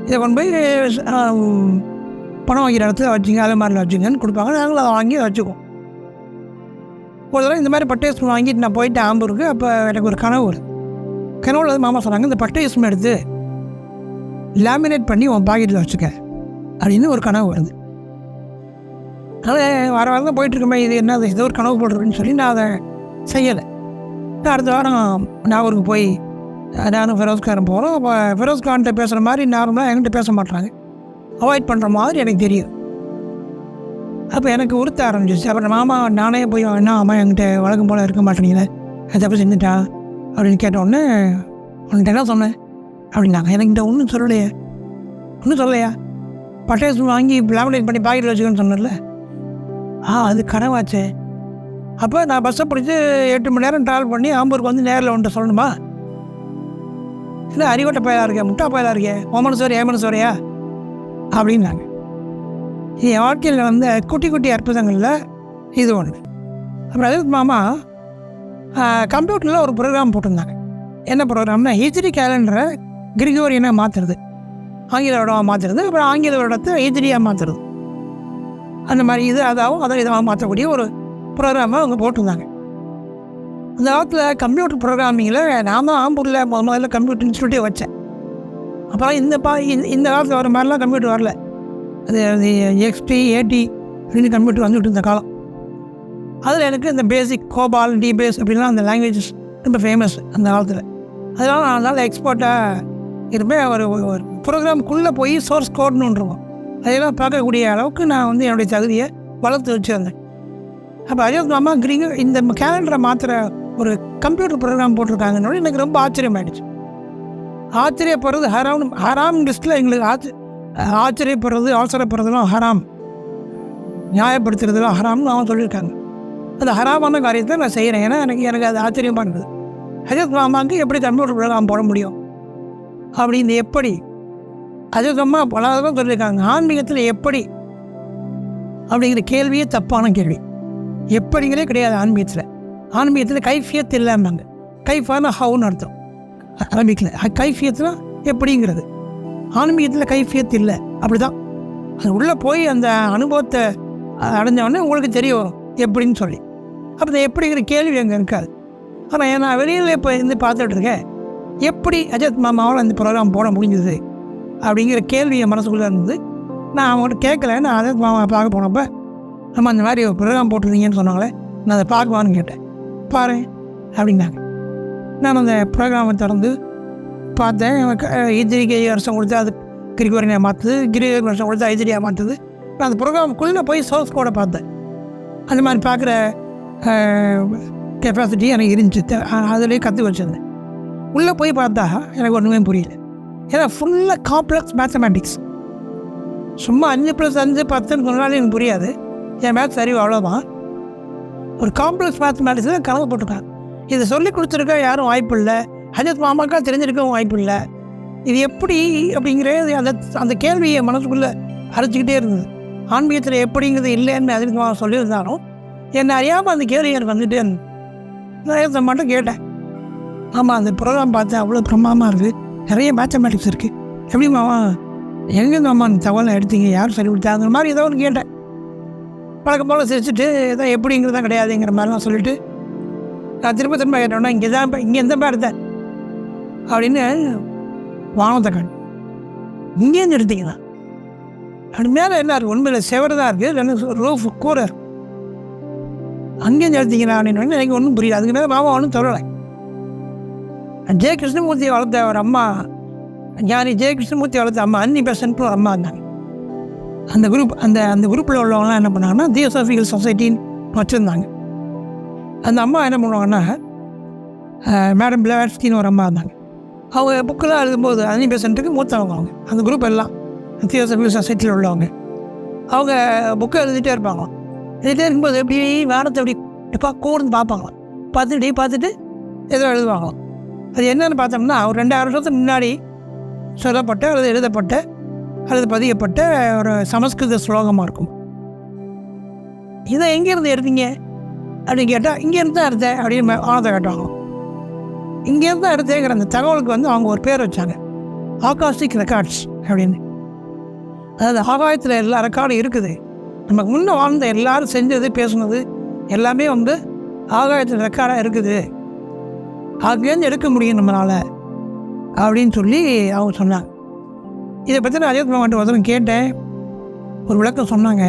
இதை கொண்டு போய் பணம் வாங்கிற இடத்துல வச்சுங்க, அதே மாதிரிலாம் வச்சுங்கன்னு கொடுப்பாங்க. நாங்களும் அதை வாங்கி வச்சுக்குவோம். ஒரு தடவை இந்த மாதிரி பட்டேஸ்மெண்ட் வாங்கிட்டு நான் போயிட்டேன் ஆம்பூருக்கு. அப்போ எனக்கு ஒரு கனவு வருது. கனவுல வந்து மாமா சொன்னாங்க, இந்த பட்டேஸ்மெண்ட் எடுத்து லேமினேட் பண்ணி உன் பாக்கெட்டில் வச்சுக்க அப்படின்னு ஒரு கனவு வருது. அதனால் வார வாரம் தான் போயிட்டுருக்கோமே, இது என்ன ஏதோ ஒரு கனவு போட்டிருக்குன்னு சொல்லி நான் அதை செய்யலை. அடுத்த வாரம் நாகூருக்கு போய் நானும் ஃபெரோஸ்காரன் போகிறோம். அப்போ ஃபெரோஸ்கான்கிட்ட பேசுகிற மாதிரி நார்மலாக என்கிட்ட பேச மாட்டாங்க, அவாய்ட் பண்ணுற மாதிரி எனக்கு தெரியும். அப்போ எனக்கு உறுத்த ஆரம்பிச்சிச்சு. அப்புறம் மாமா நானே போய் என்ன அம்மா என்கிட்ட வழக்கம் போல் இருக்க மாட்டேனீங்களே, தப்பு செஞ்சுட்டா அப்படின்னு கேட்டோடனே, உன்கிட்ட என்ன சொன்னேன் அப்படின்னாங்க. எனக்கிட்ட ஒன்றும் சொல்லலையா, பட்டேஸ் வாங்கி லேமினேட் பண்ணி பாக்கெட்டில் வச்சுக்கோன்னு சொன்னல, அது கனவாச்சே. அப்போ நான் பஸ்ஸை பிடிச்சி 8 மணி நேரம் ட்ராவல் பண்ணி ஆம்பூருக்கு வந்து நேரில் வந்துட்டு சொல்லணுமா? இல்லை அறிவட்ட பயலாக இருக்கேன், முட்டா பயலாக இருக்கேன், ஓமனு சோரியா ஏமனு சோரியா அப்படின்னாங்க. இது என் வாழ்க்கையில் வந்து குட்டி குட்டி அற்புதங்களில் இது ஒன்று. அப்புறம் அதுக்கு மாமா கம்ப்யூட்டரில் ஒரு ப்ரோக்ராம் போட்டிருந்தாங்க. என்ன ப்ரோக்ராம்னா, ஹிஜ்ரி கேலண்டரை கிரிகோரியனாக மாற்றுறது, ஆங்கில வருடமாக மாற்றுறது, அப்புறம் ஆங்கில வருடத்தை ஹிஜ்ரியாக மாற்றுறது, அந்த மாதிரி இது அதாகவும் அதை இதாக மாற்றக்கூடிய ஒரு ப்ரோக்ராமாக அவங்க போட்டிருந்தாங்க. அந்த காலத்தில் கம்ப்யூட்டர் ப்ரோக்ராமிங்கில் நான் தான் ஆம்பூரில் முதல்ல கம்ப்யூட்டர் இன்ஸ்டியூட்டே வச்சேன். அப்புறம் இந்த காலத்தில் வர மாதிரிலாம் கம்ப்யூட்டர் வரல. அது XP AT அப்படின்னு கம்ப்யூட்டர் வந்துவிட்டு இருந்த காலம். அதில் எனக்கு இந்த பேசிக் கோபால் டிபேஸ் அப்படின்லாம் அந்த லாங்குவேஜஸ் ரொம்ப ஃபேமஸ் அந்த காலத்தில். அதனால் நான் அதனால் எக்ஸ்பர்ட்டாக இருப்பேன். ஒரு ப்ரோக்ராமுக்குள்ளே போய் சோர்ஸ் கோட்னு ஒன்று இருக்கும், அதெல்லாம் பார்க்கக்கூடிய அளவுக்கு நான் வந்து என்னுடைய தகுதியை வளர்த்து வச்சுருந்தேன். அப்போ அஜித் மாமா இந்த கேலண்டரை மாற்றுற ஒரு கம்ப்யூட்டர் ப்ரோக்ராம் போட்டிருக்காங்கன்னு எனக்கு ரொம்ப ஆச்சரியமாயிடுச்சு. ஆச்சரியப்படுறது ஹராம் லிஸ்ட்டில் எங்களுக்கு ஆச்சரியப்படுறது அவசரப்படுறதுலாம் ஹராம், நியாயப்படுத்துறதுலாம் ஹராம்னு அவன் சொல்லியிருக்காங்க. அந்த ஹராமான காரியத்தை நான் செய்கிறேன். ஏன்னா எனக்கு அது ஆச்சரியமாக இருந்தது. அஜித் மாமாவுக்கு எப்படி கம்ப்யூட்டர் ப்ரோக்ராம் போட முடியும் அப்படின்னு, எப்படி அஜித் மாமா பல தடவை சொல்லியிருக்காங்க. ஆன்மீகத்தில் எப்படி அப்படிங்கிற கேள்வியே தப்பான கேள்வி. எப்படிங்கிறே கிடையாது ஆன்மீகத்தில் கைஃபியத் இல்லாமாங்க. கைஃபான ஹவுன்னு அர்த்தம் அரபிக்கில். கைஃபியத்னா எப்படிங்கிறது, ஆன்மீகத்தில் கைஃபியத் இல்லை. அப்படி தான் அது உள்ளே போய் அந்த அனுபவத்தை அடைஞ்சவொடனே உங்களுக்கு தெரிய வரும் எப்படின்னு சொல்லி. அப்போ இந்த எப்படிங்கிற கேள்வி அங்கே இருக்காது. ஆனால் நான் வெளியில் இப்போ இருந்து பார்த்துட்ருக்கேன், எப்படி அஜித் மாமாவால் அந்த ப்ரோக்ராம் போட முடிஞ்சது அப்படிங்கிற கேள்வி என் மனசுக்குள்ளே இருந்தது. நான் அவங்கள்ட்ட கேட்கல. நான் அஜித் மாமாவை பார்க்க போனப்போ, நம்ம அந்த மாதிரி ஒரு ப்ரோக்ராம் போட்டிருந்தீங்கன்னு சொன்னாங்களே, நான் அதை பார்க்குவான்னு கேட்டேன். பாரு அப்படின்னாங்க. நான் அந்த ப்ரோக்ராமை திறந்து பார்த்தேன். ஹிஜ்ரிக்கு வருஷம் கொடுத்தா அது கிரிகோரியனாக மாற்றுது, கிரிகோரியன் வருஷம் கொடுத்தா ஹிஜ்ரியாக மாற்றுது. நான் அந்த ப்ரோக்ராமுக்குள்ளே போய் சோர்ஸ் கோடை பார்த்தேன். அந்த மாதிரி பார்க்குற கெப்பாசிட்டி எனக்கு இருந்துச்சு. அதிலே கற்று வச்சுருந்தேன். உள்ளே போய் பார்த்தா எனக்கு ஒன்றுமே புரியல. ஏன்னா ஃபுல்லாக காம்ப்ளெக்ஸ் மேத்தமேட்டிக்ஸ். சும்மா 5+5 10ன்னு சொன்னாலும் எனக்கு புரியாது. என் மேத்ஸ் அறிவு அவ்வளோதான். ஒரு காம்ப்ளெக்ஸ் மேத்தமேட்டிக்ஸில் கணக்கு போட்டிருக்காங்க. இதை சொல்லி கொடுத்துருக்க யாரும் வாய்ப்பு இல்லை, அஜித் மாமாக்கா தெரிஞ்சிருக்கவும் வாய்ப்பு இல்லை. இது எப்படி அப்படிங்கிறது அந்த கேள்வியை மனசுக்குள்ளே அரைச்சிக்கிட்டே இருந்தது. ஆன்மீகத்தில் எப்படிங்கிறது இல்லைன்னு அஜித் மாமா சொல்லியிருந்தாலும் என்னை அறியாமல் அந்த கேள்வி எனக்கு வந்துட்டே இருந்தது. நான் மட்டும் கேட்டேன், ஆமாம் அந்த ப்ரோக்ராம் பார்த்தேன், அவ்வளோ பிரமாதமாக இருக்குது, நிறைய மேத்தமேட்டிக்ஸ் இருக்குது, எப்படி மாமா எங்கேருந்து மாமா அந்த தகவலை எடுத்தீங்க, யாரும் சொல்லி கொடுத்தாங்கிற மாதிரி ஏதோ ஒன்று கேட்டேன். பழக்கம் போல் சிரிச்சுட்டு ஏதோ எப்படிங்கிறது தான் கிடையாதுங்கிற மாதிரிலாம் சொல்லிவிட்டு நான் திரும்ப கேட்டோன்னா, இங்கே எந்த மாதிரி எடுத்தேன் அப்படின்னு வானத்தை கண் இங்கேருந்து எடுத்தீங்களா அப்படி மேலே என்ன இருக்குது, உண்மையில் செவரு தான் இருக்குது, இல்லைன்னா ரூஃப் கூரை அங்கேருந்து எடுத்தீங்களா அப்படின்னு எனக்கு ஒன்றும் புரியல. அதுக்கு மேலே மாமா ஒன்றும் சொல்லலை. ஜெய கிருஷ்ணமூர்த்தி வளர்த்த ஒரு அம்மா, ஞானி ஜெய கிருஷ்ணமூர்த்தி வளர்த்த அம்மா அன்னி பெசன்ட்னு ஒரு அம்மா இருந்தாங்க. அந்த குரூப்பில் உள்ளவங்களாம் என்ன பண்ணாங்கன்னா, தியோசாபிக்கல் சொசைட்டின்னு வச்சுருந்தாங்க. அந்த அம்மா என்ன பண்ணுவாங்கன்னா, மேடம் பிளவாட்ஸ்கின்னு ஒரு அம்மா இருந்தாங்க. அவங்க புக்கெல்லாம் எழுதும்போது அன்னி பெசன்ட்டுக்கு மூத்தவங்க அவங்க. அந்த குரூப் எல்லாம் தியோசாபிக்கல் சொசைட்டியில் உள்ளவங்க. அவங்க புக்கை எழுதிட்டே இருப்பாங்களாம். எழுதிட்டே இருக்கும்போது எப்படி வாரத்தை எப்படி கூர்ந்து பார்ப்பாங்களாம். பார்த்துட்டு ஏதோ எழுதுவாங்களாம். அது என்னென்னு பார்த்தோம்னா, ஒரு 2000 வருஷத்துக்கு முன்னாடி சொல்லப்பட்ட அல்லது எழுதப்பட்ட அல்லது பதியப்பட்ட ஒரு சமஸ்கிருத ஸ்லோகமாக இருக்கும். இதை எங்கேருந்து எடுத்தீங்க அப்படின்னு கேட்டால் இங்கேருந்து தான் எடுத்தேன் அப்படின்னு ஆனதை கேட்டாங்க. இங்கேருந்து தான் எடுத்தேங்கிற அந்த தகவலுக்கு வந்து அவங்க ஒரு பேர் வச்சாங்க, ஆகாஸ்டிக் ரெக்கார்ட்ஸ் அப்படின்னு. அதாவது ஆகாயத்தில் எல்லா ரெக்கார்டும் இருக்குது, நமக்கு முன்னே வாழ்ந்த எல்லோரும் செஞ்சது பேசுனது எல்லாமே வந்து ஆகாயத்தில் ரெக்கார்டாக இருக்குது, அங்கேருந்து எடுக்க முடியும் நம்மளால் அப்படின்னு சொல்லி அவங்க சொன்னாங்க. இதை பற்றி நான் அஜித் மாமாட்ட ஒருத்தரும் கேட்டேன், ஒரு விளக்கம் சொன்னாங்க,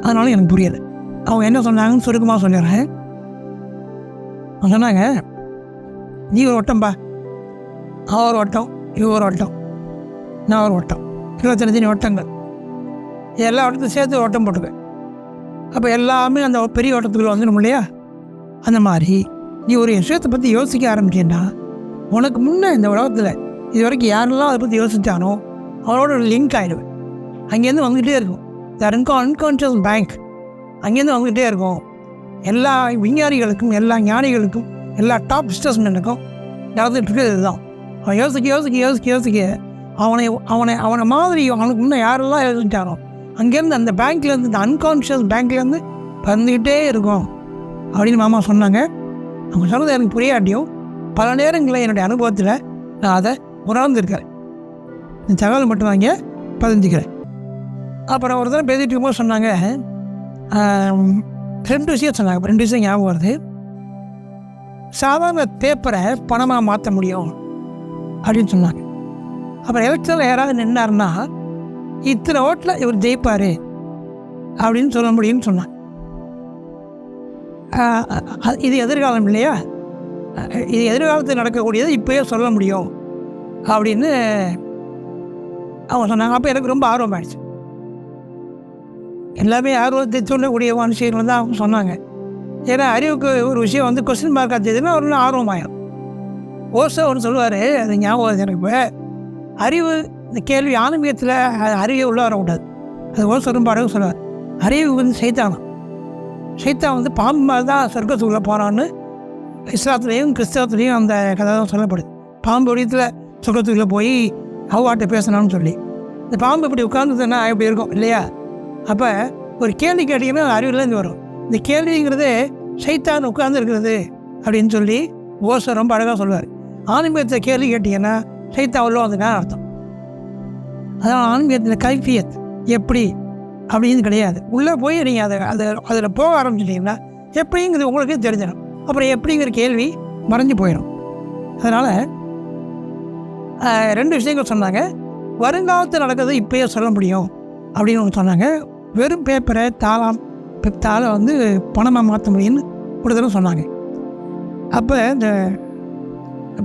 அதனால எனக்கு புரியலை. அவங்க என்ன சொன்னாங்கன்னு சுருக்கமாக சொல்லிடுறேன். அவங்க சொன்னாங்க, நீ ஒரு வட்டம்பா, நான் ஒரு வட்டம், இவ ஒரு வட்டம், நான் ஒரு வட்டம், 25 வட்டங்கள், எல்லா வட்டத்தையும் சேர்த்து வட்டம் போட்டுக்க. அப்போ எல்லாமே அந்த பெரிய வட்டத்துக்குள்ள வந்துடும் இல்லையா? அந்த மாதிரி நீ ஒரு விஷயத்தை பற்றி யோசிக்க ஆரம்பிச்சேன்னா உனக்கு முன்னே இந்த உலகத்தில் இது வரைக்கும் யாரெல்லாம் அதை பற்றி யோசித்தானோ அவரோட லிங்க் ஆகிடுவேன். அங்கேருந்து வந்துக்கிட்டே இருக்கும். அன்கான்ஷியஸ் பேங்க் அங்கேருந்து வந்துக்கிட்டே இருக்கும். எல்லா விஞ்ஞானிகளுக்கும், எல்லா ஞானிகளுக்கும், எல்லா டாப் பிஸ்னஸ்மேனுக்கும் நடந்துட்டு இருக்கிறது இதுதான். அவன் யோசிக்க யோசிக்க யோசிக்க யோசிக்க அவனை மாதிரி அவனுக்கு முன்னே யாரெல்லாம் யோசிச்சானோ அங்கேருந்து அந்த பேங்க்லேருந்து, இந்த அன்கான்ஷியஸ் பேங்க்லேருந்து வந்துக்கிட்டே இருக்கும் அப்படின்னு மாமா சொன்னாங்க. அவங்க சொன்னது எனக்கு புரியாட்டியும் பல நேரங்களில் என்னுடைய அனுபவத்தில் நான் அதை உணர்ந்துருக்கிறேன். இந்த தகவல் மட்டும் வாங்க பதிஞ்சுக்கிறேன். அப்புறம் ஒரு தடவை பேசிட்டு இருக்கும்போது சொன்னாங்க, 2 விஷயம் சொன்னாங்க. 2 விஷயம் ஞாபகம் வருது. சாதாரண பேப்பரை பணமாக மாற்ற முடியும் அப்படின்னு சொன்னாங்க. அப்புறம் எலெக்ஷனில் யாராவது நின்னாருன்னா இத்தனை ஓட்டில் இவர் ஜெயிப்பார் அப்படின்னு சொல்ல முடியும்னு சொன்னாங்க. இது எதிர்காலம் இல்லையா? இது எதிர்காலத்தில் நடக்கக்கூடியது இப்போயே சொல்ல முடியும் அப்படின்னு அவங்க சொன்னாங்க. அப்போ எனக்கு ரொம்ப ஆர்வம் ஆயிடுச்சு. எல்லாமே ஆர்வத்தை சொல்லக்கூடிய விஷயங்கள் தான் அவங்க சொன்னாங்க. ஏன்னா அறிவுக்கு ஒரு விஷயம் வந்து கொஸ்டின் மார்க் ஆச்சுன்னா ஒரு ஆர்வமாயிடும். ஓசோ ஒன்று சொல்லுவார், அது ஞாபகம் எனக்கு. இப்போ அறிவு இந்த கேள்வி ஆன்மீகத்தில் அறிவை உள்ள வரக்கூடாது. அது ஓசோ ரொம்ப அழகு சொல்லுவார். அறிவு வந்து சைத்தானம் வந்து பாம்பு மாதிரி தான் சொர்க்கத்துக்குள்ளே போனான்னு இஸ்லாத்துலேயும் கிறிஸ்தவத்துலேயும் அந்த கதை தான் சொல்லப்படுது. பாம்பு வடிவத்தில் சொர்க்கத்துக்குள்ளே போய் அவ்வாட்ட பேசணும்னு சொல்லி. இந்த பாம்பு இப்படி உட்கார்ந்துதுன்னா இப்படி இருக்கும் இல்லையா? அப்போ ஒரு கேள்வி கேட்டிங்கன்னா அறிவுலேருந்து வரும். இந்த கேள்விங்கிறது சைத்தான் உட்கார்ந்து இருக்கிறது அப்படின்னு சொல்லி ஓசோ ரொம்ப அழகாக சொல்லுவார். ஆன்மீகத்தை கேள்வி கேட்டிங்கன்னா சைத்தான் உள்ள வந்துன்னா அர்த்தம். அதான் ஆன்மீகத்தில் கைஃபியத் எப்படி அப்படின்னு கிடையாது. உள்ளே போய் நீங்கள் அதில் போக ஆரம்பிச்சிட்டிங்கன்னா எப்படிங்கிறது உங்களுக்கே தெரிஞ்சிடும். அப்புறம் எப்படிங்கிற கேள்வி மறைஞ்சு போயிடும். அதனால் 2 விஷயங்கள் சொன்னாங்க. வருங்காலத்தில் நடக்கிறது இப்போயே சொல்ல முடியும் அப்படின்னு ஒன்று சொன்னாங்க. வெறும் பேப்பரை தாளை வந்து பணமாக மாற்ற முடியும்னு கொடுத்தலும் சொன்னாங்க. அப்போ இந்த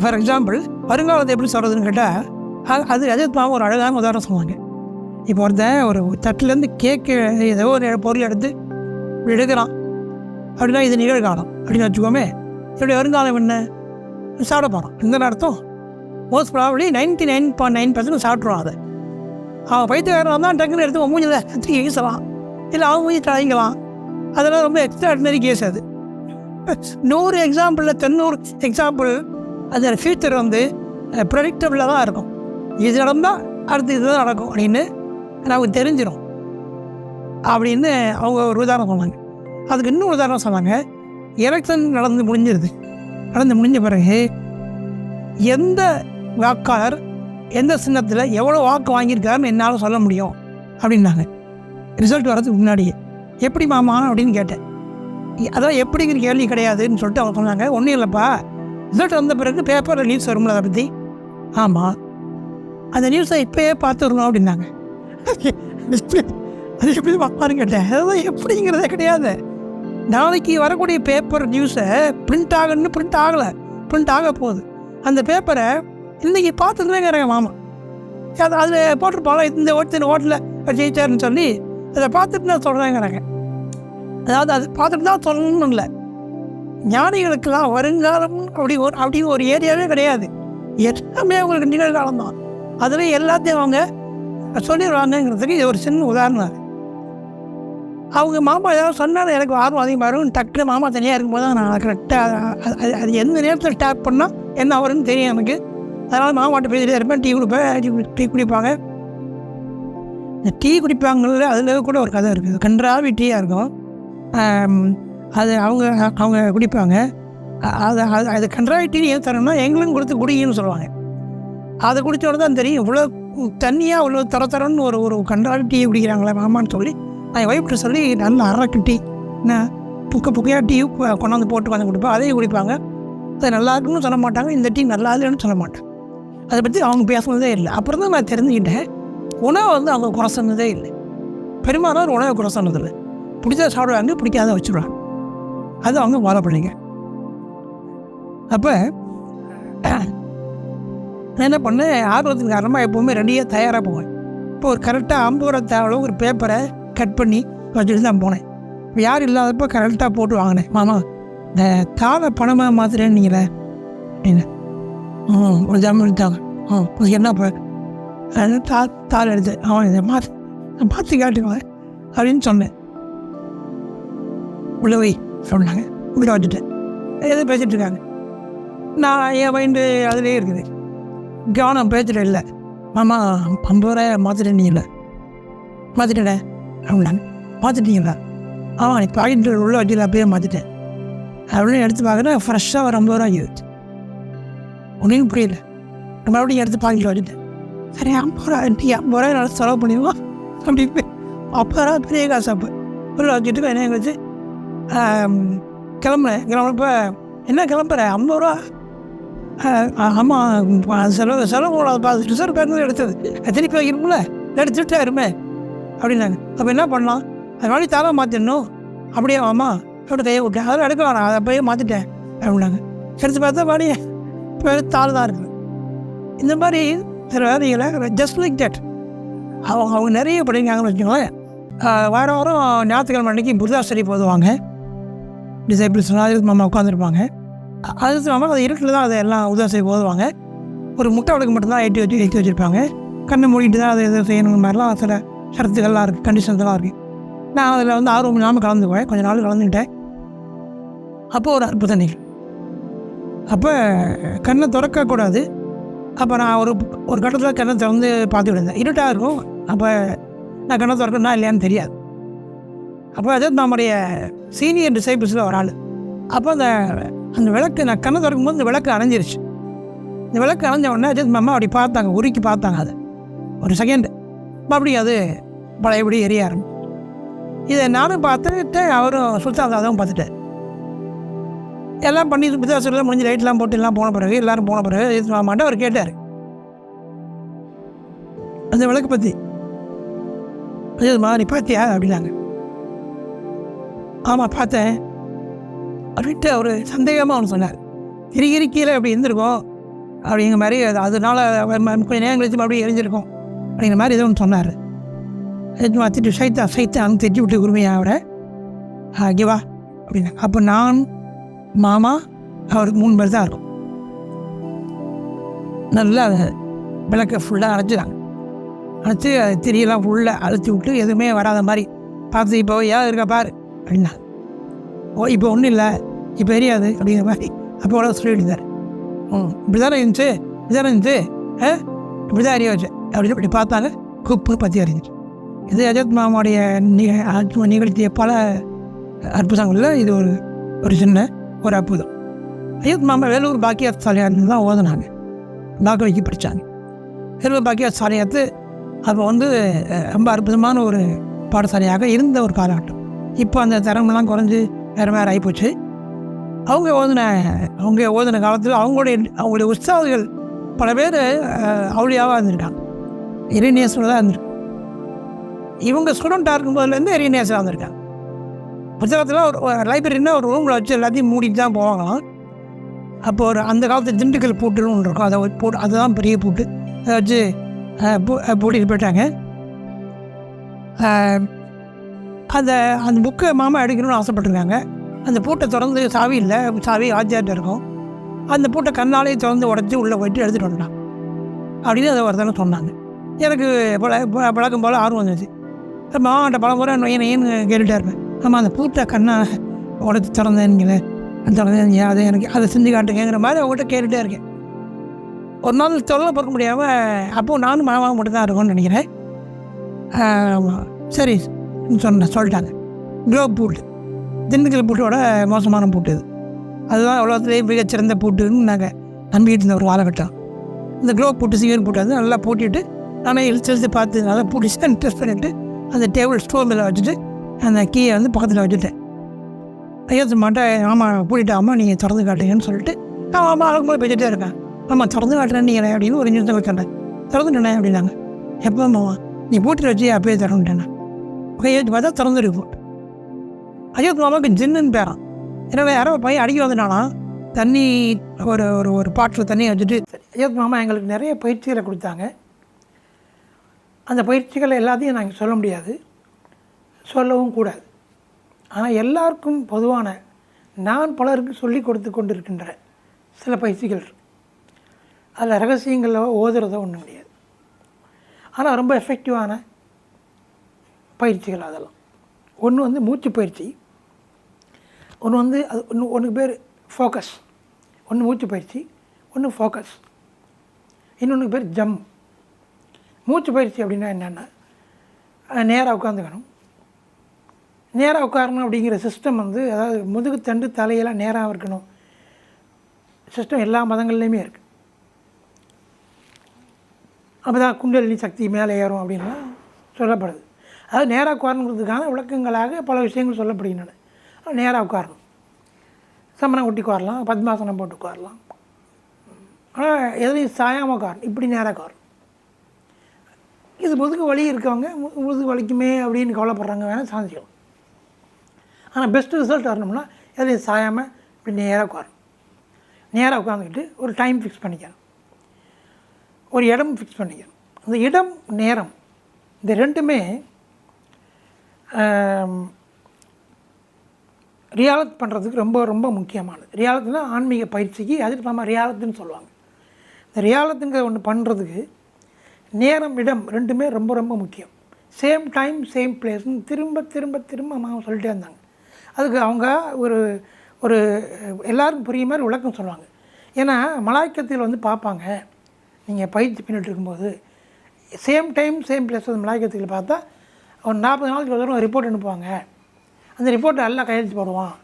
ஃபார் எக்ஸாம்பிள் வருங்காலத்தை எப்படி சொல்கிறதுன்னு கேட்டால் அது அஜித்மாவும் ஒரு அழகான உதாரணம் சொன்னாங்க. இப்போ ஒருத்தன் ஒரு தட்டிலேருந்து கேக்கு ஏதோ ஒரு பொருள் எடுத்து இப்படி எடுக்கிறான் அப்படின்னா இது நிகழ்காலம் அப்படின்னு வச்சுக்கோமே. இப்படி வருங்காலம் என்ன? சாப்பிட போகிறான். இந்த அர்த்தம் மோஸ்ட் ப்ராபப்ளி 99.9% சாப்பிட்ருவான். அதை அவன் பைத்தியக்காரன் தான் டக்குன்னு எடுத்து மூஞ்சில் கத்திரிக்கை வீசலாம், இல்லை அவன் மூஞ்சி தழைங்கலாம். அதெல்லாம் ரொம்ப எக்ஸ்ட்ராடினரி கேஸ். அது 100 எக்ஸாம்பிளில் 90 எக்ஸாம்பிள் அந்த ஃபியூச்சர் வந்து ப்ரெடிக்டபிளாக தான் இருக்கும். இது நடந்தால் அடுத்து இதுதான் நடக்கும் அப்படின்னு நமக்கு தெரிஞ்சிடும் அப்படின்னு அவங்க ஒரு உதாரணம் சொன்னாங்க. அதுக்கு இன்னும் உதாரணம் சொன்னாங்க. எலெக்ஷன் நடந்து முடிஞ்ச பிறகு எந்த வாக்காளர் எந்த சின்னத்தில் எவ்வளோ வாக்கு வாங்கியிருக்காருன்னு என்னால் சொல்ல முடியும் அப்படின்னாங்க. ரிசல்ட் வரதுக்கு முன்னாடியே. எப்படி மாமா அப்படின்னு கேட்டேன். அதான் எப்படிங்கிற கேள்வி கிடையாதுன்னு சொல்லிட்டு அவங்க சொன்னாங்க. ஒன்றும் இல்லைப்பா, ரிசல்ட் வந்த பிறகு பேப்பரில் நியூஸ் வரும்ல அதை பற்றி. ஆமாம், அந்த நியூஸை இப்போயே பார்த்துடணும் அப்படின்னாங்க. அது எப்படி பார்ப்பாருன்னு கேட்டேன். அதான் எப்படிங்கிறதே கிடையாது. நாளைக்கு வரக்கூடிய பேப்பர் நியூஸை பிரிண்ட் ஆகலை, பிரிண்ட் ஆக போகுது. அந்த பேப்பரை இன்றைக்கி பார்த்துருந்தேங்கிறாங்க மாமா. அதில் போட்டிருப்பாங்க இந்த ஓட்டில் ஜெயிச்சாருன்னு சொல்லி அதை பார்த்துட்டு தான் சொல்கிறேங்கிறாங்க. அதாவது அது பார்த்துட்டு தான் சொல்லணும்னு இல்லை. ஞானிகளுக்கெல்லாம் வருங்காலம் அப்படின்னு ஒரு ஏரியாவே கிடையாது. எல்லாமே அவங்களுக்கு நிகழ்காலம் தான். அதில் எல்லாத்தையும் அவங்க சொல்லிடுவாங்கங்கிறதுக்கு இது ஒரு சின்ன உதாரணம். அவங்க மாமா ஏதாவது சொன்னாலும் எனக்கு ஆர்வம் அதிகமாக இருக்கும். டக்குனு மாமா தனியாக இருக்கும்போது தான் நான் கரெக்டாக அது எந்த நேரத்தில் டேப் பண்ணால் என்ன வரும்னு தெரியும் எனக்கு. அதனால் மாமாட்ட பேசிகிட்டே இருப்பேன். டீ குடிப்பேன். டீ குடிப்பாங்க. இந்த டீ குடிப்பாங்கள்ல அதில் கூட ஒரு கதை இருக்குது. கன்றாவி டீயாக இருக்கும். அது அவங்க அவங்க குடிப்பாங்க. அது அது அது கன்றாவி டீ ஏன் தரணும்னா எங்களுக்கும் கொடுத்து குடிங்கன்னு சொல்லுவாங்க. அதை குடித்தோட தான் தெரியும் இவ்வளோ தண்ணியாக இவ்வளோ தரன்னு ஒரு ஒரு கன்றாவி டீ குடிக்கிறாங்களே மாமான்னு சொல்லி நான் ஒய்ஃப்ட்டு சொல்லி நல்ல அரக்கு டீ என்ன புக்கையாக டீ கொண்டாந்து போட்டு வந்து கொடுப்பேன். அதையும் குடிப்பாங்க. அது நல்லா இருக்குன்னு சொல்ல மாட்டாங்க, இந்த டீ நல்லா இல்லைன்னு சொல்ல மாட்டாங்க. அதை பற்றி அவங்க பேசுனதே இல்லை. அப்புறம் தான் நான் தெரிஞ்சுக்கிட்டேன் உணவை வந்து அவங்க குறை சொன்னதே இல்லை. பெரும்பாலும் உணவை குறை சொன்னதில்லை. பிடிச்சா சாப்பிடுவாங்க, பிடிக்காத வச்சுருவாங்க. அது அவங்க ஃபாலோ பண்ணிங்க. அப்போ நான் என்ன பண்ணேன், ஆர்வத்தின் காரணமாக எப்போவுமே ரெடியாக தயாராக போவேன். இப்போ ஒரு கரெக்டாக 50 ரூபா தேவையோ ஒரு பேப்பரை கட் பண்ணி வச்சுட்டு தான் போனேன். இப்போ யார் இல்லாதப்போ கரெக்டாக போட்டு வாங்கினேன். மாமா இந்த தாளை பணமாக மாத்திரேன்னு நீங்களே அப்படின்னு ஒரு ஜாமீன் எடுத்தாங்க. என்ன இப்போ தாள் எடுத்து அவன் இதை மாற்றி காட்டுவேன் அப்படின்னு சொன்னேன். உள்ள வை சொன்னாங்க. உள்ளே வச்சுட்டேன். எதுவும் பேசிகிட்டு இருக்காங்க. நான் என் மைண்டு அதிலே இருக்குது, கவனம் பேச்சுட்டு இல்லை. மாமா 50 ரூபாய் மாற்றிட்டேன் நீ இல்லை மாற்றிட்டேன் அப்படின்னாங்க. மாற்றிட்டீங்களா? ஆமாம் நீ பாக்கெட்டு உள்ளே வச்சுல அப்பயே மாற்றிட்டேன் அப்படின்னு எடுத்து பார்க்குறேன். ஃப்ரெஷ்ஷாக ஒரு 50 ரூபா ஆகிடுச்சு. ஒன்றையும் புரியல. மறுபடியும் எடுத்து பாக்கெட்டில் வச்சுட்டேன். சரி 50 ரூபா நீ 50 ரூபாய் நல்லா செலவு பண்ணிடுவோம் அப்படின்னு 50 ரூபா பெரிய காசு. அப்போ உள்ளே வச்சுட்டு என்ன வச்சு கிளம்புறப்ப என்ன கிளம்புற 50 ரூபா? ஆமாம் செலவு பார்த்து ரிசர்வ் பேங்க் எடுத்தது திருப்பி வைக்கணும்ல, எடுத்துட்டா இருமே அப்படின்னாங்க. அப்போ என்ன பண்ணலாம்? அது மாதிரி தாளை மாற்றிடணும். அப்படியே ஆமாம் அப்படி கையை விட்டேன். அதெல்லாம் எடுக்க வேணாம், அதை போய் மாற்றிட்டேன் அப்படின்னாங்க. எடுத்து பார்த்தா பாடி இப்போ தாள் தான் இருக்குது. இந்த மாதிரி சில வேலைகளை ஜஸ்ட் லைக் தட் அவங்க நிறைய படிக்கிறாங்கன்னு வச்சுக்கோங்களேன். வாரம் ஞாயிற்றுக்கிழமை அன்றைக்கி புரிதாசரி போதுவாங்க. டிசைபிள்ஸ்லாம் மாமா உட்காந்துருப்பாங்க. அது மாமா அது இருட்டில் தான் அதை எல்லாம் உதாசை போதுவாங்க. ஒரு முட்டை வழக்கு மட்டும்தான் ஏற்றி வச்சுருப்பாங்க. கண்ணை மூடிட்டு தான் அதை எதுவும் செய்யணுங்கிற மாதிரிலாம் சில ஷரத்துகள்லாம் இருக்குது, கண்டிஷன்ஸ்லாம் இருக்குது. நான் அதில் வந்து ஆர்வம் இல்லாமல் கலந்துக்குவேன். கொஞ்சம் நாள் கலந்துக்கிட்டேன். அப்போது ஒரு அற்புத நிகழ்வு. அப்போ கண்ணை திறக்கக்கூடாது. அப்போ நான் ஒரு கட்டத்தில் கண்ணை திறந்து பார்த்துக்கிட்டு இருந்தேன். இருட்டாக இருக்கும். அப்போ நான் கண்ணை திறக்கணும்னா இல்லையான்னு தெரியாது. அப்போ அதாவது நம்முடைய சீனியர் டிசைபிள்ஸில் ஒரு ஆள். அப்போ அந்த விளக்கு நான் கண்ணை திறக்கும்போது இந்த விளக்கு அணைஞ்சிருச்சு. இந்த விளக்கு அணைஞ்ச உடனே அஜித் மாமா அப்படி பார்த்தாங்க, உருக்கி பார்த்தாங்க. அது ஒரு செகண்டு அப்படி அது பழையபடி எரிய ஆரம்பிச்சு. இதை நானும் பார்த்துட்டு அவரும் சுல்தாதாவும் பார்த்துட்டார். எல்லாம் பண்ணி வித்தியாசம் முடிஞ்சு லைட்லாம் போட்டு எல்லாம் போன பிறகு எல்லோரும் போன பிறகு அஜித் மாமாட்ட அவர் கேட்டார் அந்த விளக்கு பற்றி. அஜித் மாமா நீ பார்த்தியா அப்படின்னாங்க. ஆமாம் பார்த்தேன் அப்படின்ட்டு அவர் சந்தேகமாக அவனு சொன்னார். கீழே அப்படி இருந்திருக்கும் அப்படிங்கிற மாதிரி, அதனால கொஞ்சம் நேரம் கழிச்சு அப்படியே எரிஞ்சிருக்கும் அப்படிங்கிற மாதிரி ஏதோ ஒன்று சொன்னார். திட்டு சைத்தான் திட்டி விட்டு உரிமையாக அவரை கிவா அப்படின்னா. அப்போ நான் மாமா அவருக்கு 3 பேர் தான் இருக்கும். நல்லா விளக்கை ஃபுல்லாக அழைச்சிடாங்க. அழைச்சி அது திரியெல்லாம் ஃபுல்லாக அழைச்சி விட்டு எதுவுமே வராத மாதிரி பார்த்து இப்போ ஏதாவது இருக்கா பாரு அப்படின்னா. இப்போ ஒன்றும் இல்லை, இப்போ எரியாது அப்படிங்கிற மாதிரி அப்போ கூட சொல்லிட்டு இப்படி தானே இருந்துச்சு, இப்படி தான் அறிய வச்சு அப்படின்னு இப்படி பார்த்தாங்க. குப்பு பற்றி அறிஞ்சிச்சு. இது அஜித் மாமாவுடைய நிகழ்த்திய பல அற்புதங்களில் இது ஒரு சின்ன ஒரு அற்புதம். அஜித் மாமா வேலூர் பாக்கியாத் சாலையாத்து தான் ஓதுனாங்க, டாக்டர் படித்தாங்க. வேலூர் பாக்கியாத் சாலையாத்து அப்போ வந்து ரொம்ப அற்புதமான ஒரு பாடசாலையாக இருந்த ஒரு காலகட்டம். இப்போ அந்த தரமெல்லாம் குறைஞ்சி வேறு ஆகிப்போச்சு. அவங்க ஓதின காலத்தில் அவங்களுடைய உற்சாகங்கள் பல பேர் அவளியாவாக இருந்திருக்காங்க, இறைநேசராக தான் இருந்திருக்கு. இவங்க ஸ்டூடெண்ட்டாக இருக்கும்போதுலேருந்து இறைநேசராக இருந்திருக்காங்க. புத்தகத்தில் ஒரு லைப்ரரின்னா ஒரு ரூமில் வச்சு எல்லாத்தையும் மூடிட்டு தான் போவாங்களாம். அப்போ அந்த காலத்தில் திண்டுக்கல் பூட்டுன்னு ஒன்று இருக்கும், அதை போட்டு அதுதான் பெரிய பூட்டு, அதை வச்சு பூட்டிட்டு போயிட்டாங்க. அந்த புக்கை மாமா எடுக்கணும்னு ஆசைப்பட்டுருக்காங்க. அந்த பூட்டை திறந்து சாவி ஆச்சியார்ட்ட இருக்கும். அந்த பூட்டை கண்ணாலே திறந்து உடச்சி உள்ளே போய்ட்டு எடுத்துகிட்டு வந்துட்டான் அப்படின்னு அதை ஒருத்தவங்க சொன்னாங்க. எனக்கு பழக்கம் போல் ஆர்வம் வந்துச்சு. மாமாட்ட பல முறை ஏன்னு கேட்டுகிட்டே இருப்பேன். ஆமாம் அந்த பூட்டை கண்ணை உடச்சி திறந்தேன்னுங்களே, அதை எனக்கு அதை செஞ்சு காட்டுங்கிற மாதிரி அவங்ககிட்ட கேட்டுகிட்டே இருக்கேன். ஒரு நாள் தொல்லை பார்க்க முடியாமல் அப்போது நானும் மாமா மட்டும் தான் இருக்கும்னு நினைக்கிறேன். சரி சொல்லிட்டாங்க. குளோப் பூட்டு திண்டுக்கல் பூட்டோட மோசமான பூட்டு இது. அதுதான் உலகத்திலேயே மிகச்சிறந்த பூட்டுன்னு நாங்கள் நம்பிக்கிட்டு இருந்த ஒரு காலகட்டம். இந்த க்ளோப் பூட்டு சிங்கர் பூட்டு வந்து நல்லா பூட்டிட்டு நானே இழுத்து பார்த்து நல்லா பூட்டிச்சு டெஸ்ட் பண்ணிவிட்டு அந்த டேபிள் ஸ்டோர் மேலே வச்சுட்டு அந்த கீயை வந்து பக்கத்தில் வச்சுட்டேன். ஐயாத்து மாட்டேன் ஆமாம் பூட்டிட்டு ஆமாம் நீங்கள் திறந்து காட்டுங்கன்னு சொல்லிட்டு ஆமாம் அதுக்கும்போது பேசிகிட்டே இருக்கேன். ஆமாம் திறந்து காட்டுறேன் நீங்கள் அப்படின்னு ஒரு நிமிஷம் வச்சுட்டேன். திறந்துட்டேனே அப்படின்னாங்க. எப்போ மாமா நீ பூட்டி வச்சு அப்பயே திறந்துட்டேண்ணே. கையெழுத்து பார்த்தா திறந்துருக்கு பூட்டு. ஐயாத்து மாமாவுக்கு ஜின்னுன்னு பேரான். எனவே யாரோ பையன் அடிக்க வந்துட்டானா தண்ணி ஒரு ஒரு ஒரு பாட்டில் தண்ணி வச்சுட்டு சரி. ஐயாத்து மாமா எங்களுக்கு நிறைய பயிற்சிகளை கொடுத்தாங்க. அந்த பயிற்சிகளை எல்லாத்தையும் நாங்கள் சொல்ல முடியாது, சொல்லவும் கூடாது. ஆனால் எல்லாருக்கும் பொதுவான நான் பலருக்கு சொல்லி கொடுத்து கொண்டு இருக்கின்ற சில பயிற்சிகள் அதில் ரகசியங்களில் ஓதுறதோ ஒன்றும் முடியாது. ஆனால் ரொம்ப எஃபெக்டிவான பயிற்சிகள் அதெல்லாம். ஒன்று வந்து மூச்சு பயிற்சி, ஒன்று வந்து அது ஒன்றுக்கு பேர் ஃபோக்கஸ். ஒன்று மூச்சு பயிற்சி, ஒன்று ஃபோக்கஸ், இன்னொன்றுக்கு பேர் ஜம். மூச்சு பயிற்சி அப்படின்னா என்னென்னா நேராக உட்காந்துக்கணும். நேராக உட்காரணும் அப்படிங்கிற சிஸ்டம் வந்து அதாவது முதுகுத்தண்டு தலையெல்லாம் நேராக இருக்கணும் சிஸ்டம் எல்லா மதங்கள்லேயுமே இருக்குது. அப்போ தான் குண்டலினி சக்தி மேலே ஏறும் அப்படின்லாம் சொல்லப்படுது. அதாவது நேராக உட்காரணுங்கிறதுக்கான விளக்கங்களாக பல விஷயங்கள் சொல்லப்படுகின்றன. நேராக உட்காரணும், சமணம் ஒட்டி உட்காரலாம், பத்மாசனம் போட்டு உட்காரலாம். ஆனால் எதுலையும் சாயாமல் உட்காரணும், இப்படி நேராக உட்காரணும். இது முதுகு வலி இருக்கவங்க முதுகு வலிக்குமே அப்படின்னு கவலைப்படுறாங்க, வேணால் சாஞ்சிக்கலாம். ஆனால் பெஸ்ட் ரிசல்ட் வரணும்னா எதையும் சாயாமல் இப்படி நேராக உட்காரணும். நேராக உட்காந்துக்கிட்டு ஒரு டைம் ஃபிக்ஸ் பண்ணிக்கணும், ஒரு இடம் ஃபிக்ஸ் பண்ணிக்கணும். அந்த இடம் நேரம் இந்த ரெண்டுமே ரியாலத் பண்ணுறதுக்கு ரொம்ப ரொம்ப முக்கியமானது. ரியாலத்துனா ஆன்மீக பயிற்சிக்கு அதுக்கு நம்ம ரியாலத்துன்னு சொல்லுவாங்க. இந்த ரியாலத்துங்கிற ஒன்று பண்ணுறதுக்கு நேரம் இடம் ரெண்டுமே ரொம்ப ரொம்ப முக்கியம். சேம் டைம் சேம் பிளேஸ்ன்னு திரும்ப திரும்ப திரும்ப அம்மா சொல்லிட்டே இருந்தாங்க. அதுக்கு அவங்க ஒரு ஒரு எல்லாருக்கும் புரியுற மாதிரி விளக்கம் சொல்லுவாங்க. ஏன்னா மலாய்க்கத்தில் வந்து பார்ப்பாங்க, நீங்கள் பயிற்சி பண்ணிட்டு இருக்கும்போது சேம் டைம் சேம் பிளேஸ் வந்து மலாய்க்கத்தில் பார்த்தா ஒரு 40 நாளைக்கு ஒரு தடவை ரிப்போர்ட் அனுப்புவாங்க. அந்த ரிப்போர்ட்டை எல்லாம் கையெழுத்து போடுவான்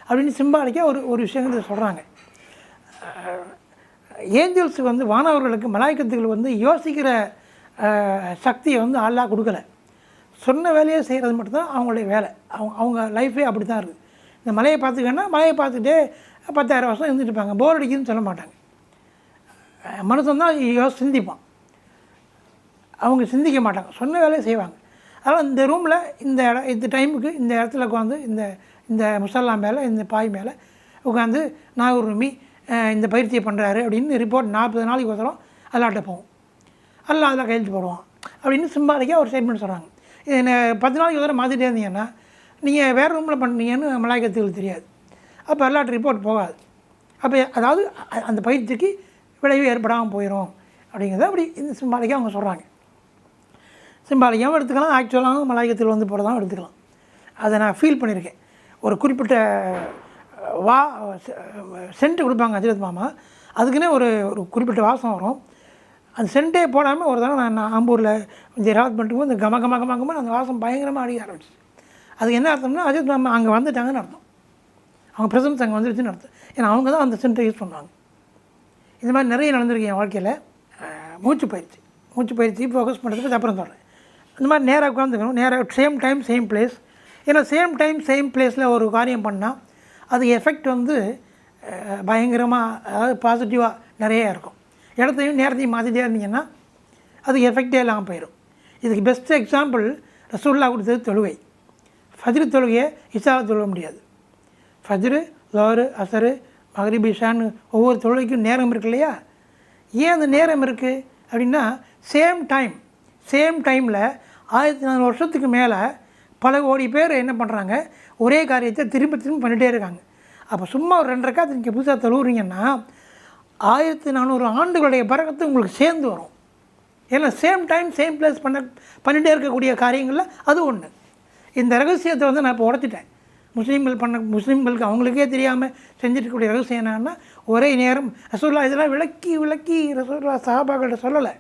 அப்படின்னு சிம்பாலிக்காக ஒரு ஒரு விஷயங்கள் சொல்கிறாங்க. ஏஞ்சல்ஸ் வந்து வானவர்களுக்கு மலாய்க்கத்துகள் வந்து யோசிக்கிற சக்தியை வந்து அல்லாஹ் கொடுக்கல. சொன்ன வேலையை செய்கிறது மட்டும்தான் அவங்களுடைய வேலை. அவங்க லைஃபே அப்படி தான் இருக்குது. இந்த மலையை பார்த்துக்கன்னா மலையை பார்த்துட்டே 10,000 வருஷம் இருந்துட்டு இருப்பாங்க, போர் அடிக்குதுன்னு சொல்ல மாட்டாங்க. மனுஷன் தான் சிந்திப்பான், அவங்க சிந்திக்க மாட்டாங்க, சொன்ன வேலையை செய்வாங்க. அதனால் இந்த ரூமில் இந்த டைமுக்கு இந்த இடத்துல உட்காந்து இந்த முசல்லா மேலே இந்த பாய் மேலே உட்காந்து நாகூர் ரூமி இந்த பயிற்சியை பண்ணுறாரு அப்படின்னு ரிப்போர்ட் 40 நாளைக்கு ஒருத்தரம் அல்லாட்ட போவோம். அல்லா அதில் கையெழுத்து போடுவான் அப்படின்னு சிம்பாலிக்காக ஒரு ஸ்டேட்மெண்ட் சொல்கிறாங்க. இது 10 நாளைக்கு ஒரு தடவை மாற்றிட்டே இருந்தீங்கன்னா நீங்கள் வேறு ரூமில் பண்ணீங்கன்னு மலாய்க்கத்துக்கு தெரியாது. அப்போ அல்லாட்ட ரிப்போர்ட் போகாது. அப்போ அதாவது அந்த பயிற்சிக்கு விளைவு ஏற்படாமல் போயிடும் அப்படிங்கிறத அப்படி இந்த சிம்பாலிக்காக அவங்க சொல்கிறாங்க. சிம்பாலிக்காகவும் எடுத்துக்கலாம், ஆக்சுவலாகவும் மலாய்க்கத்தில் வந்து போகிறதாகவும் எடுத்துக்கலாம். அதை நான் ஃபீல் பண்ணியிருக்கேன். ஒரு குறிப்பிட்ட சென்ட்டு கொடுப்பாங்க அஜரத் மாமா, அதுக்குன்னே ஒரு ஒரு குறிப்பிட்ட வாசம் வரும். அந்த சென்ட்டே போடாமல் ஒரு தடவை நான் ஆம்பூரில் கொஞ்சம் ராத் பண்ணிட்டு இந்த கம கம கம கம அந்த வாசம் பயங்கரமாக அடிக்க ஆரம்பிச்சு. அதுக்கு என்ன அர்த்தம்னா அஜரத் மாமா அங்கே வந்துட்டாங்கன்னு அர்த்தம், அவங்க ப்ரெசன்ஸ் அங்கே வந்துருச்சுன்னு அர்த்தம். ஏன்னா அவங்க தான் அந்த சென்ட்டை யூஸ் பண்ணுவாங்க. இந்த மாதிரி நிறைய நடந்திருக்கு என் வாழ்க்கையில். மூச்சு பயிற்சி ஃபோக்கஸ் பண்ணுறதுக்கு அப்புறம் சொல்கிறேன். இந்த மாதிரி நேராக உட்காந்துக்கணும், நேராக சேம் டைம் சேம் பிளேஸ். ஏன்னா சேம் டைம் சேம் பிளேஸில் ஒரு காரியம் பண்ணால் அது எஃபெக்ட் வந்து பயங்கரமாக, அதாவது பாசிட்டிவாக நிறைய இருக்கும். இடத்தையும் நேரத்தையும் மாற்றிட்டே இருந்தீங்கன்னா அது எஃபெக்டே இல்லாமல் போயிடும். இதுக்கு பெஸ்ட் எக்ஸாம்பிள் ரசூலுல்லாஹ் கொடுத்தது தொழுகை. ஃபஜ்ரு தொழுகையை இஷாவை தொழுக முடியாது. ஃபஜ்ரு, லோரு, அசரு, மக்ரிப், இஷான்னு ஒவ்வொரு தொழுகைக்கும் நேரம் இருக்கு இல்லையா? ஏன் அந்த நேரம் இருக்குது அப்படின்னா சேம் டைமில் 1400 வருஷத்துக்கு மேலே பல கோடி பேர் என்ன பண்ணுறாங்க, ஒரே காரியத்தை திரும்ப பண்ணிகிட்டே இருக்காங்க. அப்போ சும்மா ஒரு 2 ரக்காத் நீங்கள் புதுசாக தொழுவுறீங்கன்னா 1400 ஆண்டுகளுடைய பரக்கத்து உங்களுக்கு சேர்ந்து வரும். ஏன்னா சேம் டைம் சேம் பிளேஸ் பண்ணிகிட்டே இருக்கக்கூடிய காரியங்களில் அது ஒன்று. இந்த ரகசியத்தை வந்து நான் இப்போ உடச்சிட்டேன். முஸ்லீம்களுக்கு அவங்களுக்கே தெரியாமல் செஞ்சுருக்கக்கூடிய ரகசியம் என்னன்னா, ஒரே நேரம் ரசூலுல்லாஹ் இதெல்லாம் விளக்கி ரசூலுல்லாஹ் சஹாபாக்கள்கிட்ட சொல்லலை.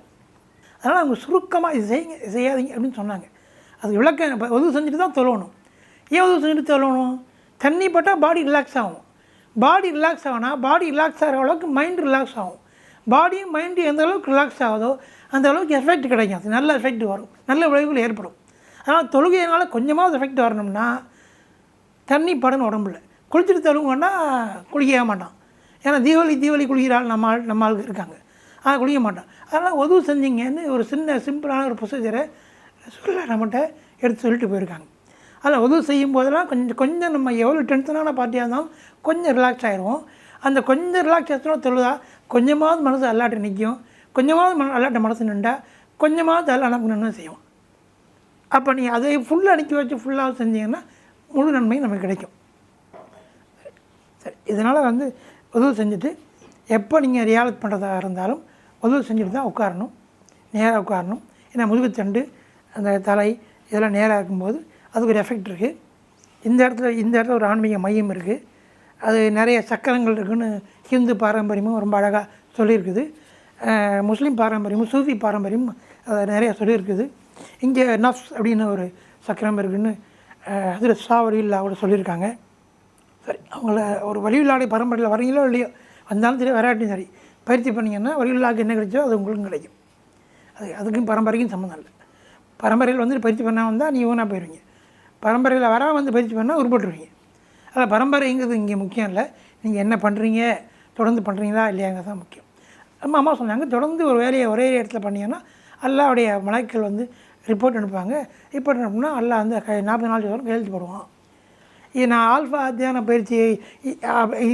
அதனால் அவங்க சுருக்கமாக இது செய்யாதீங்க அப்படின்னு சொன்னாங்க. அது விளக்க உதவு செஞ்சுட்டு தான் தொழணும். ஏன் உதவு செஞ்சுட்டு தொழணும்? தண்ணி பட்டால் பாடி ரிலாக்ஸ் ஆகும். பாடி ரிலாக்ஸ் ஆகுனா பாடி ரிலாக்ஸ் ஆகிற அளவுக்கு மைண்ட் ரிலாக்ஸ் ஆகும். பாடியும் மைண்டும் எந்த அளவுக்கு ரிலாக்ஸ் ஆகுதோ அந்த அளவுக்கு எஃபெக்ட் கிடைக்கும். அது நல்ல எஃபெக்ட் வரும், நல்ல விளைவுகள் ஏற்படும். அதனால் தொழுகையினால் கொஞ்சமாவது எஃபெக்ட் வரணும்னா தண்ணி படணும் உடம்புல. குளிச்சுட்டு தழுவுங்கன்னா குளிக்கவே மாட்டான். ஏன்னா தீபாவளி குளிக்கிறாள் நம்ம ஆளுக்கு இருக்காங்க, குளிக்க மாட்டான். அதனால் உதவு செஞ்சிங்கன்னு ஒரு சிம்பிளான ஒரு ப்ரொசீஜரை நம்மகிட்ட எடுத்து சொல்லிட்டு போயிருக்காங்க. அதில் உதவு செய்யும் போதெல்லாம் கொஞ்சம் நம்ம எவ்வளோ டென்ஷனான பார்ட்டியாக இருந்தாலும் கொஞ்சம் ரிலாக்ஸ் ஆகிடுவோம். அந்த கொஞ்சம் ரிலாக்ஸேஷனோட தொழுதா கொஞ்சமாவது மனசு அல்லாட்ட நிற்கும். கொஞ்சமாவது அல்லாட்ட மனசு நின்றா கொஞ்சமாவது அல்ல நமக்கு நன்மை செய்வோம். அப்போ நீங்கள் அதை ஃபுல்லாக அனுப்பி வச்சு ஃபுல்லாக செஞ்சீங்கன்னா முழு நன்மையும் நமக்கு கிடைக்கும். சரி, இதனால் உதவு செஞ்சுட்டு எப்போ நீங்கள் ரியாலத் பண்ணுறதா இருந்தாலும் உதவு செஞ்சுட்டு தான் உட்காரணும், நேராக உட்காரணும். ஏன்னா முதுகுத்தண்டு அந்த தலை இதெல்லாம் நேராக இருக்கும்போது அதுக்கு ஒரு எஃபெக்ட் இருக்குது. இந்த இடத்துல ஒரு ஆன்மீக மையம் இருக்குது. அது நிறைய சக்கரங்கள் இருக்குதுன்னு ஹிந்து பாரம்பரியமும் ரொம்ப அழகாக சொல்லியிருக்குது. முஸ்லீம் பாரம்பரியமும் சூஃபி பாரம்பரியமும் அதை நிறையா சொல்லியிருக்குது. இங்கே நஃப்ஸ் அப்படின்னு ஒரு சக்கரம் இருக்குதுன்னு அதில் சாவலியில் கூட சொல்லியிருக்காங்க. சரி, அவங்கள ஒரு வழிவில்லாடைய பரம்பரையில் வரீங்களோ இல்லையோ, வந்தாலும் சரி வராட்டியும் சரி பயிற்சி பண்ணிங்கன்னா வழிவில்லாக்கு என்ன கிடைச்சோ அது உங்களுக்கும் கிடைக்கும். அதுக்கும் பரம்பரைக்கும் சம்மந்தம் இல்லை. பரம்பரையில் பயிற்சி பண்ணால் வந்தால் நீ ஊனாக போயிடுவீங்க. பரம்பரையில் வராமல் பயிற்சி பண்ணால் உருப்பட்டுருவீங்க. அதில் பரம்பரைங்கிறது இங்கே முக்கியம் இல்லை. நீங்கள் என்ன பண்ணுறீங்க, தொடர்ந்து பண்ணுறீங்களா இல்லையாங்கிறது தான் முக்கியம். அம்மா சொன்னாங்க, தொடர்ந்து ஒரு வேலையை ஒரே இடத்துல பண்ணிங்கன்னா அல்லாவுடைய மலாய்க்கள் ரிப்போர்ட் அனுப்புவாங்க. ரிப்போர்ட் அனுப்புனா அல்லா 40 நாள் வரும் கையெழுத்து போடுவான். இது நான் ஆல்ஃபா தியான பயிற்சி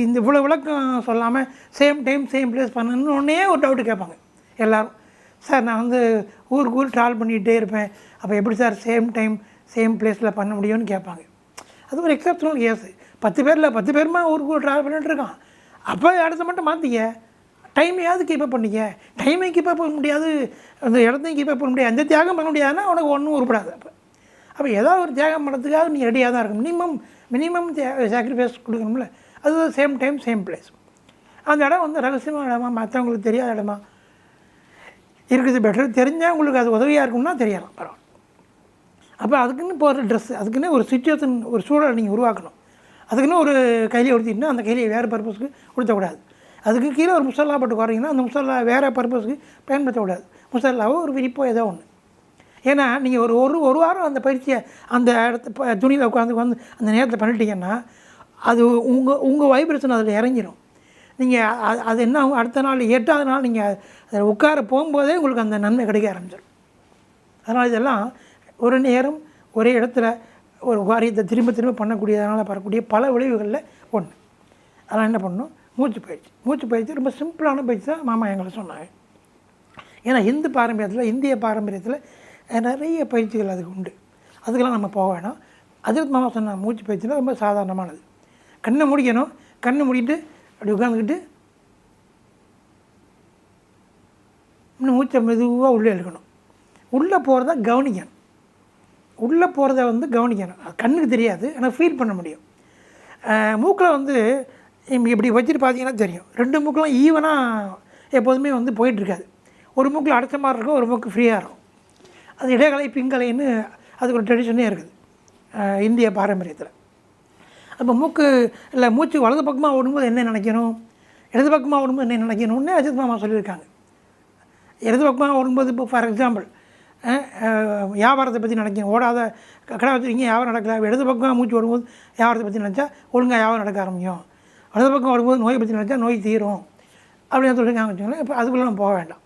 இந்த இவ்வளோ விளக்கம் சொல்லாமல் சேம் டைம் சேம் பிளேஸ் பண்ணணுன்னு ஒன்றே ஒரு டவுட்டு கேட்பாங்க எல்லோரும். சார் நான் ஊருக்கு ட்ராவல் பண்ணிகிட்டே இருப்பேன், அப்போ எப்படி சார் சேம் டைம் சேம் பிளேஸில் பண்ண முடியும்னு கேட்பாங்க. அது ஒரு எக்ஸப்ஷனல் கேஸு. 10 பேருமா ஊருக்கு ட்ராவல் பண்ணிகிட்டு இருக்கான். அப்போ இடத்த மட்டும் மாற்றிக்க, டைமையாவது கீப்பப் பண்ணிக்க. டைமை கீப்பப் பண்ண முடியாது, அந்த இடத்தையும் கீப்பப் பண்ண முடியாது, அந்த தியாகம் பண்ண முடியாதுன்னா உனக்கு ஒன்றும் உருப்படாது. அப்போ ஏதாவது ஒரு தியாகம் பண்ணுறதுக்காக நீ ரெடியாக தான் இருக்கும். மினிமம் சாக்ரிஃபைஸ் கொடுக்கணும்ல. அது சேம் டைம் சேம் பிளேஸ். அந்த இடம் ரகசியமான இடமா, மற்றவங்களுக்கு தெரியாத இடமா இருக்குது பெட்டர். தெரிஞ்சால் உங்களுக்கு அது உதவியாக இருக்கும்னா தெரியலாம், பரவாயில்ல. அப்போ அதுக்குன்னு போகிற ட்ரெஸ்ஸு, அதுக்குன்னு ஒரு சுச்சுவேஷன், ஒரு சூழலை நீங்கள் உருவாக்கணும். அதுக்குன்னு ஒரு கைலியை உடுத்திட்டுனா அந்த கைலியை வேறு பர்பஸ்க்கு உடுத்தக்கூடாது. அதுக்கு கீழே ஒரு முசல்லா போட்டு குறைங்கன்னா அந்த முசல்லா வேறு பர்பஸ்க்கு பயன்படுத்தக்கூடாது. முசல்லாவோ ஒரு விரிப்போ ஏதோ ஒன்று. ஏன்னா நீங்கள் ஒரு வாரம் அந்த பயிற்சியை அந்த இடத்த துணியில் உட்காந்து அந்த நேரத்தில் பண்ணிட்டீங்கன்னா அது உங்கள் வைப்ரேஷன் அதில் இறங்கிடும். நீங்கள் அது என்ன அடுத்த நாள் 8வது நாள் நீங்கள் அதில் உட்கார போகும்போதே உங்களுக்கு அந்த நன்மை கிடைக்க ஆரம்பிச்சிடும். அதனால் இதெல்லாம் ஒரு நேரம் ஒரே இடத்துல ஒரு காரியத்தை திரும்ப பண்ணக்கூடியதனால் வரக்கூடிய பல விளைவுகளில் ஒன்று. அதெல்லாம் என்ன பண்ணணும், மூச்சு பயிற்சி ரொம்ப சிம்பிளான பயிற்சி தான் மாமா எங்களை சொன்னாங்க. ஏன்னா இந்திய பாரம்பரியத்தில் நிறைய பயிற்சிகள் அதுக்கு உண்டு. அதுக்கெல்லாம் நம்ம போக வேணாம். அதில் மாமா சொன்ன மூச்சு பயிற்சினா ரொம்ப சாதாரணமானது. கண்ணை முடிக்கணும், கண்ணை மூடிட்டு அப்படி உட்காந்துக்கிட்டு இன்னும் மூச்சை மெதுவாக உள்ளே இழுக்கணும். உள்ளே போகிறத கவனிக்கணும். உள்ளே போகிறத கவனிக்கணும். அது கண்ணுக்கு தெரியாது, ஆனால் ஃபீல் பண்ண முடியும். மூக்கில் இப்படி வச்சுட்டு பார்த்தீங்கன்னா தெரியும். 2 மூக்கெலாம் ஈவனாக எப்போதுமே போயிட்டுருக்காது. ஒரு மூக்கில் அடைச்ச மாதிரி இருக்கும், ஒரு மூக்கு ஃப்ரீயாக இருக்கும். அது இடைகலை பிங்கலைன்னு அதுக்கு ஒரு ட்ரெடிஷனே இருக்குது இந்திய பாரம்பரியத்தில். அப்போ மூச்சு வலது பக்கமாக ஓடும்போது என்ன நினைக்கணும், இடது பக்கமாக ஓடும்போது என்ன நினைக்கணும்னு அஜித் மாமா சொல்லியிருக்காங்க. இடது பக்கமாக ஓடும்போது இப்போ ஃபார் எக்ஸாம்பிள் வியாபாரத்தை பற்றி நினைக்கணும். ஓடாத கடை வச்சுருக்கீங்க, வியாபாரம் நடக்கல. இடது பக்கமாக மூச்சு ஓடும்போது வியாபாரத்தை பற்றி நினச்சா ஒழுங்காக வியாபாரம் நடக்க ஆரம்பிக்கும். வலது பக்கம் ஓடும்போது நோயை பற்றி நினச்சா நோய் தீரும் அப்படின்னு சொல்லியிருக்காங்க வச்சுக்கோங்களேன். இப்போ அதுக்குள்ளே நம்ம போக வேண்டாம்.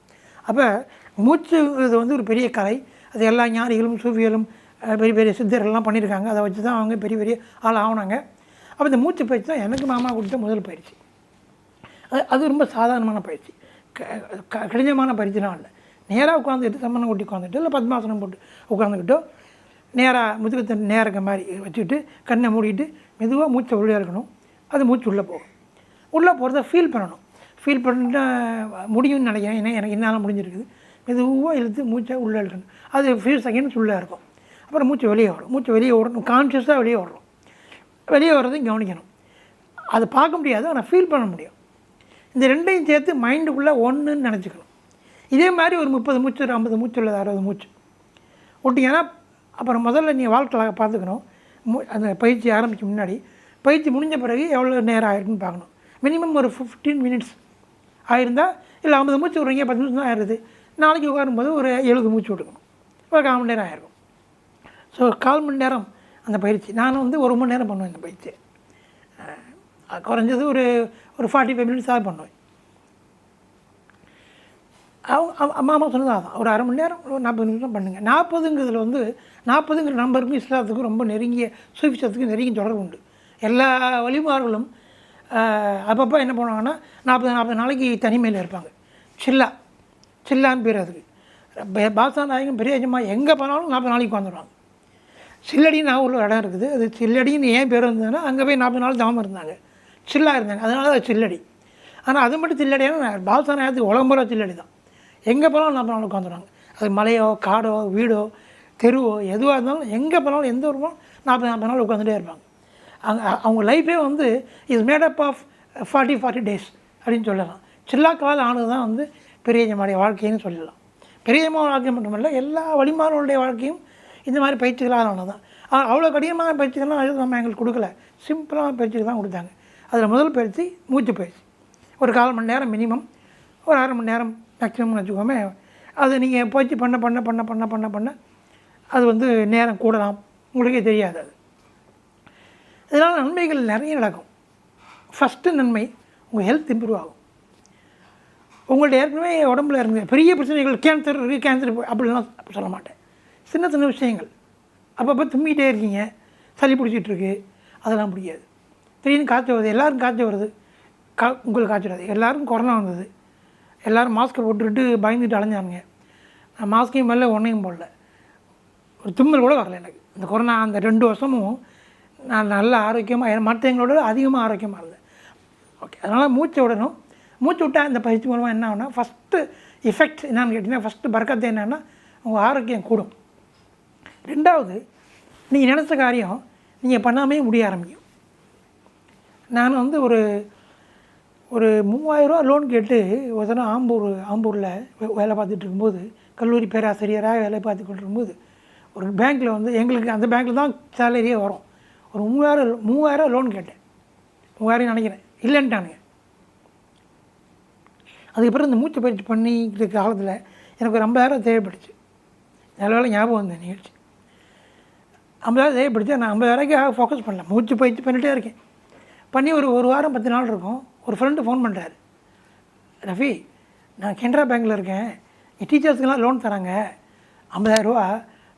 அப்போ மூச்சு இது ஒரு பெரிய கலை. அது எல்லா ஞானிகளும் சூஃபிகளும் பெரிய சித்தர்கள்லாம் பண்ணியிருக்காங்க. அதை வச்சு தான் அவங்க பெரிய ஆள் ஆகினாங்க. அப்போ இந்த மூச்சு பயிற்சி தான் எனக்கு மாமா கொடுத்த முதல் பயிற்சி. அது ரொம்ப சாதாரணமான பயிற்சி, கடினமான பயிற்சிலாம் இல்லை. நேராக உட்காந்துக்கிட்டு சம்மணம் கொட்டி உட்காந்துட்டு இல்லை பத்மாசனம் போட்டு உட்காந்துக்கிட்டோ நேராக முதுகத்தை நேரக்க மாதிரி வச்சுக்கிட்டு கண்ணை மூடிட்டு மெதுவாக மூச்சை உள்ளே இருக்கணும். அது மூச்சு உள்ளே போகும். உள்ளே போகிறத ஃபீல் பண்ணணும். ஃபீல் பண்ணிட்டு முடியும்னு நினைக்கிறேன். ஏன்னா எனக்கு என்னால் முடிஞ்சிருக்குது. மெதுவாக இழுத்து மூச்சை உள்ளே இழுக்கணும். அது ஃபியூ செகண்ட்ஸ் உள்ளே இருக்கும். அப்புறம் மூச்சு வெளியே வரும். மூச்சு வெளியே ஓடணும், கான்ஷியஸாக வெளியே ஓடுறோம். வெளியே வர்றதையும் கவனிக்கணும். அதை பார்க்க முடியாது, ஆனால் ஃபீல் பண்ண முடியும். இந்த ரெண்டையும் சேர்த்து மைண்டுக்குள்ளே ஒன்றுன்னு நினச்சிக்கணும். இதே மாதிரி ஒரு 30 மூச்சு, ஒரு 50 மூச்சு, இல்லை 60 மூச்சு விட்டிங்கன்னா அப்புறம் முதல்ல நீ வாழ்க்கையில் பார்த்துக்கணும். அந்த பயிற்சி ஆரம்பிக்க முன்னாடி பயிற்சி முடிஞ்ச பிறகு எவ்வளோ நேரம் ஆயிருக்குன்னு பார்க்கணும். மினிமம் ஒரு 15 மினிட்ஸ் ஆயிருந்தால், இல்லை 50 மூச்சு விட்றீங்க 10 நிமிஷம் தான் ஆயிடுது, நாளைக்கு உட்காரும்போது ஒரு 70 மூச்சு விட்டுக்கணும், ஒரு 1/4 மணி நேரம் ஆயிருக்கும். ஸோ 1/4 மணி நேரம் அந்த பயிற்சி. நான் வந்து 1 மணி நேரம் பண்ணுவேன் இந்த பயிற்சி. குறைஞ்சது ஒரு 45 மினிட்ஸாக பண்ணுவேன். அம்மா சொன்னது அதான், ஒரு 1/2 மணி நேரம், ஒரு 40 நிமிஷம் பண்ணுங்கள். 40ங்கிறதுல வந்து 40ங்கிற நம்பருக்கும் இஸ்லாத்துக்கும் ரொம்ப நெருங்கிய, சூஃபிசத்துக்கும் நெருங்கிய தொடர்பு உண்டு. எல்லா வழிமார்களும் அப்பப்போ என்ன பண்ணுவாங்கன்னா 40 நாளைக்கு தனிமையில் இருப்பாங்க. சில்லான்னு பேர் அதுக்கு. பாதுஷா நாயகம் பெரிய எஜமா எங்கே போனாலும் 40 நாளைக்கு வந்துடுவாங்க. சில்லடின்னு நாகூரில் ஒரு இடம் இருக்குது, அது சில்லடின்னு ஏன் பேர் வந்ததுன்னா அங்கே போய் 40 நாள் தாமம் இருந்தாங்க, சில்லாக இருந்தாங்க, அதனால அது சில்லடி. ஆனால் அது மட்டும் சில்லடியான பாதுஷா நாயகத்துக்கு உலகம்புற சில்லடி தான். எங்கே போனாலும் 40 நாள் உட்காந்துருவாங்க. அது மலையோ காடோ வீடோ தெருவோ எதுவாக இருந்தாலும் எங்கே போனாலும் எந்த ஊருமோ 40 நாள் உட்காந்துட்டே இருப்பாங்க. அவங்க லைஃபே வந்து இஸ் மேடப் ஆஃப் 40 டேஸ் அப்படின்னு சொல்லலாம். சில்லாக்களால் ஆனது தான் வந்து பெரியஜமாவுடைய வாழ்க்கைன்னு சொல்லலாம். பெரியஜமா வாழ்க்கை மட்டுமல்ல, எல்லா வழிமார்களுடைய வாழ்க்கையும் இந்த மாதிரி பயிற்சிகளால் ஆனது தான். அவ்வளோ கடினமான பயிற்சிகள்லாம் நம்ம எங்களுக்கு கொடுக்கல, சிம்பிளான பயிற்சிகள் தான் கொடுத்தாங்க. அதில் முதல் பயிற்சி மூச்சு பயிற்சி. ஒரு 1/4 மணி நேரம் மினிமம், ஒரு 1/2 மணி நேரம் மேக்ஸிமம்னு வச்சுக்கோமே. அது நீங்கள் பயிற்சி பண்ண பண்ண பண்ண பண்ண பண்ண பண்ண அது வந்து நேரம் கூடலாம், உங்களுக்கே தெரியாது. அது இதனால் நன்மைகள் நிறைய நடக்கும். ஃபஸ்ட்டு நன்மை, உங்கள் ஹெல்த் இம்ப்ரூவ் ஆகும். உங்கள்ட்ட ஏற்கனவே உடம்புல இருந்த பெரிய பிரச்சனைகள், கேன்சர் அப்படிலாம் சொல்ல மாட்டேன், சின்ன சின்ன விஷயங்கள். அப்பப்போ தும்மிகிட்டே இருக்கீங்க, சளி பிடிச்சிட்ருக்கு, அதெல்லாம் பிடிக்காது. திடீர்னு காய்ச்சல் வருது, எல்லோரும் காய்ச்சல் வருது, உங்களுக்கு காய்ச்சல் வருது. எல்லாருக்கும் கொரோனா வந்தது, எல்லோரும் மாஸ்க்கை போட்டுக்கிட்டு பயந்துட்டு அலைஞ்சானுங்க. நான் மாஸ்க்கையும் மேலே ஒன்றையும் போடல, ஒரு தும்மல் கூட வரல எனக்கு. இந்த கொரோனா அந்த 2 வருஷமும் நான் நல்ல ஆரோக்கியமாக, மற்றவங்களோட அதிகமாக ஆரோக்கியமாக இருந்தேன். ஓகே, அதனால் மூச்சை விடணும். மூச்சு விட்டால் இந்த பயிற்சி மூலமாக என்ன ஆகுனா, ஃபஸ்ட்டு எஃபெக்ட் என்னன்னு கேட்டிங்கன்னா, ஃபஸ்ட்டு பறக்கத்தை என்னென்னா உங்கள் ஆரோக்கியம் கூடும். 2வது, நீங்கள் நினச்ச காரியம் நீங்கள் பண்ணாமே முடிய ஆரம்பிக்கும். நான் வந்து ஒரு 3000 ரூபா லோன் கேட்டு ஒரு தடவை ஆம்பூரில் வேலை பார்த்துட்டு இருக்கும்போது, கல்லூரி பேராசிரியராக வேலை பார்த்துக்கிட்டு இருக்கும்போது, ஒரு பேங்க்கில் வந்து எங்களுக்கு அந்த பேங்க்கில் தான் சேலரியே வரும். ஒரு 3000 லோன் கேட்டேன். 3000 நினைக்கிறேன், இல்லைன்ட்டானுங்க. அதுக்கப்புறம் இந்த மூச்சு பயிற்சி பண்ணிக்கிட்டு இருக்க காலத்தில் எனக்கு ஒரு 50,000 தேவைப்பட்டுச்சு. நல்ல வேலை ஞாபகம் வந்த நிகழ்ச்சி. 50,000 தேவைப்படுச்சு. நான் 50,000க்கு ஃபோக்கஸ் பண்ணல, மூச்சு பயிற்சி பண்ணிகிட்டே இருக்கேன். பண்ணி ஒரு வாரம் 10 நாள் இருக்கும். ஒரு ஃப்ரெண்டு ஃபோன் பண்ணுறாரு, ரஃபி, நான் கெனரா பேங்க்கில் இருக்கேன், என் டீச்சர்ஸுக்கெல்லாம் லோன் தராங்க 50,000 ரூபா,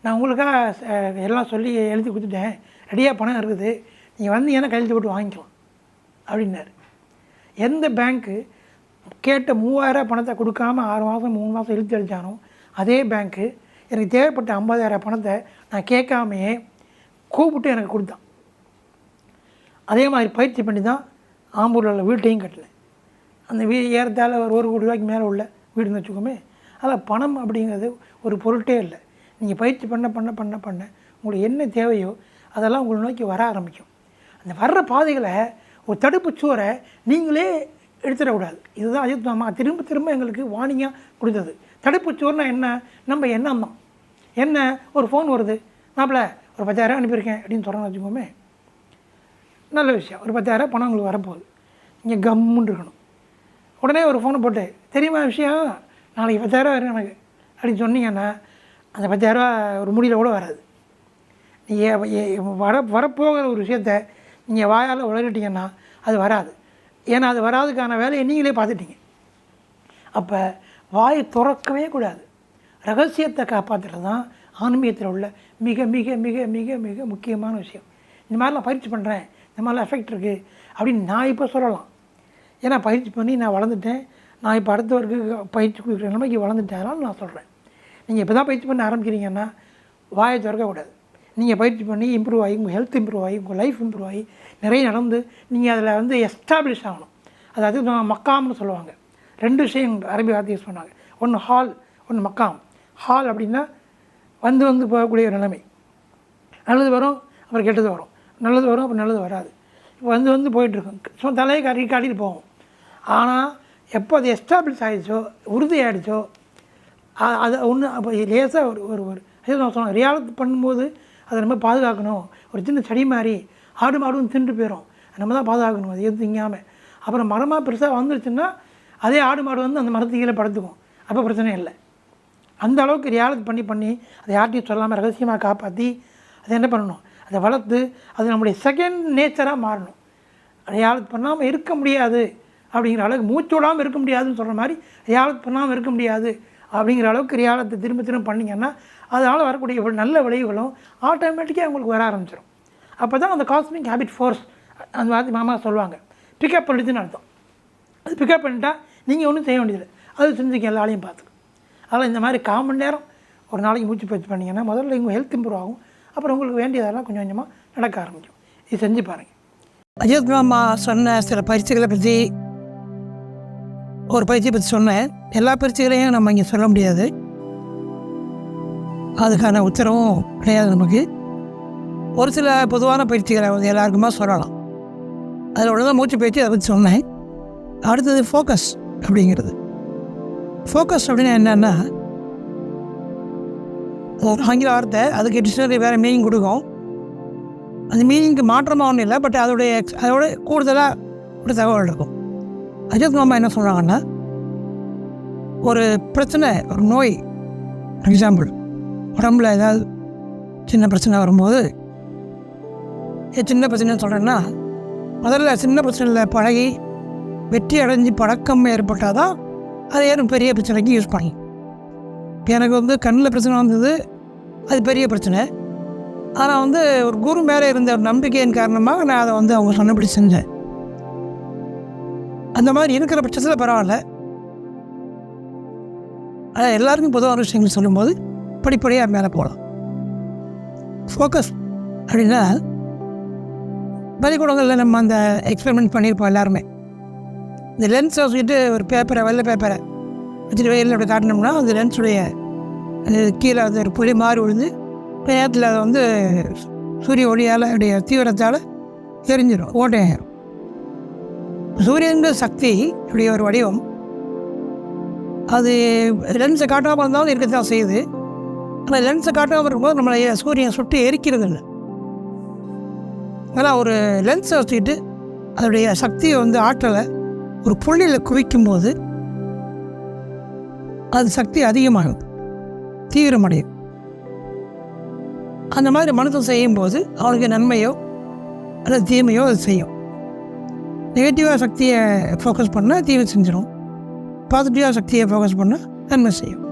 நான் உங்களுக்காக எல்லாம் சொல்லி எழுதி கொடுத்துட்டேன், ரெடியாக பணம் இருக்குது, நீங்கள் வந்தீங்கன்னா கையெழுத்து போட்டு வாங்கிக்கலாம் அப்படின்னாரு. எந்த பேங்க்கு கேட்ட 3000 பணத்தை கொடுக்காம 6 மாதம் 3 மாதம் இழுத்து அடித்தானோ, அதே பேங்க்கு எனக்கு தேவைப்பட்ட 50,000 பணத்தை நான் கேட்காமையே கூப்பிட்டு எனக்கு கொடுத்தான். அதே மாதிரி பயிற்சி பண்ணி தான் ஆம்பூரில் உள்ள வீட்டையும் கட்டலை. அந்த ஏறத்தாழ ஒரு 1 கோடி ரூபாய்க்கு மேலே உள்ள வீடுன்னு வச்சுக்கோமே. அதில் பணம் அப்படிங்கிறது ஒரு பொருட்டே இல்லை. நீங்கள் பயிற்சி பண்ண பண்ண பண்ண பண்ண உங்களுக்கு என்ன தேவையோ அதெல்லாம் உங்களை நோக்கி வர ஆரம்பிக்கும். அந்த வர்ற பாதைகளை ஒரு தடுப்பு சுவரை நீங்களே எடுத்துடக்கூடாது. இதுதான் அஜித் மாமா திரும்ப திரும்ப எங்களுக்கு வார்னிங்காக கொடுத்தது. தடுப்பு சுவர்னா என்ன? நம்ம எண்ணம் தான். என்ன, ஒரு ஃபோன் வருது, மாப்பிள்ள ஒரு 10,000 அனுப்பியிருக்கேன் அப்படின்னு சொல்கிறேன்னு வச்சுக்கோமே, நல்ல விஷயம், ஒரு 10,000 பணம் உங்களுக்கு வரப்போகுது, நீங்கள் கம்முன்னு இருக்கணும். உடனே ஒரு ஃபோனை போட்டு, தெரியுமா விஷயம், நாளைக்கு 10,000 வரும் எனக்கு அப்படின்னு சொன்னீங்கன்னா அந்த 10,000 ஒரு முடியல கூட வராது. நீங்கள் வரப்போகிற ஒரு விஷயத்த நீங்கள் வாயால் உளறிட்டீங்கன்னா அது வராது. ஏன்னா அது வராதுக்கான வேலையை நீங்களே பார்த்துட்டீங்க. அப்போ வாயை திறக்கவே கூடாது. ரகசியத்தை காப்பாற்றுறது தான் ஆன்மீகத்தில் உள்ள மிக மிக மிக மிக மிக முக்கியமான விஷயம். இந்த மாதிரிலாம் பயிற்சி பண்ணுறேன், இந்த மாதிரிலாம் எஃபெக்ட் இருக்குது அப்படின்னு நான் இப்போ சொல்லலாம். ஏன்னா பயிற்சி பண்ணி நான் வளர்ந்துட்டேன். நான் இப்போ அடுத்தவருக்கு பயிற்சி கொடுக்குற நிலைமைக்கு வளர்ந்துட்டேன். அதனால் நான் சொல்கிறேன், நீங்கள் இப்போ தான் பயிற்சி பண்ண ஆரம்பிக்கிறீங்கன்னா வாயை திறக்கக்கூடாது. நீங்கள் பயிற்சி பண்ணி இம்ப்ரூவ் ஆகி, உங்கள் ஹெல்த் இம்ப்ரூவ் ஆகி, உங்கள் லைஃப் இம்ப்ரூவ் ஆகி நிறைய நடந்து நீங்கள் அதில் வந்து எஸ்டாப்ளிஷ் ஆகணும். அதாவது மக்காம்னு சொல்லுவாங்க. 2 விஷயம் அரபி வார்த்தை யூஸ் பண்ணுவாங்க. ஒன்று ஹால், ஒன்று மக்காம். ஹால் அப்படின்னா வந்து போகக்கூடிய நிலைமை. நல்லது வரும், அப்புறம் கெட்டது வரும், நல்லது வரும், அப்புறம் நல்லது வராது. வந்து போயிட்டுருக்கும், சும்மா தலையை காட்டிட்டு போகும். ஆனால் எப்போ அது எஸ்டாப்ளிஷ் ஆகிடுச்சோ, உறுதி ஆகிடுச்சோ, அது ஒன்று அப்போ லேசாக ஒரு நான் சொன்னேன், ரியாலிட்டி பண்ணும்போது அதை ரொம்ப பாதுகாக்கணும். ஒரு சின்ன செடி மாதிரி ஆடு மாடும் தின்று போயிடும். நம்ம தான் பாதுகாக்கணும், அது எதுவும் திங்காமல். அப்புறம் மரமாக பெருசாக வந்துருச்சுன்னா அதே ஆடு மாடு வந்து அந்த மரத்து கீழே படுத்துக்கும், அப்போ பிரச்சனை இல்லை. அந்த அளவுக்கு ரியாலிட்டி பண்ணி அதை யார்ட்டையும் சொல்லாமல் ரகசியமாக காப்பாற்றி அதை என்ன பண்ணணும், அதை வளர்த்து அது நம்முடைய செகண்ட் நேச்சராக மாறணும். ரியாலிட்டி பண்ணாமல் இருக்க முடியாது அப்படிங்கிற அளவுக்கு, மூச்சு விடாமல் இருக்க முடியாதுன்னு சொல்கிற மாதிரி ரியாலிட்டி பண்ணாமல் இருக்க முடியாது அப்படிங்கிற அளவுக்கு ரியாலிட்டி திரும்ப பண்ணிங்கன்னா அதனால் வரக்கூடிய நல்ல விளைவுகளும் ஆட்டோமேட்டிக்காக உங்களுக்கு வர ஆரம்பிச்சிடும். அப்போ தான் அந்த காஸ்மிக் ஹேபிட் ஃபோர்ஸ் அந்த மாதிரி மாமா சொல்லுவாங்க, பிக்கப் பண்ணிட்டுன்னு அர்த்தம். அது பிக்கப் பண்ணிட்டா நீங்கள் ஒன்றும் செய்ய வேண்டியதில்லை, அது செஞ்சுக்க எல்லா ஆளையும் பார்த்துக்கும். அதனால் இந்த மாதிரி 1/4 மணி நேரம் ஒரு நாளைக்கு மூச்சு பயிற்சி பண்ணிங்கன்னா முதல்ல உங்கள் ஹெல்த் இம்ப்ரூவ் ஆகும். அப்புறம் உங்களுக்கு வேண்டியதெல்லாம் கொஞ்சம் கொஞ்சமாக நடக்க ஆரம்பிக்கும். இது செஞ்சு பாருங்கள். அஜித் மாமா சொன்ன சில பயிற்சிகளை பற்றி ஒரு பயிற்சியை பற்றி சொன்னேன். எல்லா பயிற்சிகளையும் நம்ம இங்கே சொல்ல முடியாது, அதுக்கான உத்தரவும் கிடையாது நமக்கு. ஒரு சில பொதுவான பயிற்சிகளை வந்து எல்லாருக்குமா சொல்லலாம். அதில் ஒன்று தான் மூச்சு பயிற்சி, அதை பற்றி சொன்னேன். அடுத்தது ஃபோக்கஸ் அப்படிங்கிறது. ஃபோக்கஸ் அப்படின்னா என்னென்னா ஒரு ஆங்கில வார்த்தை, அதுக்கு டிக்ஷனரி வேறு மீனிங் கொடுக்கும். அந்த மீனிங்க்கு மாற்றமாக ஒன்றும் இல்லை, பட் அதோட கூடுதலாக ஒரு தகவல் இருக்கும். அஜித் மாமா என்ன சொல்கிறாங்கன்னா, ஒரு பிரச்சனை, ஒரு நோய், ஃபார் எக்ஸாம்பிள் உடம்புல ஏதாவது சின்ன பிரச்சனை வரும்போது, சின்ன பிரச்சனைன்னு சொல்கிறேன்னா முதல்ல சின்ன பிரச்சனையில் பழகி வெற்றி அடைஞ்சு பழக்கம் ஏற்பட்டால் தான் அது ஏறும் பெரிய பிரச்சனைக்கு யூஸ் பண்ணி. எனக்கு வந்து கண்ணில் பிரச்சனை வந்தது, அது பெரிய பிரச்சனை. ஆனால் வந்து ஒரு குரு மேலே இருந்த ஒரு நம்பிக்கையின் காரணமாக நான் அதை வந்து அவங்க சொன்னபடி செஞ்சேன். அந்த மாதிரி இருக்கிற பட்சத்தில் பரவாயில்ல. ஆனால் எல்லாருக்கும் பொதுவான விஷயங்கள் சொல்லும்போது படிப்படியாக மேலே போகலாம். ஃபோக்கஸ் அப்படின்னா பள்ளிக்கூடங்களில் நம்ம அந்த எக்ஸ்பெரிமெண்ட் பண்ணியிருப்போம் எல்லாருமே. இந்த லென்ஸை வச்சுக்கிட்டு ஒரு பேப்பரை, வெள்ளை பேப்பரை வச்சுட்டு வெயிலில் அப்படி காட்டினோம்னா அந்த லென்ஸுடைய கீழே அது ஒரு புளி மாறி விழுந்து நேரத்தில் அதை வந்து சூரிய ஒளியால் உடைய தீவிரத்தால் எரிஞ்சிடும், ஓட்டையாயிரும். சூரியன் சக்தி இப்படி ஒரு வடிவம், அது லென்ஸை காட்டாமல் இருந்தாலும் இருக்கத்தான் செய்யுது. ஆனால் லென்ஸை காட்டாமல் இருக்கும்போது நம்மளை சூரியன் சுட்டு எரிக்கிறது இல்லை. ஆனால் ஒரு லென்ஸை வச்சுக்கிட்டு அதோடைய சக்தியை வந்து ஆற்றலை ஒரு புள்ளியில் குவிக்கும்போது அது சக்தி அதிகமாகுது, தீவிரமடையும். அந்த மாதிரி மனசம் செய்யும்போது அவனுக்கு நன்மையோ அல்லது தீமையோ அது செய்யும். நெகட்டிவாக சக்தியை ஃபோக்கஸ் பண்ணால் தீமை செஞ்சிடும், பாசிட்டிவாக சக்தியை ஃபோக்கஸ் பண்ணால் நன்மை செய்யும்.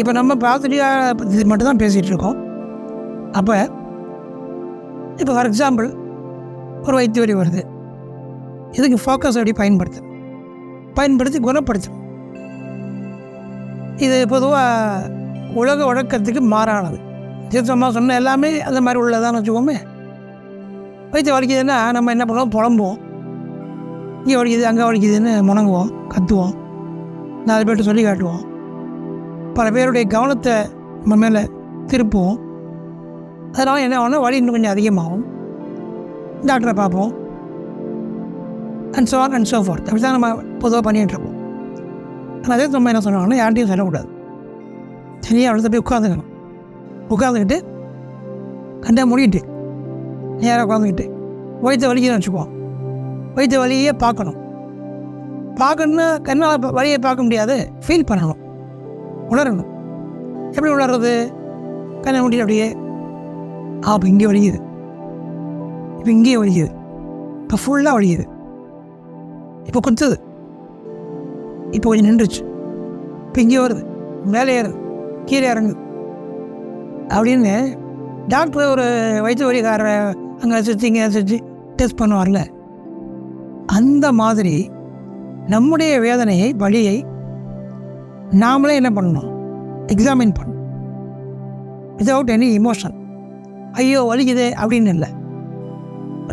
இப்போ நம்ம பாசிட்டிவாக இது மட்டும் தான் பேசிகிட்டு இருக்கோம். அப்போ இப்போ ஃபார் எக்ஸாம்பிள் ஒரு வயிற்று வலி வருது, இதுக்கு ஃபோக்கஸ் அப்படி பயன்படுத்தி குணப்படுத்தும். இது பொதுவாக உலக வழக்கத்துக்கு மாறானது. சுத்தமாக சொன்ன எல்லாமே அந்த மாதிரி உள்ளதான்னு வச்சுக்கோமே. வயிற்று வலிக்குதுன்னா நம்ம என்ன பண்ணுவோம், புலம்புவோம், இங்கே வலிக்குது அங்கே வலிக்குதுன்னு முணங்குவோம், கத்துவோம், 4 பேர்கிட்ட சொல்லி காட்டுவோம், பல பேருடைய கவனத்தை நம்ம மேலே திருப்புவோம். அதனால் என்ன ஆகும்னா வலி இன்னும் கொஞ்சம் அதிகமாகும், டாக்டரை பார்ப்போம், and so on and so fourth. அப்படி தான் நம்ம பொதுவாக பண்ணிகிட்ருப்போம். ஆனால் அதே நம்ம என்ன சொன்னாங்கன்னா யார்ட்டையும் சொல்லக்கூடாது, சரியாக அவ்வளோ போய் உட்காந்துக்கிட்டு கண்டா மூடிட்டு நேராக உட்காந்துக்கிட்டு வயிற்று வலிக்குதுன்னு வச்சுக்குவோம். வயிற்று வலியே பார்க்கணுன்னா கண்ணால் வலியை பார்க்க முடியாது, ஃபீல் பண்ணணும், உணரணும். எப்படி உணர்றது? கண்ணை மூடிட்டு அப்படியே இப்போ இங்கே வலிக்குது, இப்போ இங்கேயே வலிக்குது, இப்போ ஃபுல்லாக வலிக்குது, இப்போ குத்துது, இப்போ கொஞ்சம் நின்றுச்சு, இப்போ இங்கே வருது, மேலே ஏறுது, கீழே இறங்குது அப்படின்னு டாக்டர் ஒரு வயிற்று வலிக்காரரை அங்கே சுற்றி இங்கே சுற்றி டெஸ்ட் பண்ணுவார்ல, அந்த மாதிரி நம்முடைய வேதனையை, வலியை நாமளே என்ன பண்ணணும், எக்ஸாமின் பண்ணணும், வித்தவுட் எனி இமோஷன். ஐயோ வலிக்குது அப்படின்னு இல்லை,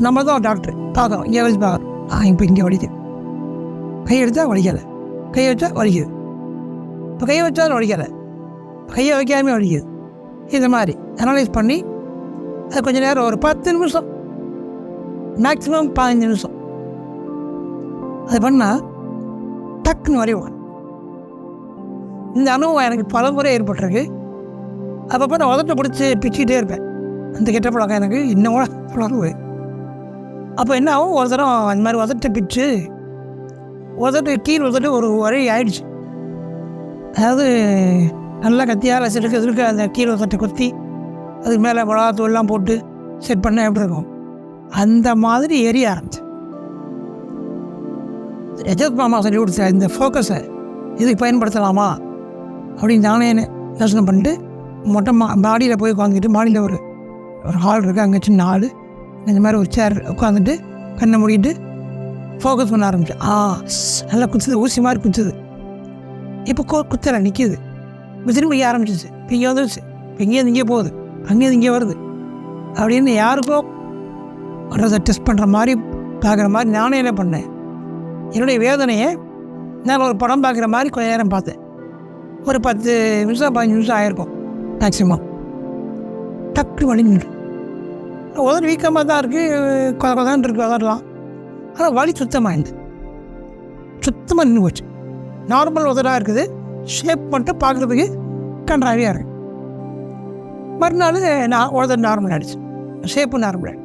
நம்ம தான் டாக்டர் பார்க்குறோம், இங்கே வலிச்சு பார்க்குறோம், இப்போ இங்கே வலிக்குது, கை எடுத்தால் வலிக்கலை, கை வச்சா வலிக்குது, இப்போ கை வச்சாலும் வலிக்கலை, கையை வைக்காமே வலிக்குது. இந்த மாதிரி அனலைஸ் பண்ணி அது கொஞ்சம் நேரம் ஒரு 10 நிமிஷம், மேக்ஸிமம் 15 நிமிஷம் அது பண்ணால் டக்குன்னு வரைவோம். இந்த அனுபவம் எனக்கு பல முறை ஏற்பட்டிருக்கு. அப்பப்போ நான் உதட்ட பிடிச்சி பிச்சுக்கிட்டே இருப்பேன். அந்த கெட்ட பழக்கம் எனக்கு இன்னும் கூட தொடர்பு. அப்போ என்ன ஆகும், ஒரு தரம் அந்த மாதிரி உதட்ட பிச்சு கீழே உதட்டு ஒரு வழி ஆயிடுச்சு. அதாவது நல்லா கத்தியால் சிறுக்க அந்த கீழே உதட்டை கொத்தி அதுக்கு மேலே மிளகாத்தூள்லாம் போட்டு செட் பண்ண எப்படி இருக்கும், அந்த மாதிரி எரிய ஆரம்பிச்சு. எஜத் மாமா சொல்லி கொடுத்த இந்த ஃபோக்கஸை இதுக்கு பயன்படுத்தலாமா அப்படின்னு நானே யோசனை பண்ணிட்டு மொட்டை மாடியில் போய் உட்காந்துக்கிட்டு, மாடியில் ஒரு ஹால் இருக்குது, அங்கே சின்ன ஹால், இந்த மாதிரி ஒரு சேர் உட்காந்துட்டு கண்ணை மூடிட்டு ஃபோக்கஸ் பண்ண ஆரம்பிச்சு. நல்லா குத்துது, ஊசி மாதிரி குத்துது. இப்போ குத்தலை, நிற்கிது. இப்போ திரும்பி ஆரம்பிச்சிச்சு. இப்போ இங்கே வந்துடுச்சு, இப்போ இங்கேருந்து இங்கே போகுது, அங்கேருந்து இங்கே வருது அப்படின்னு யாருக்கோ வர்றதை டெஸ்ட் பண்ணுற மாதிரி பார்க்குற மாதிரி நானே என்ன பண்ணேன், என்னுடைய வேதனையை நான் ஒரு படம் பார்க்குற மாதிரி கொஞ்ச நேரம் பார்த்தேன். ஒரு 10 நிமிஷம் 15 நிமிஷம் ஆகிருக்கும் மேக்ஸிமம். டக்கு வலி நின்று உதறு வீக்கமாக தான் இருக்குது, கொதான் இருக்குது உதறலாம். ஆனால் வலி சுத்தமாக நின்று போச்சு. நார்மல் உதறாக இருக்குது, ஷேப் மட்டும் பார்க்குறதுக்கு கன்றாவியாக இருக்குது. மறுநாள் நான் உதறு நார்மல் ஆகிடுச்சு, ஷேப்பு நார்மல் ஆகிடுச்சு.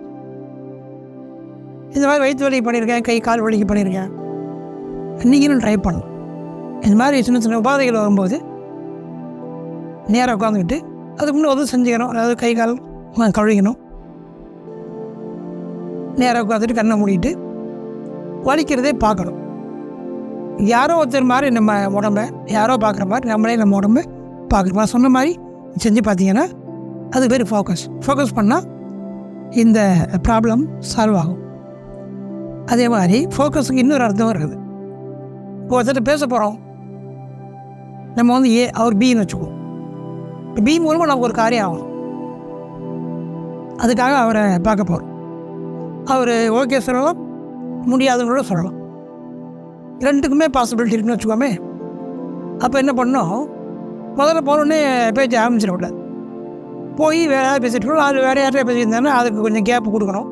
இந்த மாதிரி வயிற்று வலி பண்ணியிருக்கேன், கை கால் வலிக்கு பண்ணியிருக்கேன். நீங்களும் ட்ரை பண்ணலாம். இந்த மாதிரி சின்ன சின்ன உபாதைகள் வரும்போது நேராக உட்காந்துக்கிட்டு அதுக்கு முன்னே உதவி செஞ்சுக்கணும். அதாவது கை கால் கழுவிக்கணும். நேராக உட்காந்துட்டு கண்ணை மூடிட்டு வலிக்கிறதே பார்க்கணும். யாரோ ஒருத்தர் மாதிரி நம்ம உடம்பை யாரோ பார்க்குற மாதிரி நம்மளே நம்ம உடம்பை பார்க்குறோம். சொன்ன மாதிரி செஞ்சு பார்த்தீங்கன்னா அது பேர் ஃபோக்கஸ் பண்ணால் இந்த ப்ராப்ளம் சால்வ் ஆகும். அதே மாதிரி ஃபோக்கஸுக்கு இன்னொரு அர்த்தம் இருக்குது. இப்போ ஒருத்தர் பேச போகிறோம், நம்ம வந்து அவர் பின்னு வச்சுக்குவோம். இப்போ பி மூலமாக நமக்கு ஒரு காரியம் ஆகணும், அதுக்காக அவரை பார்க்க போகிறோம். அவர் ஓகே சொல்லலாம், முடியாதுன்னு சொல்லலாம். ரெண்டுக்குமே பாசிபிலிட்டி இருக்குன்னு வச்சுக்கோமே. அப்போ என்ன பண்ணோம், முதல்ல போனோடனே பேச்சு ஆரம்பிச்சிடக்கூடாது. போய் வேறு யாராவது பேசிட்டு அது வேறு யார்கிட்ட பேசியிருந்தாங்கன்னா அதுக்கு கொஞ்சம் கேப்பு கொடுக்கணும்.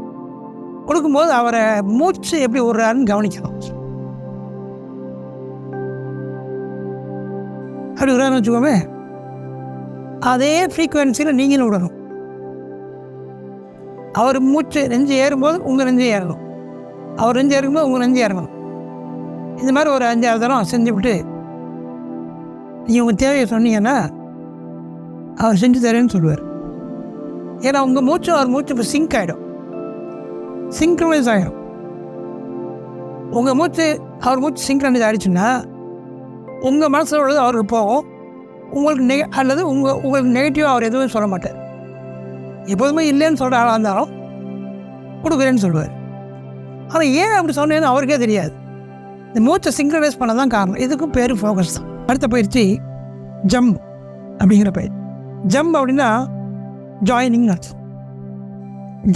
கொடுக்கும்போது அவரை மூச்சு எப்படி விடுறாருன்னு கவனிக்கணும். அப்படி விடுறாருன்னு வச்சுக்கோமே, அதே ஃப்ரீக்குவென்சியில் நீங்களும் விடணும். அவர் மூச்சு நெஞ்சு ஏறும்போது உங்கள் நெஞ்சு ஏறணும், அவர் நெஞ்சு ஏறும்போது உங்கள் நெஞ்சு ஏறணும். இந்த மாதிரி ஒரு 5-6 தரம் செஞ்சுவிட்டு நீங்கள் உங்கள் தேவையை சொன்னீங்கன்னா அவர் செஞ்சு தரேன்னு சொல்லுவார். ஏன்னா உங்கள் மூச்சு அவர் மூச்சு இப்போ சிங்க் ஆகிடும், சிங்க்ரனைஸ் ஆகிடும். உங்கள் மூச்சு அவர் மூச்சு சிங்க்ரனைஸ் ஆகிடுச்சுன்னா உங்கள் மனசில் உள்ளது அவருக்கு போகும். உங்களுக்கு அல்லது உங்களுக்கு நெகட்டிவாக அவர் எதுவும் சொல்ல மாட்டார். எப்போதுமே இல்லைன்னு சொல்கிற ஆளாக இருந்தாலும் கொடுக்குறேன்னு சொல்லுவார். ஆனால் ஏன் அப்படி சொன்னேன்னு அவருக்கே தெரியாது. இந்த மூச்சை சிங்க்ரனைஸ் பண்ண தான் காரணம். இதுக்கும் பேர் ஃபோக்கஸ் தான். அடுத்த பயிற்சி ஜம்ப் அப்படிங்கிற பயிற்சி. ஜம்ப் அப்படின்னா ஜாயினிங் அர்த்தம்.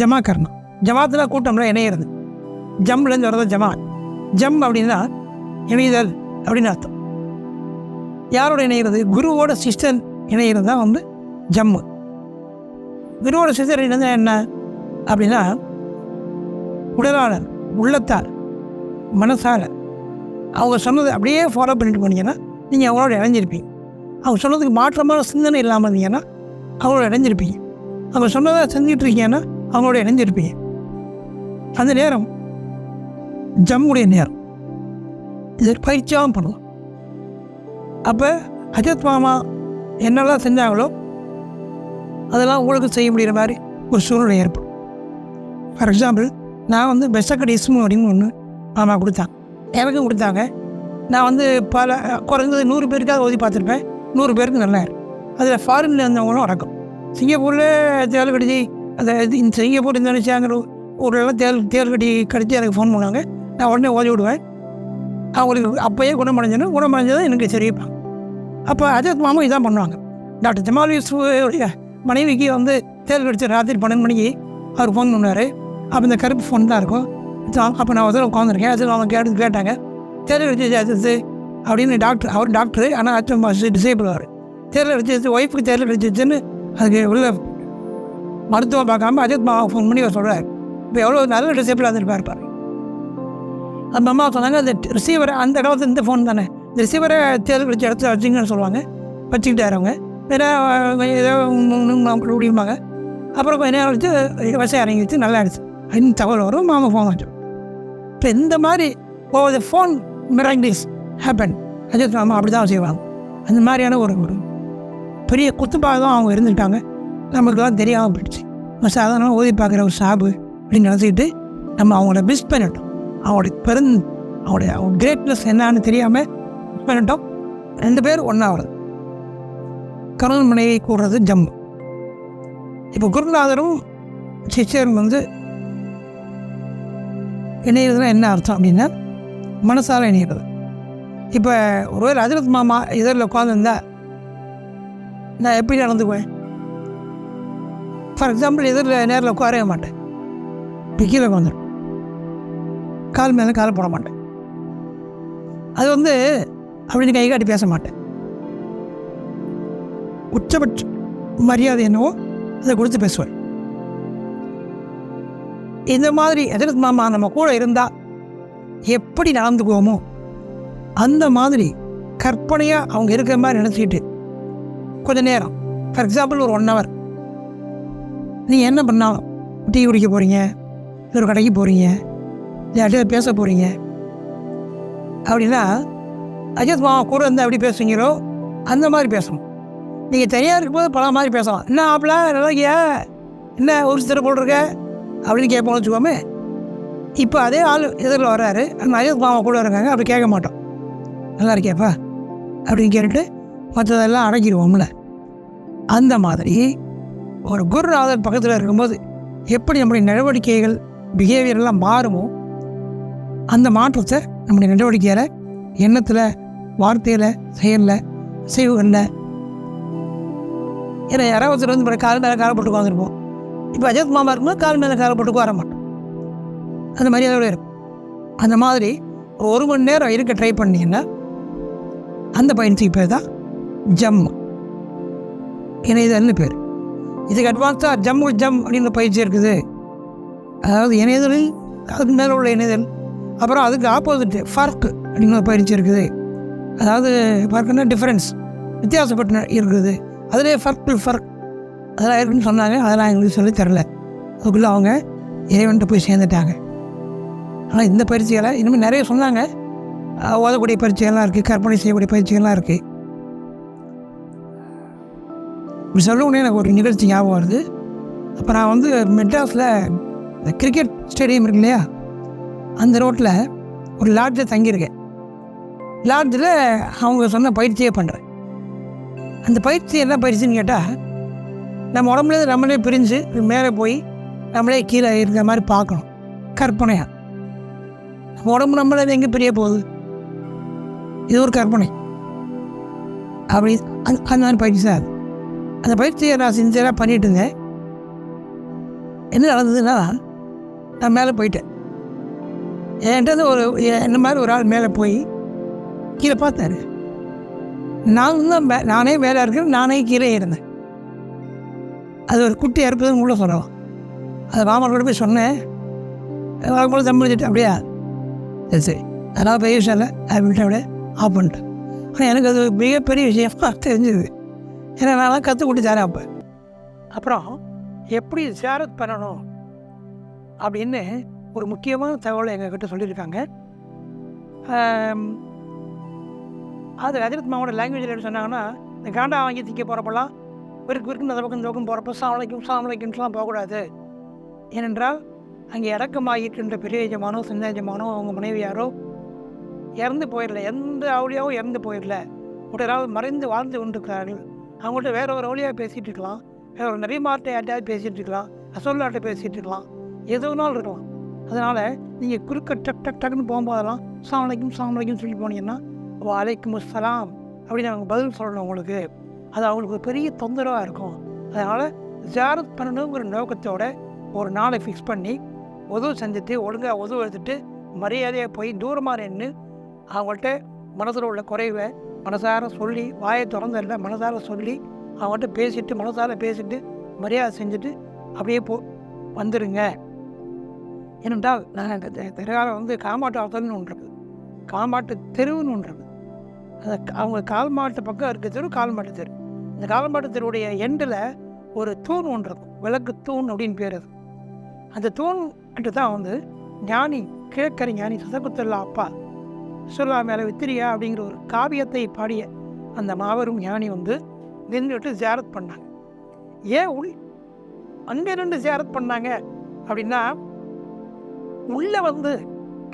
ஜமா கர்ணம், ஜமாத்தில் கூட்டம்ல இணையிறது. ஜம்ப்லேருந்து வர்றது ஜமாத். ஜம்ப் அப்படின்னா இணைதல் அப்படின்னு அர்த்தம். யாரோட இணைகிறது, குருவோட சிஸ்டர் இணைகிறது தான் வந்து ஜம்மு. குருவோட சிஸ்டர் இணைந்தா என்ன அப்படின்னா உடலால், உள்ளத்தால், மனசால் அவங்க சொன்னது அப்படியே ஃபாலோ பண்ணிட்டு போனீங்கன்னா நீங்கள் அவங்களோட இணைஞ்சிருப்பீங்க. அவங்க சொன்னதுக்கு மாற்றமான சிந்தனை இல்லாமல் இருந்தீங்கன்னா அவங்களோட இணைஞ்சிருப்பீங்க. அவங்க சொன்னதை செஞ்சுட்டு இருக்கீங்கன்னா அவங்களோட இணைஞ்சிருப்பீங்க. அந்த நேரம் ஜம்முடைய நேரம். இது பயிற்சியாகவும் பண்ணலாம். அப்போ அஜத் மாமா என்னெல்லாம் செஞ்சாங்களோ அதெல்லாம் உங்களுக்கு செய்ய முடிகிற மாதிரி ஒரு சூழ்நிலை ஏற்படும். ஃபார் எக்ஸாம்பிள், நான் வந்து பெஸ்டக்கடி இஸ்மு அப்படின்னு ஒன்று மாமா கொடுத்தாங்க, எனக்கும் கொடுத்தாங்க. நான் வந்து குறைஞ்சது 100 பேருக்காக ஓதி பார்த்துருப்பேன். 100 பேருக்கு நல்லா இருக்கும். அதில் ஃபாரினில் இருந்தவங்களும் அடக்கம். சிங்கப்பூரில் தேல் கடிச்சு அந்த இந்த சிங்கப்பூர் இந்தோனேஷியாங்கிற ஊரெல்லாம் தேல் கடிச்சு எனக்கு ஃபோன் பண்ணாங்க. நான் உடனே ஓதி விடுவேன். அவங்களுக்கு அப்போயே குணமடைஞ்சதை எனக்கு தெரிவிப்பாங்க. அப்போ அஜத் மாமா இதான் பண்ணுவாங்க. டாக்டர் ஜமால் யூசுஃபுடைய மனைவிக்கு வந்து தேல் கடிச்சு ராத்திரி 12 மணிக்கு அவர் ஃபோன் பண்ணுவார். அப்போ இந்த கருப்பு ஃபோன் தான் இருக்கும். அப்போ நான் ஒரு உட்காந்துருக்கேன். அது அவங்க கேட்டாங்க, தேல் கடிச்சு அஜத்து அப்படின்னு. அவர் டாக்டரு, ஆனால் அஜத் டிசேபிள். அவர் தேல் கடிச்சு ஒய்ஃபுக்கு தேல் கடிச்சிச்சுன்னு அதுக்கு உள்ள மருத்துவம் பார்க்காம அஜத் மாமா ஃபோன் பண்ணி அவர் சொல்கிறார். இப்போ எவ்வளோ நல்ல டிசேபிளாக இருந்திருப்பார் பாரு. அந்த அம்மா சொன்னாங்க, அந்த ரிசீவரை அந்த இடத்துல இந்த ஃபோன் தானே, இந்த ரிசீவரை தேர்தல் கழிச்சு இடத்துல வச்சுங்கன்னு சொல்லுவாங்க. வச்சுக்கிட்டு அவங்க வேறு ஏதோ முடியுமாங்க. அப்புறம் கொஞ்சம் நேரம் வச்சு வசதி இறங்கி வச்சு நல்லா ஆயிடுச்சு. அப்படின்னு தகவல் வரும், மாமா ஃபோன் வச்சோம். இப்போ இந்த மாதிரி over the phone miracles happen. Ajith மாமா அப்படி தான் செய்வாங்க. அந்த மாதிரியான ஒரு பெரிய குத்துப்பாக தான் அவங்க இருந்துட்டாங்க. நமக்குலாம் தெரியாமல் போயிடுச்சு. நம்ம சாதாரணமாக ஓதி பார்க்குற ஒரு சாபு அப்படின்னு நினச்சிக்கிட்டு நம்ம அவங்கள மிஸ் பண்ணிட்டோம். அவங்களுடைய கிரேட்னஸ் என்னான்னு தெரியாமல் மிஸ் பண்ணிட்டோம். 2 பேர் ஒன்றாவது கணவன் மனைவி கூடுறது ஜம்மு. இப்போ குருநாதரும் சிஷ்யரும் இணையிறதுனா என்ன அர்த்தம் அப்படின்னா மனசால் இணைகிறது. இப்போ ஒருவேளை ஹஜ்ரத் மாமா எதிரில் உட்காந்துருந்தா நான் எப்படி நடந்துக்குவேன்? ஃபார் எக்ஸாம்பிள் எதிரில் நேரில் உட்காரவே மாட்டேன், இப்போ கீழே உட்காந்துடும், கால் மேலே காலை போட மாட்டேன். அது அப்படின்னு கை காட்டி பேச மாட்டேன். உச்சபட்ச மரியாதை என்னவோ அதை கொடுத்து பேசுவேன். இந்த மாதிரி ஹஜ்ரத் மாமா நம்ம கூட இருந்தால் எப்படி நடந்துக்குவோமோ அந்த மாதிரி கற்பனையாக அவங்க இருக்கிற மாதிரி நினச்சிக்கிட்டு கொஞ்சம் நேரம், ஃபார் எக்ஸாம்பிள் ஒரு 1 hour நீங்கள் என்ன பண்ணாலும், டீ குடிக்க போகிறீங்க, இல்லை ஒரு கடைக்கு போகிறீங்க, இல்லை அப்படியே பேச போகிறீங்க அப்படின்னா ஹஜ்ரத் மாமா கூட இருந்தால் எப்படி பேசுவீங்களோ அந்த மாதிரி பேசணும். நீங்கள் தனியாக இருக்கும்போது பல மாதிரி பேசலாம். என்ன ஆப்பிளா நல்லாக்கியா, என்ன ஒரு சித்திர போட்டிருக்க அப்படின்னு கேட்போம்னு வச்சுக்கோமே. இப்போ அதே ஆள் எதிரில் வர்றாரு, அந்த ஹஜ்ரத் மாமா கூட இருக்காங்க, அப்படி கேட்க மாட்டோம். நல்லா இருக்கியாப்பா அப்படின்னு கேட்டுட்டு மற்றதெல்லாம் அடங்கிடுவோம்ல. அந்த மாதிரி ஒரு குருநாதர் பக்கத்தில் இருக்கும்போது எப்படி நம்முடைய நடவடிக்கைகள் பிஹேவியர்லாம் மாறுமோ அந்த மாற்றத்தை நம்முடைய நடவடிக்கையில், எண்ணத்தில், வார்த்தையில், செயலில், செய்வுகளில். ஏன்னா யாராவது கால் மேலே காலை போட்டு உட்காந்துருப்போம். இப்போ ஹஜ்ரத் மாமா இருக்கும்போது கால் மேலே காலை போட்டு வர மாட்டோம். அந்த மாதிரி அதோட இருக்கும். அந்த மாதிரி 1 மணி நேரம் இருக்க ட்ரை பண்ணிங்கன்னா அந்த பயிற்சிக்கு பேர் தான் ஜம் இணையதல்னு பேர். இதுக்கு அட்வான்ஸாக ஜம் அப்படின்ற பயிற்சி இருக்குது. அதாவது இணையதலில் அதுக்கு மேலே உள்ள இணையதல். அப்புறம் அதுக்கு ஆப்போசிட்டு ஃபர்க் அப்படின்னு ஒரு பயிற்சி இருக்குது. அதாவது ஃபர்க்குன்னா டிஃப்ரென்ஸ், வித்தியாசப்பட்டு இருக்குது. அதிலே ஃபர்க் அதெல்லாம் இருக்குன்னு சொன்னாங்க. அதெல்லாம் எங்களுக்கு சொல்லி தரல. அதுக்குள்ளே அவங்க இறைவன்ட்டு போய் சேர்ந்துட்டாங்க. ஆனால் இந்த பயிற்சிகளை இனிமேல் நிறைய சொன்னாங்க. ஓதக்கூடிய பயிற்சிகள்லாம் இருக்குது, கற்பனை செய்யக்கூடிய பயிற்சிகள்லாம் இருக்குது. இப்படி சொல்லவுடனே எனக்கு ஒரு நிகழ்ச்சி ஞாபகம் வருது. அப்போ நான் மெட்ராஸில் இந்த கிரிக்கெட் ஸ்டேடியம் இருக்கு இல்லையா, அந்த ரோட்டில் ஒரு லாட்ஜில் தங்கியிருக்கேன். லாட்ஜில் அவங்க சொன்ன பயிற்சியே பண்ணுறேன். அந்த பயிற்சி என்ன பயிற்சின்னு கேட்டால், நம்ம உடம்புலேருந்து நம்மளே பிரிஞ்சு மேலே போய் நம்மளே கீழே இருக்கிற மாதிரி பார்க்கணும். கற்பனையாக நம்ம உடம்பு நம்மளே எங்கே பிரிய போகுது, இது ஒரு கற்பனை. அப்படி அந்த மாதிரி பயிற்சி தான் அது. அந்த பயிற்சியை நான் சின்சியராக பண்ணிகிட்டு இருந்தேன். என்ன நடந்ததுன்னா, நான் மேலே போயிட்டேன். என்கிட்ட என்ன மாதிரி ஒரு ஆள் மேலே போய் கீழே பார்த்தாரு. நானே மேலே இருக்கிறேன், நானே கீழே இருந்தேன். அது ஒரு குட்டி அறுப்பதுன்னு கூட சொல்லலாம். அதை மாமனோட போய் சொன்னேன். வரும்போது தம்பிச்சுட்டு அப்படியா சரி அதனால் பெரிய விஷயம் இல்லை அப்படின்ட்டு அப்படியே ஆஃப் பண்ணிட்டேன். ஆனால் எனக்கு அது மிகப்பெரிய விஷயமாக தெரிஞ்சுது. ஏன்னா நான் கற்றுக் கொடுத்தாரேன். அப்புறம் எப்படி ஜியாரத் பண்ணணும் அப்படின்னு ஒரு முக்கியமான தகவலை எங்ககிட்ட சொல்லியிருக்காங்க. அது ஹஜ்ரத் மாமாவோட லாங்குவேஜில் எப்படி சொன்னாங்கன்னா, இந்த காண்டா வாங்கி திக்க போகிறப்பெல்லாம் விருக்கு அந்த பக்கம் இந்த பக்கம் போகிறப்ப சாமலைக்கும்லாம் போகக்கூடாது. ஏனென்றால் அங்கே இறக்கமாகிட்டுன்ற பெரிய எஜமானோ சின்ன எஜமானோ அவங்க மனைவியாரோ இறந்து போயிடல, எந்த அவளியாவும் இறந்து போயிடல, ஒரு மறைந்து வாழ்ந்து கொண்டிருக்கிறார்கள். அவங்கள்ட்ட வேற ஒரு ஒளியாக பேசிகிட்டு இருக்கலாம், வேற ஒரு நிறைய மாட்டை யார்ட்டையாவது பேசிகிட்டு இருக்கலாம், அசோல்லாட்டை பேசிகிட்டு இருக்கலாம், எதுனாலும் இருக்கலாம். அதனால் நீங்கள் குறுக்க டக்குன்னு போகும்போதெல்லாம் சாமலைக்கும் சொல்லி போனீங்கன்னா வலைக்கும் அஸ்ஸலாம் அப்படின்னு அவங்க பதில் சொல்லணும். உங்களுக்கு அது அவங்களுக்கு ஒரு பெரிய தொந்தரவாக இருக்கும். அதனால் ஜியாரத் பண்ணணுங்கிற நோக்கத்தோட ஒரு நாளை ஃபிக்ஸ் பண்ணி உதவு செஞ்சுட்டு ஒழுங்காக உதவு எடுத்துட்டு மரியாதையாக போய் தூரமாக நின்று அவங்கள்ட்ட மனசில் உள்ள குறைவை மனசார சொல்லி, வாயை திறந்ததில்ல மனசார சொல்லி அவங்கள்ட்ட பேசிட்டு மனசார பேசிட்டு மரியாதை செஞ்சுட்டு அப்படியே வந்துடுங்க. ஏனென்றால் நான் தெருவால கால்மாட்டு ஆத்தல்னு ஒன்று இருக்குது, கால்மாட்டு தெருவுன்னு ஒன்று இருக்குது. அந்த அவங்க கால்மாட்டு பக்கம் இருக்க தெரு கால்மாட்டு தெரு. இந்த கால்மாட்டு தெருவுடைய எண்டில் ஒரு தூண் ஒன்று இருக்கும், விளக்கு தூண் அப்படின்னு பேர். அது அந்த தூண் தான் வந்து ஞானி கிழக்கரை ஞானி சதகுத்தல்லா அப்பா ரசூலுல்லா மேலே வித்திரியா அப்படிங்கிற ஒரு காவியத்தை பாடிய அந்த மாபெரும் ஞானி வந்து நின்றுட்டு ஜியாரத் பண்ணாங்க. ஏன் அங்கே நின்று ஜியாரத் பண்ணாங்க அப்படின்னா, உள்ளே வந்து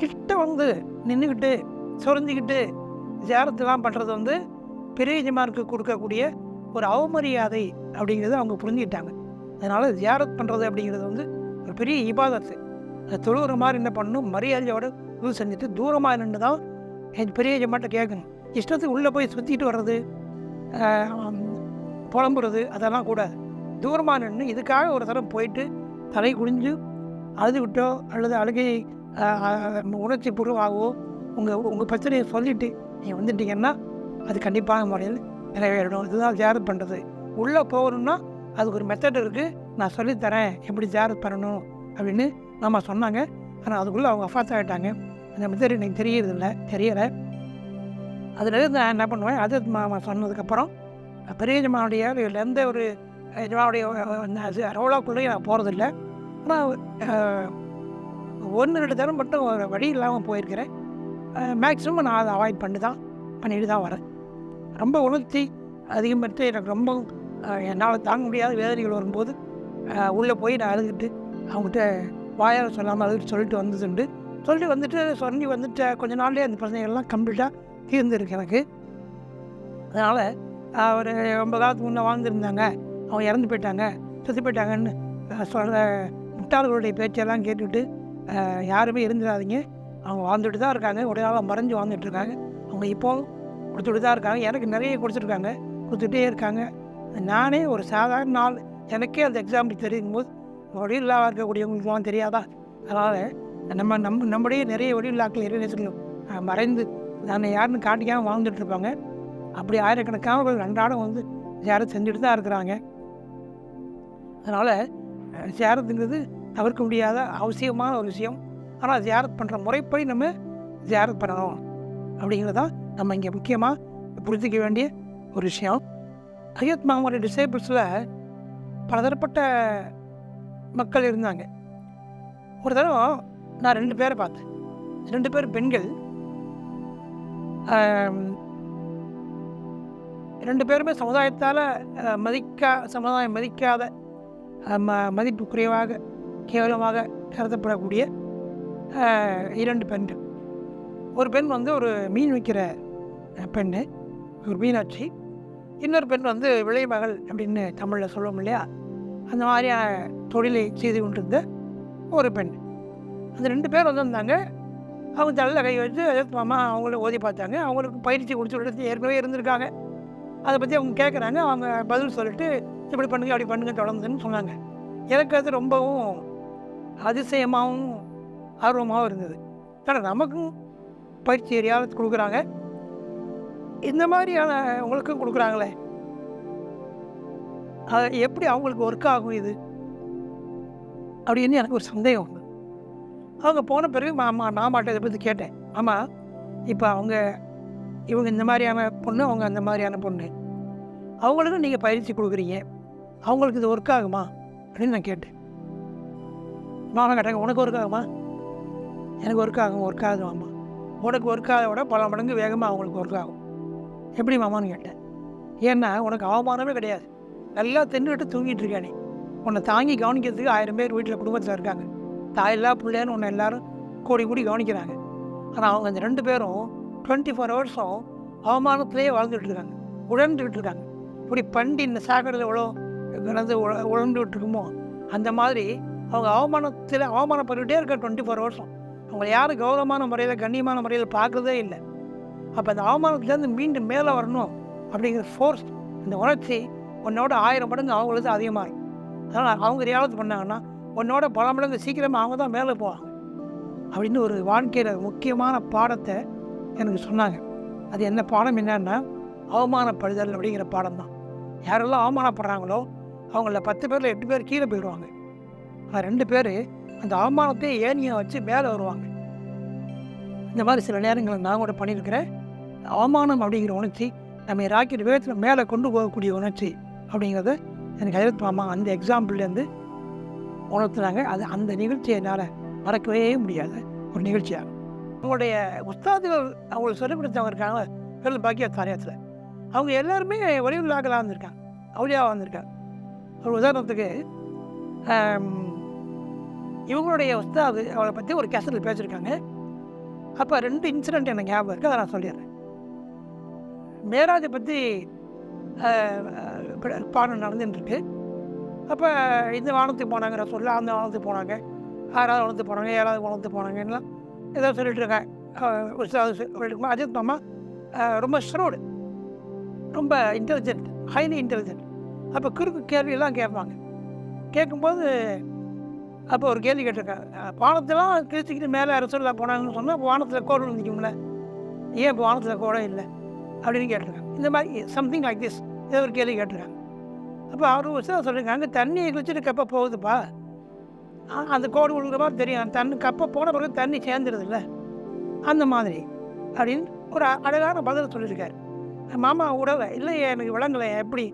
கிட்ட வந்து நின்றுக்கிட்டு சொரிஞ்சிக்கிட்டு ஜியாரத்துலாம் பண்ணுறது வந்து பெரிய ஜமாருக்கு கொடுக்கக்கூடிய ஒரு அவமரியாதை அப்படிங்கிறத அவங்க புரிஞ்சுக்கிட்டாங்க. அதனால் ஜியாரத் பண்ணுறது அப்படிங்கிறது வந்து ஒரு பெரிய இபாதத்து. அதை தொழுகிற மாதிரி என்ன பண்ணணும், மரியாதையோட இது செஞ்சுட்டு தூரமாக நின்று தான் பெரிய ஜமாட்ட கேட்கணும். இஷ்டத்துக்கு உள்ளே போய் சுற்றிட்டு வர்றது, புலம்புறது அதெல்லாம் கூடாது. தூரமாக நின்று இதுக்காக ஒரு தரம் போயிட்டு தலை குடிஞ்சு அழுதுகிட்டோ அல்லது அழுகை உணர்ச்சி பூர்வமாகவோ உங்கள் பிரச்சனையை சொல்லிவிட்டு நீங்கள் வந்துட்டீங்கன்னா அது கண்டிப்பான முறையில் நிறைவேறணும். இதுதான் ஜியாரத் பண்ணுறது. உள்ளே போகணுன்னா அதுக்கு ஒரு மெத்தட் இருக்குது, நான் சொல்லித்தரேன் எப்படி ஜியாரத் பண்ணணும் அப்படின்னு நம்ம சொன்னாங்க. ஆனால் அதுக்குள்ளே அவங்க அஃபாத் ஆகிட்டாங்க. அந்த மெத்தட் எனக்கு தெரியலை. அதில் நான் என்ன பண்ணுவேன், அது மாமா சொன்னதுக்கப்புறம் பெரிய ஜமாவுடைய எந்த ஒரு ஜமாவுடைய ரோலாக்குள்ளேயும் நான் போகிறதில்ல. ஆனால் 1-2 தரம் மட்டும் ஒரு வழி இல்லாமல் போயிருக்கிறேன். மேக்ஸிமம் நான் அதை அவாய்ட் பண்ணிட்டு தான் வரேன். ரொம்ப உணர்ச்சி அதிகமாகிட்டு எனக்கு ரொம்ப என்னால் தாங்க முடியாத வேதனைகள் வரும்போது உள்ளே போய் நான் அழுதுகிட்டு அவங்ககிட்ட வாயால் சொல்லாமல் அழுதுட்டு சொல்லிட்டு வந்துட்டு கொஞ்ச நாள்லேயே அந்த பிரச்சனைகள்லாம் கம்ப்ளீட்டாக தீர்ந்துருக்கு எனக்கு. அதனால் ஒரு 9 காலத்துக்கு முன்னே வாழ்ந்துருந்தாங்க, அவங்க இறந்து போயிட்டாங்க, செத்து போயிட்டாங்கன்னு சொல்கிற முட்டாள்களுடைய பேச்செல்லாம் கேட்டுக்கிட்டு யாருமே இருந்துடாதீங்க. அவங்க வாழ்ந்துட்டு தான் இருக்காங்க, உடையால் மறைஞ்சு வாழ்ந்துட்டுருக்காங்க. அவங்க இப்போவும் கொடுத்துட்டு தான் இருக்காங்க. எனக்கு நிறைய கொடுத்துட்டே இருக்காங்க. நானே ஒரு சாதாரண நாள் எனக்கே அந்த எக்ஸாம்பிள் தெரியும் போது ஒளியில்லாக இருக்கக்கூடியவங்களுக்குலாம் தெரியாதா? அதனால் நம்முடைய நிறைய ஒளியில்லாக்கள் இறைநேசர்களும் மறைந்து நான் யாருன்னு காட்டிக்காமல் வாழ்ந்துட்டுருப்பாங்க. அப்படி ஆயிரக்கணக்கானவர்கள் அன்றாடம் வந்து ஜியாரத் செஞ்சுட்டு தான் இருக்கிறாங்க. அதனால் ஜியாரத்துங்கிறது தவிர்க்க முடியாத அவசியமான ஒரு விஷயம். ஆனால் ஜியாரத் பண்ணுற முறைப்படி நம்ம ஜியாரத் பண்ணணும் அப்படிங்கிறதான் நம்ம இங்கே முக்கியமாக புரிஞ்சிக்க வேண்டிய ஒரு விஷயம். ஹஜ்ரத் முஹம்மது டிசைபிள்ஸில் பலதரப்பட்ட மக்கள் இருந்தாங்க. ஒரு தடவை நான் 2 பேரை பார்த்தேன். 2 பேர் பெண்கள். 2 பேருமே சமுதாயம் மதிக்காத மதிப்பு குறைவாக கேவலமாக கருதப்படக்கூடிய 2 பெண்கள். ஒரு பெண் வந்து ஒரு மீன் விற்கிற பெண்ணு, ஒரு மீனாட்சி. இன்னொரு பெண் வந்து விளைமகள் அப்படின்னு தமிழில் சொல்லுவோம் இல்லையா, அந்த மாதிரியான தொழிலை செய்து கொண்டிருந்த ஒரு பெண். அந்த 2 பேர் வந்திருந்தாங்க. அவங்க தலையில் கை வச்சு மாமா அவங்கள ஓதி பார்த்தாங்க. அவங்களுக்கு பயிற்சி கொடுத்து ஏற்கனவே இருந்திருக்காங்க. அதை பற்றி அவங்க கேட்குறாங்க. அவங்க பதில் சொல்லிட்டு இப்படி பண்ணுங்க அப்படி பண்ணுங்க தொடர்ந்துன்னு சொன்னாங்க. எனக்கு அது ரொம்பவும் அதிசயமாகவும் ஆர்வமாகவும் இருந்தது. ஆனால் நமக்கும் பயிற்சி எரியாவது கொடுக்குறாங்க, இந்த மாதிரியான அவங்களுக்கும் கொடுக்குறாங்களே, அது எப்படி அவங்களுக்கு ஒர்க் ஆகும் இது அப்படின்னு எனக்கு ஒரு சந்தேகம் உண்டு. அவங்க போன பிறகு மாமாட்ட இதை பற்றி கேட்டேன். ஆமாம், இப்போ இவங்க இந்த மாதிரியான பொண்ணு, அவங்க அந்த மாதிரியான பொண்ணு, அவங்களுக்கும் நீங்கள் பயிற்சி கொடுக்குறீங்க, அவங்களுக்கு இது ஒர்க் ஆகுமா அப்படின்னு நான் கேட்டேன். மாமா கேட்டாங்க, உனக்கு ஒர்க் ஆகுமா? எனக்கு ஒர்க் ஆகுது மாமா. உனக்கு ஒர்க் ஆகிறத விட பல மடங்கு வேகமாக அவங்களுக்கு ஒர்க் ஆகும். எப்படி மாமான்னு கேட்டேன். ஏன்னா உனக்கு அவமானமே கிடையாது, நல்லா தின்னுட்டு தூங்கிட்டு இருக்கானே, உன்னை தாங்கி கவனிக்கிறதுக்கு 1000 பேர் வீட்டில் குடும்பத்தில் இருக்காங்க. தாயில்லா பிள்ளைன்னு உன்னை எல்லோரும் கூடி கவனிக்கிறாங்க. ஆனால் அவங்க அந்த 2 பேரும் 24 ஹவர்ஸும் அவமானத்திலே வாழ்ந்துட்டு இருக்காங்க, உழந்துக்கிட்டு இருக்காங்க. இப்படி பண்டி இந்த சாக்கடையில் எவ்வளோ கிடந்து உழந்துகிட்டு இருக்குமோ அந்த மாதிரி அவங்க அவமானப்பட்டுக்கிட்டே இருக்க 24 ஹவர்ஸும். அவங்க யாரும் கௌரவமான முறையில் கண்ணியமான முறையில் பார்க்குறதே இல்லை. அப்போ அந்த அவமானத்துலேருந்து மீண்டும் மேலே வரணும் அப்படிங்கிற ஃபோர்ஸ், அந்த உணர்ச்சி உன்னோட 1000 மடங்கு அவங்களுக்கு அதிகமாக இருக்கும். அதனால் அவங்க ரியாலத்து பண்ணாங்கன்னா உன்னோட பல மடங்கு சீக்கிரமாக அவங்க தான் மேலே போவாங்க அப்படின்னு ஒரு வாழ்க்கையில் முக்கியமான பாடத்தை எனக்கு சொன்னாங்க. அது என்ன பாடம் என்னன்னா, அவமானப்படுதல் அப்படிங்கிற பாடம் தான். யாரெல்லாம் அவமானப்படுறாங்களோ அவங்கள 10 பேரில் 8 பேர் கீழே போயிடுவாங்க. 2 பேர் அந்த அவமானத்தை ஏனியை வச்சு மேலே வருவாங்க. இந்த மாதிரி சில நேரங்களில் நான் கூட பண்ணியிருக்கிறேன். அவமானம் அப்படிங்கிற உணர்ச்சி நம்ம ராக்கெட் வேகத்தில் மேலே கொண்டு போகக்கூடிய உணர்ச்சி அப்படிங்கிறத எனக்கு ஹஜ்ரத் மாமா அந்த எக்ஸாம்பிள்லேருந்து உணர்த்துனாங்க. அது அந்த நிகழ்ச்சியை என்னால் மறக்கவே முடியாத ஒரு நிகழ்ச்சியாக. அவங்களுடைய உஸ்தாதுகள் அவங்களுக்கு சொல்லிக் கொடுத்தவங்க இருக்காங்க பேரில் பாக்கியா தாரியாத்தில். அவங்க எல்லாருமே வலியுள்ளாக்களாக இருந்திருக்காங்க, அவுலியாவாக வந்திருக்காங்க. ஒரு உதாரணத்துக்கு இவங்களுடைய உஸ்தாது அவளை பற்றி ஒரு கேசட்டில் பேசியிருக்காங்க. அப்போ 2 இன்சிடெண்ட் எனக்கு ஞாபகம் இருக்குது, அதை நான் சொல்லிடுறேன். மேராஜை பற்றி பாடம் நடந்துட்டுருக்கு. அப்போ இந்த வானத்துக்கு போனாங்கிற சொல்ல, அந்த வானத்துக்கு போனாங்க, 6வது வானத்துக்கு போனாங்க, 7வது வானத்துக்கு போனாங்கலாம் ஏதோ சொல்லிட்டு இருக்கேன். சொல்லிட்டு அஜித் மாமா ரொம்ப ஷ்ரூடு, ரொம்ப இன்டெலிஜென்ட், ஹைலி இன்டெலிஜென்ட். அப்போ குறுக்கு கேள்வியெல்லாம் கேட்பாங்க. கேட்கும்போது அப்போ ஒரு கேள்வி கேட்டிருக்காங்க, வானத்தெல்லாம் கிழிச்சிக்கிட்டு மேலே ரசூலுல்லாஹ் போனாங்கன்னு சொன்னால் வானத்தில் கோடு நிற்கும்ல, ஏன் இப்போ வானத்தில் கோடை இல்லை அப்படின்னு கேட்டிருக்காங்க. இந்த மாதிரி சம்திங் லைக் திஸ் ஏதோ ஒரு கேள்வி கேட்டிருக்காங்க. அப்போ அவர் விஷயம் சொல்லியிருக்காங்க, தண்ணியை கிழிச்சிட்டு கப்பை போகுதுப்பா, அந்த கோடு விழுகிற மாதிரி தெரியும், கப்பை போன பிறகு தண்ணி சேர்ந்துருதுல்ல, அந்த மாதிரி அப்படின்னு ஒரு அழகான பதில் சொல்லியிருக்காரு. மாமா உடவை இல்லையே, எனக்கு விளங்கலை எப்படி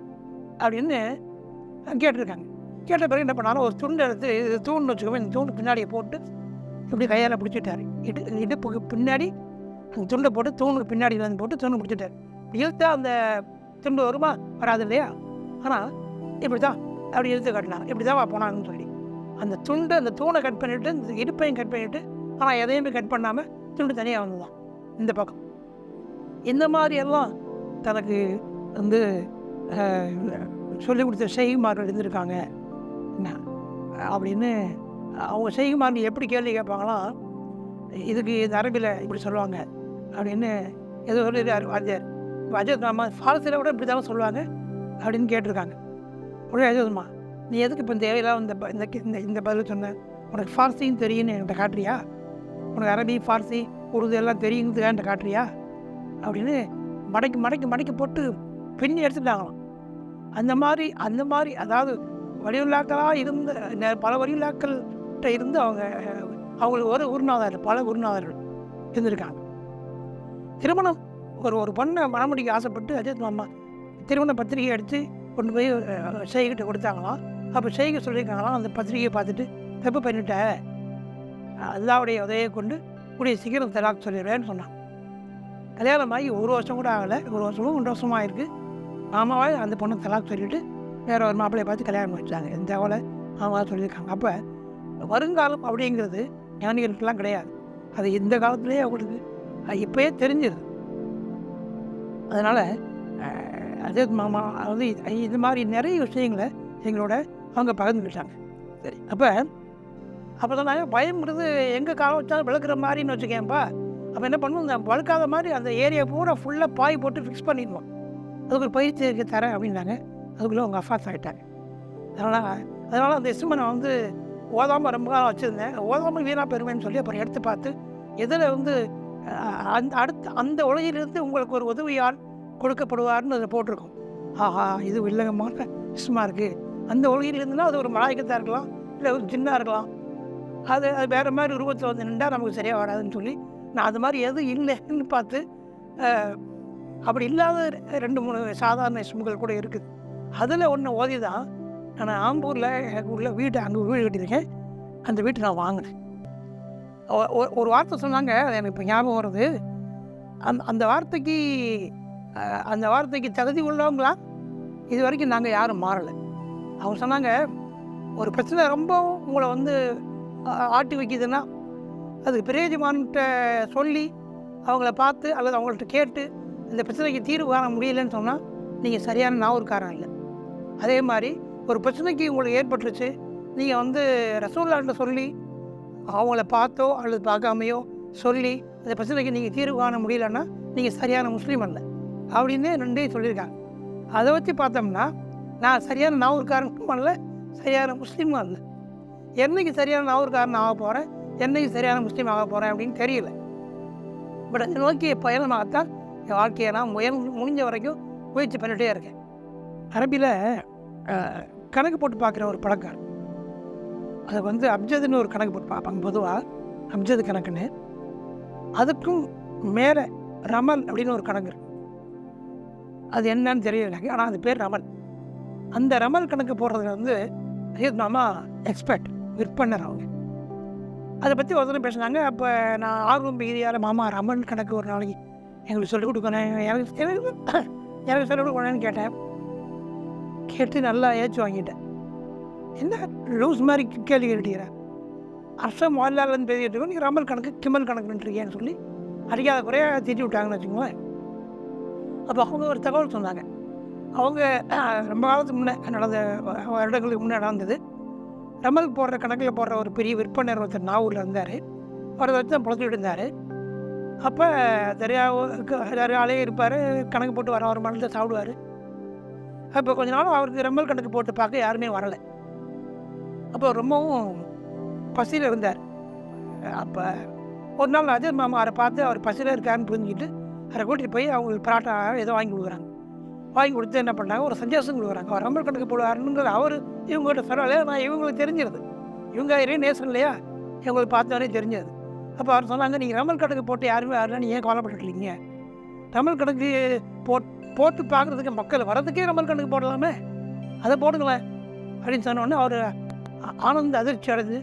அப்படின்னு கேட்டிருக்காங்க. கேட்ட பிறகு என்ன பண்ணாலும் ஒரு துண்டு எடுத்து, இது தூண்னு வச்சுக்கோங்க, இந்த தூண்டு பின்னாடியை போட்டு இப்படி கையால் பிடிச்சிட்டாரு. இடுப்புக்கு பின்னாடி அந்த துண்டை போட்டு தூணுக்கு பின்னாடி வந்து போட்டு தூணை பிடிச்சிட்டாரு. இழுத்தா அந்த துண்டு வருமா, வராது இல்லையா? ஆனால் இப்படி தான் அப்படி இழுத்து கட்டினாங்க. இப்படி தான் போனாங்கன்னு சொல்லி அந்த துண்டு, அந்த தூணை கட் பண்ணிவிட்டு, இந்த இடுப்பையும் கட் பண்ணிவிட்டு, ஆனால் எதையுமே கட் பண்ணாமல் துண்டு தனியாக வந்துதான் இந்த பக்கம். இந்த மாதிரியெல்லாம் தனக்கு வந்து சொல்லிக் கொடுத்த ஷெய்குமார்கள் இருந்திருக்காங்க அப்படின்னு. அவங்க ஷெய்குமார்கள் எப்படி கேள்வி கேட்பாங்களாம், இதுக்கு இந்த அரபியில் இப்படி சொல்லுவாங்க அப்படின்னு ஏதோ சொல்லிடுறாரு வாத்தியார். அஜித் மாமா ஃபால்ஸில் கூட இப்படி தானே சொல்லுவாங்க அப்படின்னு கேட்டிருக்காங்க. உடனே அஜித்மா, நீ எதுக்கு இப்போ தேவையில்லாம் இந்த பதில் சொன்னேன், உனக்கு ஃபார்சின்னு தெரியுன்னு என்கிட்ட காட்டுறியா, உனக்கு அரபி ஃபார்சி உருது எல்லாம் தெரியுங்கிறதுக்காக என்கிட்ட காட்டுறியா அப்படின்னு மடக்கி போட்டு பின்னி எடுத்துட்டாங்களாம். அந்த மாதிரி அதாவது வலியுள்ளாக்களாக இருந்த பல வலியுள்ளாக்கள்கிட்ட இருந்து அவங்களுக்கு ஒரு குருநாதர், பல குருநாதர்கள் இருந்திருக்காங்க. திருமணம் ஒரு பொண்ணை மணமுடிக்க ஆசைப்பட்டு அஜித் மாமா திருமண பத்திரிகை எடுத்து கொண்டு போய் ஷேகிட்ட கொடுத்தாங்களாம். அப்போ ஷேகை சொல்லியிருக்காங்களாம், அந்த பத்திரிகையை பார்த்துட்டு தப்பு பண்ணிட்ட, அல்லாவுடைய உதவியை கொண்டு கூடிய சீக்கிரம் தலாக் சொல்லிடுவேன்னு சொன்னான். கல்யாணம் ஆகி 1 வருஷம் கூட ஆகலை, 1 வருஷமும் 2 வருஷமாக இருக்குது. மாமாவாக அந்த பொண்ணை தலாக் சொல்லிவிட்டு வேறு ஒரு மாப்பிள்ளையை பார்த்து கல்யாணம் வச்சாங்க. இந்த அவளை மாமாவாக சொல்லியிருக்காங்க. அப்போ வருங்காலம் அப்படிங்கிறது ஞானிகளுக்கெல்லாம் கிடையாது, அது இந்த காலத்துலேயே அவங்களுக்கு இப்போயே தெரிஞ்சிருது. அதனால் அஜித் மாமா வந்து இது மாதிரி நிறைய விஷயங்களை எங்களோட அவங்க பகிர்ந்துக்கிட்டாங்க. சரி, அப்போ தான் நாங்கள் பயம்ங்கிறது எங்கே காலம் வச்சாலும் விளக்குற மாதிரின்னு வச்சுக்கேன்ப்பா. அப்போ என்ன பண்ணுவோம், இந்த வழுக்காத மாதிரி அந்த ஏரியா பூரா ஃபுல்லாக பாய் போட்டு ஃபிக்ஸ் பண்ணிடுவோம். அதுக்கு ஒரு பயிற்சி இருக்க தரேன் அப்படின்னாங்க. அதுக்குள்ளே அவங்க அஃபாஸ் ஆகிட்டாங்க. அதனால் அந்த எஸ்மை நான் வந்து ஓதாமல் ரொம்ப காலம் வச்சுருந்தேன். ஓதாமல் வீணாக பெறுவேன்னு சொல்லி அப்புறம் எடுத்து பார்த்து எதில் வந்து அந்த உலகிலிருந்து உங்களுக்கு ஒரு உதவியால் கொடுக்கப்படுவார்னு அதை போட்டிருக்கோம். ஆஹா, இது இல்லைங்கமான இஷ்டமாக இருக்குது. அந்த உலகிலிருந்துன்னா அது ஒரு மலாய்க்கத்தாக இருக்கலாம், இல்லை ஒரு ஜின்னாக இருக்கலாம், அது வேறு மாதிரி உருவத்தில் வந்து நின்றால் நமக்கு சரியாக வராதுன்னு சொல்லி நான் அது மாதிரி எதுவும் இல்லைன்னு பார்த்து, அப்படி இல்லாத 2-3 சாதாரண இஸ்முகள் கூட இருக்குது. அதில் ஒன்று ஓதி தான் நான் ஆம்பூரில் எனக்கு உள்ள வீடு, அங்கே ஒரு வீடு கட்டியிருக்கேன். அந்த வீட்டை நான் வாங்கினேன். ஒரு வார்த்தை சொன்னாங்க, அது எனக்கு இப்போ ஞாபகம் வருது. அந்த வார்த்தைக்கு தகுதி உள்ளவங்களா இது வரைக்கும் நாங்கள் யாரும் மாறலை. அவங்க சொன்னாங்க, ஒரு பிரச்சனை ரொம்ப உங்களை வந்து ஆட்டி வைக்கிதுன்னா அதுக்கு பிரயோஜமான்கிட்ட சொல்லி அவங்கள பார்த்து அல்லது அவங்கள்ட்ட கேட்டு இந்த பிரச்சனைக்கு தீர்வு காண முடியலன்னு சொன்னால் நீங்கள் சரியான நாவூர்காரன் இல்லை. அதே மாதிரி ஒரு பிரச்சனைக்கு உங்களுக்கு ஏற்பட்டுருச்சு, நீங்கள் வந்து ரசூலுல்லாஹ்ட்ட சொல்லி அவங்கள பார்த்தோ அல்லது பார்க்காமையோ சொல்லி அந்த பிரச்சனைக்கு நீங்கள் தீர்வு காண முடியலன்னா நீங்கள் சரியான முஸ்லீம் அல்ல அப்படின்னு 2 சொல்லியிருக்காங்க. அதை வச்சு பார்த்தோம்னா நான் சரியான நாவூர்காரனும் அல்ல, சரியான முஸ்லீமும் அல்ல. என்னைக்கு சரியான நாவூர்காரன் ஆக போகிறேன், என்னைக்கு சரியான முஸ்லீம் ஆக போகிறேன் அப்படின்னு தெரியல. பட் அதை நோக்கிய பயணமாகத்தான் என் வாழ்க்கையை நான் முடிஞ்ச வரைக்கும் முயற்சி பண்ணிகிட்டே இருக்கேன். அரபியில் கணக்கு போட்டு பார்க்குற ஒரு பழக்கம், அது வந்து அப்ஜதுன்னு ஒரு கணக்கு போட்டு பார்ப்பாங்க பொதுவாக, அப்ஜது கணக்குன்னு. அதுக்கும் மேலே ரமல் அப்படின்னு ஒரு கணக்கு இருக்கு. அது என்னன்னு தெரியல எனக்கு, ஆனால் அது பேர் ரமல். அந்த ரமல் கணக்கு போடுறதுல வந்து அஜித் மாமா எக்ஸ்பர்ட், விற்பனர். அவங்க அதை பற்றி ஒருத்தரும் பேசுனாங்க. அப்போ நான் ஆர்வம் மிகுதியால் மாமா ரமன் கணக்கு ஒரு நாளைக்கு எங்களுக்கு சொல்லிக் கொடுக்கணும், எனக்கு சொல்லிக் கொடுக்கணும்னு கேட்டேன். கேட்டு நல்லா ஏச்சு வாங்கிட்டேன். என்ன லூஸ் மாதிரி கேள்வி கேட்டுக்கிறேன், அர்த்தம் முதலாளன்னு பேசிட்டு இருக்கோம், நீ ரமல் கணக்கு கிமல் கணக்குன்றிருக்கேன்னு சொல்லி அடிக்காத குறையாக திட்டி விட்டாங்கன்னு வச்சுக்கோங்களேன். அப்போ அவங்க ஒரு தகவல் சொன்னாங்க. அவங்க ரொம்ப காலத்துக்கு முன்னே நடந்த வருடங்களுக்கு முன்னே நடந்தது. ரமல் போடுற கணக்கில் போடுற ஒரு பெரிய விற்பனர் ஒருத்தர் நாவூரில் இருந்தார். அவரை வச்சு தான் பொழைச்சிட்டு இருந்தார். அப்போ நிறைய ஆளே இருப்பார், கணக்கு போட்டு வர ஒரு மனத்தை சாப்பிடுவார். அப்போ கொஞ்ச நாள் அவருக்கு ரமல் கணக்கு போட்டு பார்க்க யாருமே வரலை. அப்போ ரொம்பவும் பசியில் இருந்தார். அப்போ ஒரு நாள் அஜய் மாமா அவரை பார்த்து அவர் பசியில் இருக்காருன்னு புரிஞ்சுக்கிட்டு அவரை கூட்டிகிட்டு போய் அவங்களுக்கு பராட்டா ஏதோ வாங்கி கொடுக்குறாங்க. வாங்கி கொடுத்து என்ன பண்ணாங்க, ஒரு சந்தோஷம் கொடுக்குறாங்க. அவர் ரமல் கணக்கு போடுவாருங்கிறது அவர் இவங்ககிட்ட சொல்லலை. நான் இவங்களுக்கு தெரிஞ்சிருது, இவங்க நேசம் இல்லையா, இவங்களுக்கு பார்த்தவரே தெரிஞ்சது. அப்போ அவர் சொன்னாங்க, நீங்கள் ரமல் கணக்கு போட்டு யாருமே வரல, நீங்கள் ஏன் கவலைப்பட்டுருக்கீங்க, ரமல் கணக்கு போட்டு பார்க்குறதுக்கு மக்கள் வரதுக்கே ரமல் கணக்கு போடலாமே, அதை போடுங்களேன் அப்படின்னு சொன்னோடனே அவர் ஆனந்த அதிர்ச்சி அடைஞ்சு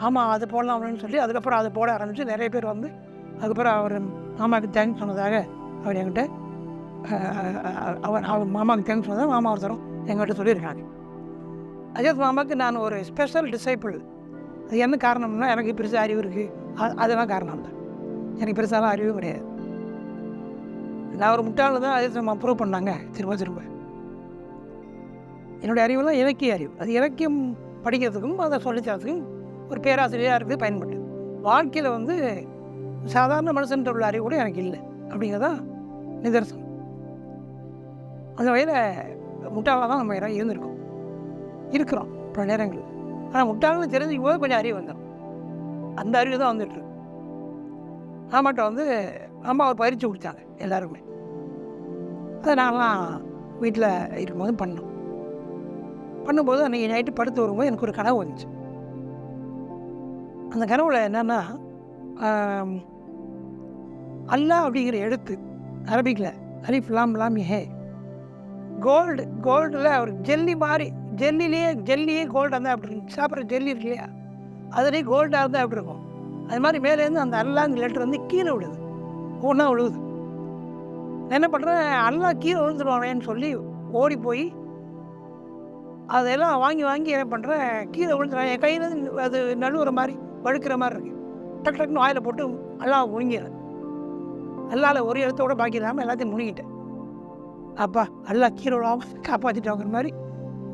ஆமாம் அது போடலாம் அப்படின்னு சொல்லி அதுக்கப்புறம் அதை போட ஆரம்பித்து நிறைய பேர் வந்து அதுக்கப்புறம் அவர் மாமாவுக்கு தேங்க்ஸ் சொன்னதாக அவர் என்கிட்ட அவர் மாமாவுக்கு தேங்க்ஸ் சொன்னதாக மாமா ஒருத்தரும் எங்கள்கிட்ட சொல்லியிருக்காங்க. அஜித் மாமாவுக்கு நான் ஒரு ஸ்பெஷல் டிசைபிள். அது என்ன காரணம்னா, எனக்கு பெருசாக அறிவு இருக்குது, அதுதான் காரணம் தான். எனக்கு பெருசாலாம் அறிவும் கிடையாது. நான் ஒரு முட்டாள் தான் அஜித் மாமா ப்ரூவ் பண்ணாங்க திரும்ப திரும்ப. என்னுடைய அறிவுலாம் இலக்கிய அறிவு. அது இலக்கியம் படிக்கிறதுக்கும் அதை சொல்லித்தரத்துக்கும் ஒரு பேராசிரியராக இருக்குது பயன்பட்டு. வாழ்க்கையில் வந்து சாதாரண மனுஷன்ற உள்ள அறிவு கூட எனக்கு இல்லை அப்படிங்கிறதான் நிதர்சனம். அந்த வகையில் முட்டாளாக தான் நம்ம இருந்திருக்கோம், இருக்கிறோம் பல நேரங்கள். ஆனால் முட்டாள்னு தெரிஞ்சுக்கும் போது கொஞ்சம் அறிவு வந்துடும். அந்த அறிவு தான் வந்துட்டுருக்கு. ஆமாட்ட வந்து அம்மா ஒரு பயிற்சி கொடுத்தாங்க எல்லாருக்குமே. அதை நான்லாம் வீட்டில் இருக்கும்போது பண்ணும்போது அன்றைக்கி நைட்டு படுத்து வரும்போது எனக்கு ஒரு கனவு வந்துச்சு. அந்த கனவுல என்னென்னா, அல்லாஹ் அப்படிங்கிற எழுத்து அரபிக்கில் அலிஃப் லாம் லாம் ஹே, கோல்டில் ஒரு ஜெல்லி மாதிரி, ஜெல்லியே கோல்டாக இருந்தால் அப்படி இருக்கும். சாப்பிட்ற ஜெல்லி இருக்கு இல்லையா, அதுலேயே கோல்டாக இருந்தால் அப்படி இருக்கும். அது மாதிரி மேலேருந்து அந்த அல்லாங்கிற லெட்டர் வந்து கீழே விழுது, ஒன்றா விழுவுது. என்ன பண்ணுறேன், அல்லாஹ் கீழே விழுந்துருவானேன்னு சொல்லி ஓடி போய் அதெல்லாம் வாங்கி என்ன பண்ணுறேன், கீழே விழுந்துடுறேன். என் கையிலேருந்து அது நடுவுற மாதிரி வழுக்கிற மாதிரி இருக்குது. டக்குன்னு வாயில் போட்டு அல்லாஹ் முழுங்கிறேன். அல்லாஹ்ல ஒரு இடத்தோட பாக்கி இல்லாமல் எல்லாத்தையும் முழுங்கிட்டேன். அப்பா அல்லாஹ் கீழே விழாமல் காப்பாற்றிட்டாங்கிற மாதிரி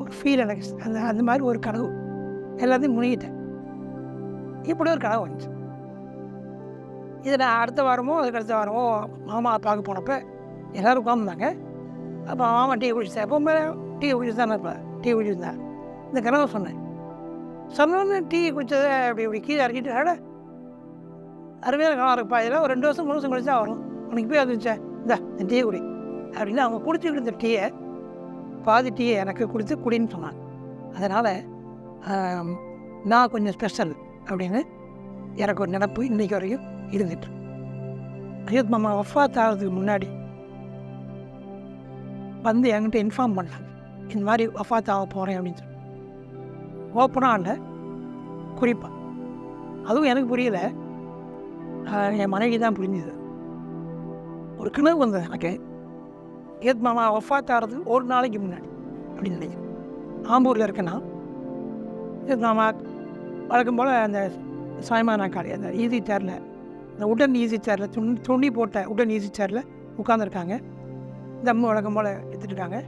ஒரு ஃபீல் எனக்கு. அந்த மாதிரி ஒரு கனவு, எல்லாத்தையும் முழுங்கிட்டேன். இப்படி ஒரு கனவு வந்துச்சு. இதை நான் அடுத்த வாரமோ மாமா பார்க்க போனப்போ எல்லோரும் உட்காந்துருந்தாங்க. அப்போ மாமா டீ குடிச்சேன். எப்போவுமே டீ குடிச்சு தானே இருப்பேன். டீ குடிச்சிருந்தேன். இந்த கனவை சொன்னோன்னு டீ குடித்ததை இப்படி கீழே இறக்கிட்டு, அருமையான கனவு இருக்குப்பா, இதெல்லாம் ஒரு 2 வருஷம் 3 வருஷம் கழிச்சா வரும், உனக்கு போய் வந்துச்சேன் இந்த டீ குடி அப்படின்னு அவங்க குடிச்சிக்கிட்டு இருந்த டீயை பாதி டீயை எனக்கு குடின்னு சொன்னாங்க. அதனால் நான் கொஞ்சம் ஸ்பெஷல் அப்படின்னு எனக்கு ஒரு நினப்பு இன்றைக்கு வரைக்கும் இருந்துட்டு. அஜித் மாமா வஃபாத் ஆகிறதுக்கு முன்னாடி வந்து என்கிட்ட இன்ஃபார்ம் பண்ணாங்க, இந்த மாதிரி வஃபாத் ஆக போகிறேன் அப்படின்னு சொல்லி. ஓப்பனாக இல்லை, குறிப்பாக. அதுவும் எனக்கு புரியலை, என் மனைவி தான் புரிஞ்சுது. ஒரு கனவு வந்தது எனக்கு, அஜித் மாமா வஃபாத் ஆகிறதுக்கு ஒரு நாளைக்கு முன்னாடி அப்படின்னு நினைக்கிறேன். ஆம்பூரில் இருக்கேன்னா அஜித் மாமா வழக்கம் போல் அந்த சாய்மானா காடி அந்த ஈஸி சேரில், அந்த உடன் ஈஸி சேரில் துணி போட்ட உடன் ஈஸி சேரில் உட்காந்துருக்காங்க. தம்மு வழக்கம் போல் எடுத்துகிட்ருக்காங்க.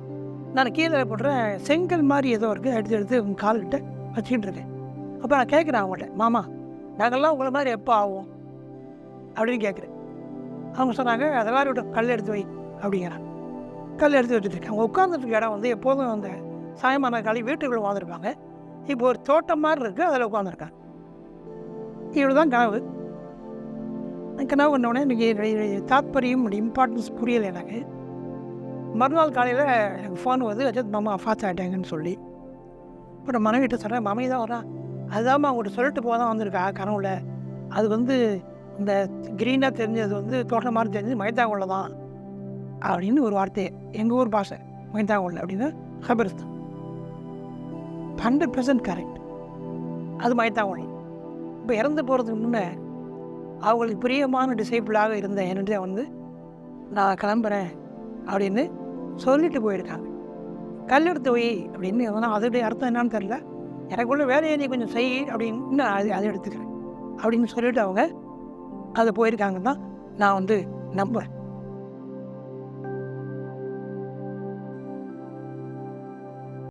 நான் கீழே போடுறேன், செங்கல் மாதிரி ஏதோ இருக்குது, எடுத்து உங்கள் கால்கிட்ட வச்சுக்கிட்டு இருக்கேன். அப்போ நான் கேட்குறேன் அவங்கள்ட்ட, மாமா நாங்கள்லாம் உங்களை மாதிரி எப்போ ஆகும் அப்படின்னு கேட்குறேன். அவங்க சொன்னாங்க, அதெல்லாம் விட்டு கல் எடுத்து வை அப்படிங்கிறாங்க. கல் எடுத்து வச்சுட்ருக்கேன். அவங்க உட்காந்துருக்க இடம் வந்து எப்போதும் அந்த சாயமான காலி வீட்டுக்குள்ளே உட்காந்துருப்பாங்க. இப்போ ஒரு தோட்டம் மாதிரி இருக்குது, அதில் உட்காந்துருக்காங்க. இவ்வளோ தான் கனவு. கனவு பண்ணோடனே எனக்கு தாத்பரியம் இம்பார்ட்டன்ஸ் புரியலை எனக்கு. மறுநாள் காலையில் எனக்கு ஃபோன் வந்து அஜித் மாமா ஃபாஸ்ட் ஆகிட்டாங்கன்னு சொல்லி. இப்போ நான் மனைவிட்ட சொல்கிறேன், மனைவி தான் வரேன், அதுதான் அவங்கள்ட்ட சொல்லிட்டு போக தான் வந்திருக்கா கனவுல. அது வந்து இந்த க்ரீனாக தெரிஞ்சது வந்து தோட்டம் மாதிரி தெரிஞ்சது மைத்தாங்குள்ள தான் அப்படின்னு ஒரு வார்த்தையை, எங்கள் ஊர் பாஷை மைத்தாங்குள்ள அப்படின்னு ஹபரிஸ்தான் 100% கரெக்ட். அது மைத்தாங்குள்ள. இப்போ இறந்து போகிறதுக்கு முன்னே அவங்களுக்கு பிரியமான டிசைபிளாக இருந்தேன் என்று வந்து நான் கிளம்புறேன் அப்படின்னு சொல்லிட்டு போயிருக்காங்க. கல்லெடுத்து வை அப்படின்னு சொன்னால் அதோடைய அர்த்தம் என்னான்னு தெரில. எனக்குள்ள வேலையை நீ கொஞ்சம் செய் அப்படின்னு அதை எடுத்துக்கிறேன் அப்படின்னு சொல்லிட்டு அவங்க அதை போயிருக்காங்கன்னு தான் நான் வந்து நம்புகிறேன்.